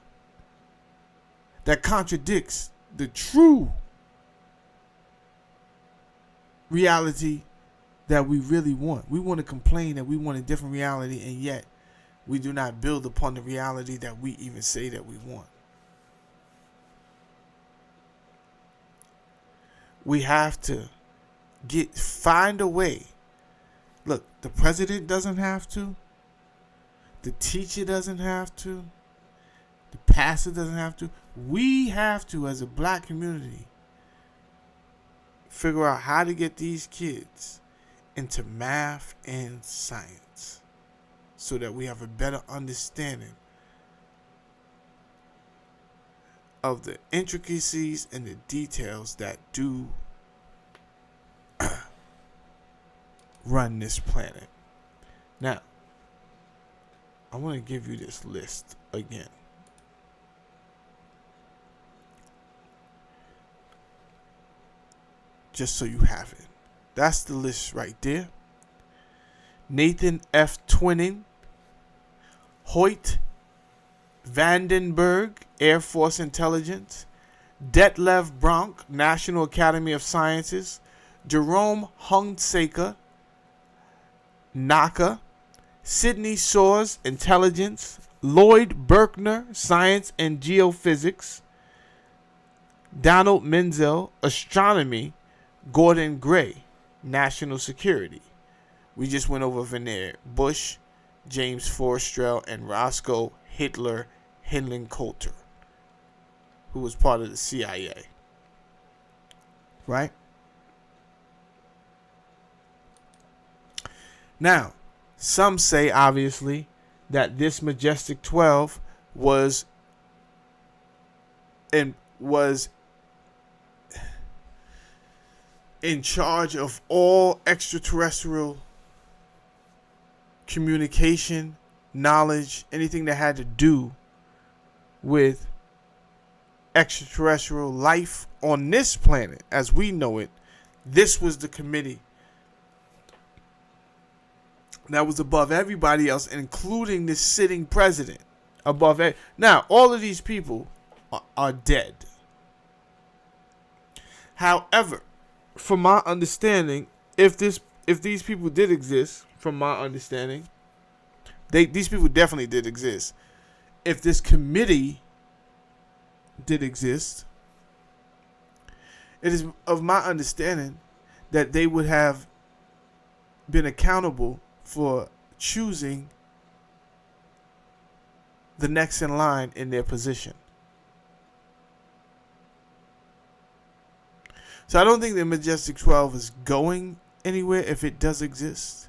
that contradicts the true reality that we really want. We want to complain that we want a different reality, and yet we do not build upon the reality that we even say that we want. We have to find a way. Look, the president doesn't have to. The teacher doesn't have to. The pastor doesn't have to. We have to, as a black community, figure out how to get these kids into math and science so that we have a better understanding of the intricacies and the details that do run this planet. Now, I want to give you this list again. Just so you have it. That's the list right there. Nathan F. Twining, Hoyt Vandenberg, Air Force Intelligence, Detlev Bronk, National Academy of Sciences, Jerome Hunsaker, NACA, Sidney Soares, Intelligence, Lloyd Berkner, Science and Geophysics, Donald Menzel, Astronomy, Gordon Gray, National Security. We just went over Veneer, Bush, James Forstrell, and Roscoe Hitler Henling-Coulter, who was part of the CIA. Right? Now, some say, obviously, that this Majestic 12 was in charge of all extraterrestrial communication, knowledge, anything that had to do with extraterrestrial life on this planet as we know it. This was the committee that was above everybody else, including the sitting president. Now, all of these people are dead. However, from my understanding, if these people did exist, from my understanding, these people definitely did exist. If this committee did exist, it is of my understanding that they would have been accountable for choosing the next in line in their position. So I don't think the Majestic 12 is going anywhere if it does exist.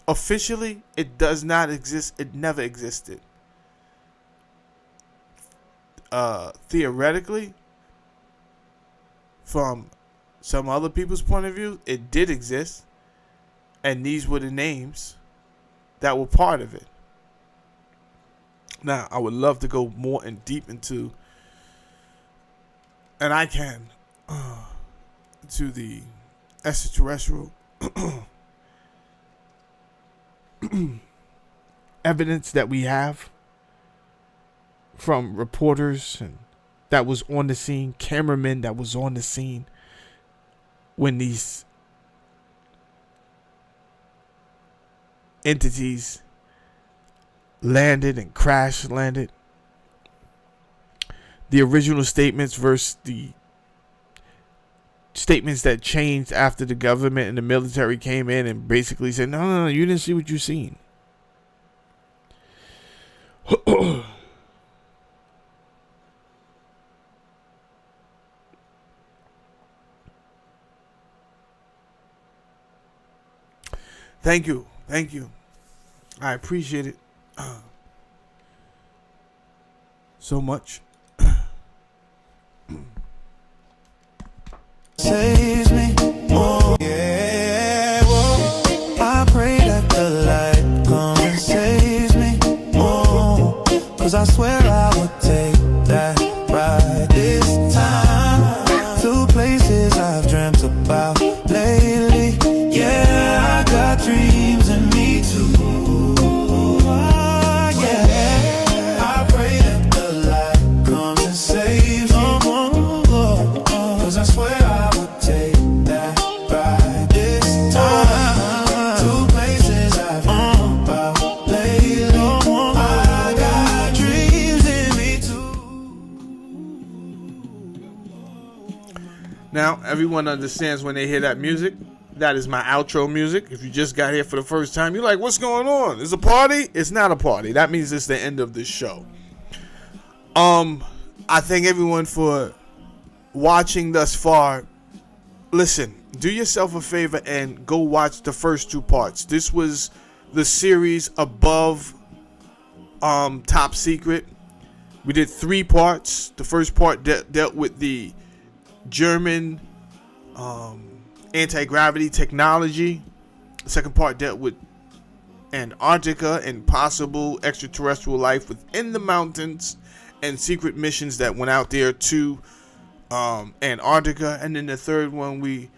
Officially, it does not exist. It never existed. Theoretically, from some other people's point of view, it did exist. And these were the names that were part of it. Now, I would love to go more in deep into, and I can, to the extraterrestrial evidence that we have from reporters and that was on the scene, cameramen that was on the scene when these entities landed and crash landed. The original statements versus the statements that changed after the government and the military came in and basically said, no, you didn't see what you seen. Thank you. I appreciate it so much. Saves me, oh yeah, whoa. I pray that the light comes and saves me, oh, 'cause I swear I would take that ride this time to places I've dreamt about lately. Yeah, I got dreams in me too. Oh, yeah, I pray that the light comes and saves me, oh, 'cause I swear I would take that ride this time to places I've dreamt about lately. I got dreams in me too. Now, everyone understands when they hear that music. That is my outro music. If you just got here for the first time, you're like, what's going on? Is a party? It's not a party. That means it's the end of the show. I thank everyone for watching thus far. Listen, do yourself a favor and go watch the first two parts. This was the series above Top Secret. We did 3 parts. The first part dealt with the German anti-gravity technology. The second part dealt with Antarctica and possible extraterrestrial life within the mountains and secret missions that went out there to Antarctica. And then the third one,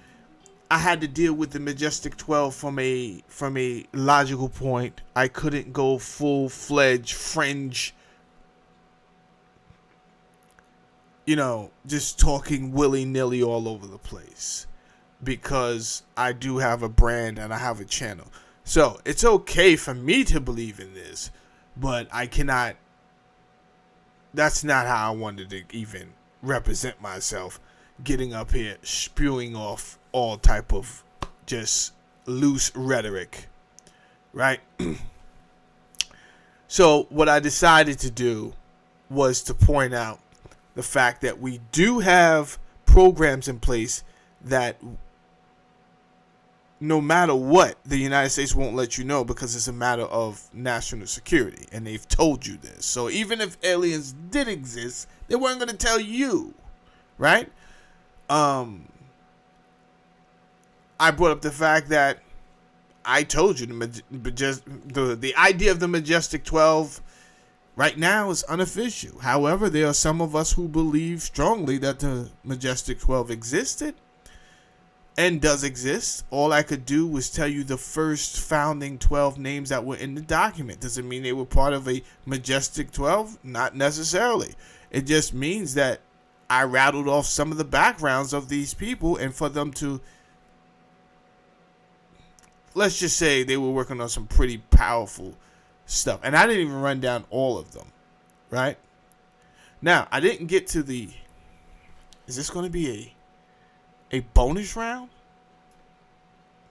I had to deal with the Majestic 12 from a logical point. I couldn't go full-fledged fringe, just talking willy-nilly all over the place, because I do have a brand and I have a channel. So it's okay for me to believe in this, but I cannot. That's not how I wanted to even represent myself, getting up here spewing off all type of just loose rhetoric, right? So what I decided to do was to point out the fact that we do have programs in place that no matter what, the United States won't let you know because it's a matter of national security, and they've told you this. So even if aliens did exist, they weren't going to tell you, right? I brought up the fact that I told you the idea of the Majestic 12 right now is unofficial. However, there are some of us who believe strongly that the Majestic 12 existed and does exist. All I could do was tell you the first founding 12 names that were in the document. Does it mean they were part of a Majestic 12? Not necessarily. It just means that I rattled off some of the backgrounds of these people, and for them to, let's just say they were working on some pretty powerful stuff. And I didn't even run down all of them, right? Now, I didn't get to the, is this going to be a bonus round?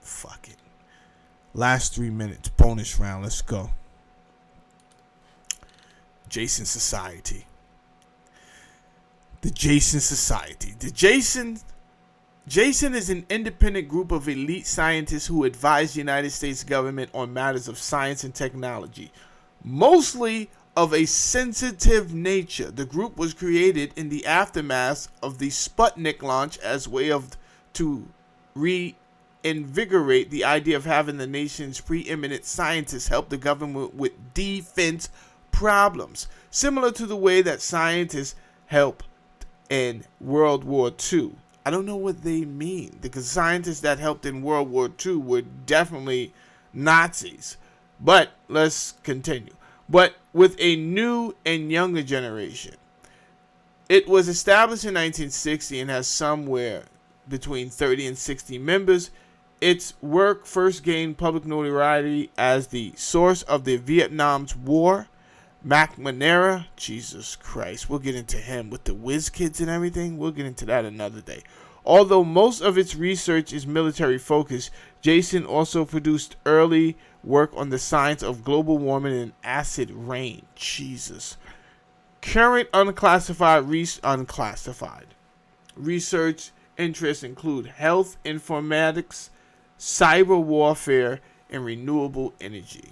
Fuck it. Last 3 minutes, bonus round. Let's go. Jason Society. The Jason Society. Jason is an independent group of elite scientists who advise the United States government on matters of science and technology, mostly of a sensitive nature. The group was created in the aftermath of the Sputnik launch as a way to reinvigorate the idea of having the nation's preeminent scientists help the government with defense problems, similar to the way that scientists help in World War II. I don't know what they mean, because scientists that helped in World War II were definitely Nazis. But let's continue. But with a new and younger generation. It was established in 1960 and has somewhere between 30 and 60 members. Its work first gained public notoriety as the source of the Vietnam's war. McNamara, Jesus Christ, we'll get into him with the whiz kids and everything. We'll get into that another day. Although most of its research is military focused, Jason also produced early work on the science of global warming and acid rain. Jesus. Current unclassified research interests include health, informatics, cyber warfare, and renewable energy.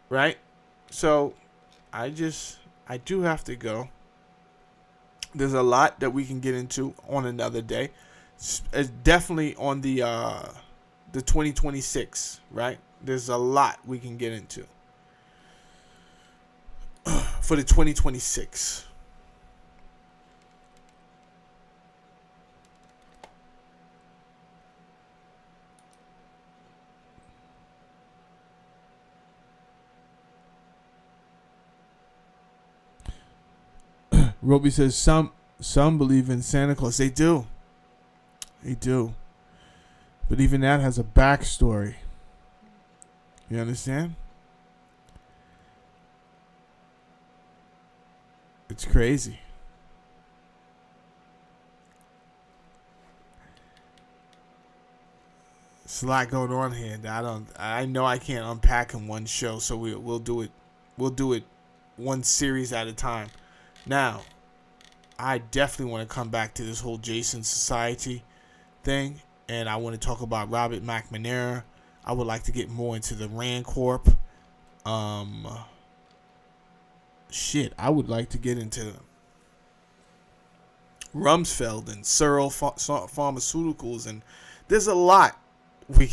Right? So, I do have to go. There's a lot that we can get into on another day. It's definitely on the 2026, right? There's a lot we can get into for the 2026. Roby says some believe in Santa Claus. They do. They do. But even that has a backstory. You understand? It's crazy. There's a lot going on here that I know I can't unpack in one show, so we'll do it one series at a time. Now, I definitely want to come back to this whole Jason Society thing, and I want to talk about Robert McNamara. I would like to get more into the Rand Corp. I would like to get into Rumsfeld and Searle Pharmaceuticals, and there's a lot we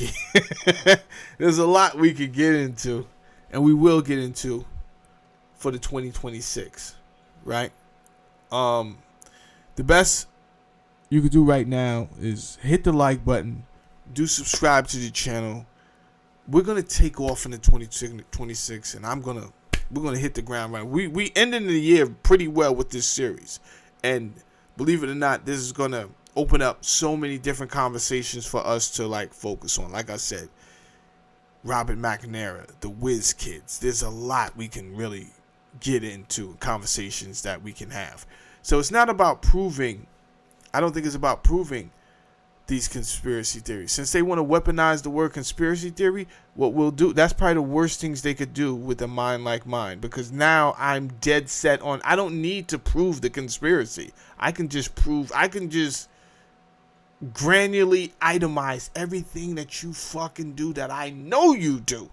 can get into, and we will get into for the 2026, right? The best you could do right now is hit the like button, do subscribe to the channel. We're gonna take off in the 2026, and we're gonna hit the ground running. We ending the year pretty well with this series, and believe it or not, this is gonna open up so many different conversations for us to focus on. Like I said, Robert McNamara, the Whiz Kids. There's a lot we can really get into, conversations that we can have. So it's not about proving. I don't think it's about proving these conspiracy theories. Since they want to weaponize the word conspiracy theory, what we'll do, that's probably the worst things they could do with a mind like mine, because now I'm dead set on, I don't need to prove the conspiracy. I can just granularly itemize everything that you fucking do that I know you do.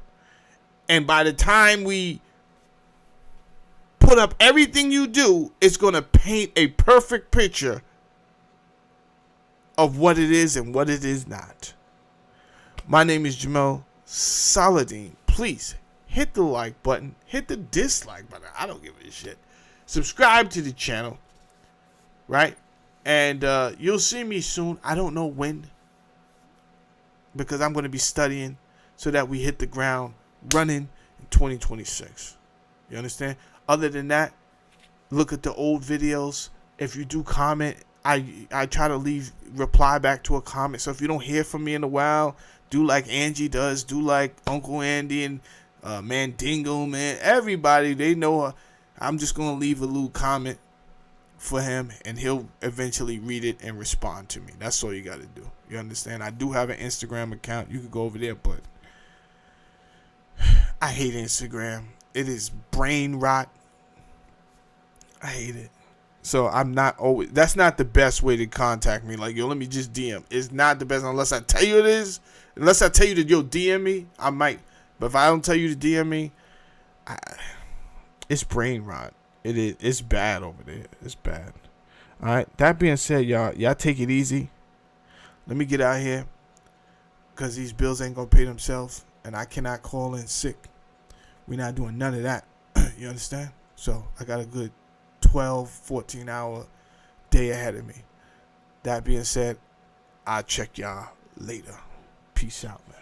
And by the time we put up everything you do, it's going to paint a perfect picture of what it is and what it is not. My name is Jamel Saladin. Please hit the like button, hit the dislike button. I don't give a shit. Subscribe to the channel, right? And you'll see me soon. I don't know when, because I'm going to be studying so that we hit the ground running in 2026. You understand? Other than that, look at the old videos. If you do comment, I try to reply back to a comment. So if you don't hear from me in a while, do like Angie does. Do like Uncle Andy and Mandingo, man. Everybody, they know I'm just going to leave a little comment for him, and he'll eventually read it and respond to me. That's all you got to do. You understand? I do have an Instagram account. You can go over there, but I hate Instagram. It is brain rot. I hate it. So I'm not always, that's not the best way to contact me. Like, yo, let me just DM. It's not the best unless I tell you it is. Unless I tell you that, yo, DM me, I might. But if I don't tell you to DM me, it's brain rot. It is. It's bad over there. It's bad. All right. That being said, y'all take it easy. Let me get out here, because these bills ain't going to pay themselves, and I cannot call in sick. We're not doing none of that. You understand? So I got a good 12, 14-hour day ahead of me. That being said, I'll check y'all later. Peace out, man.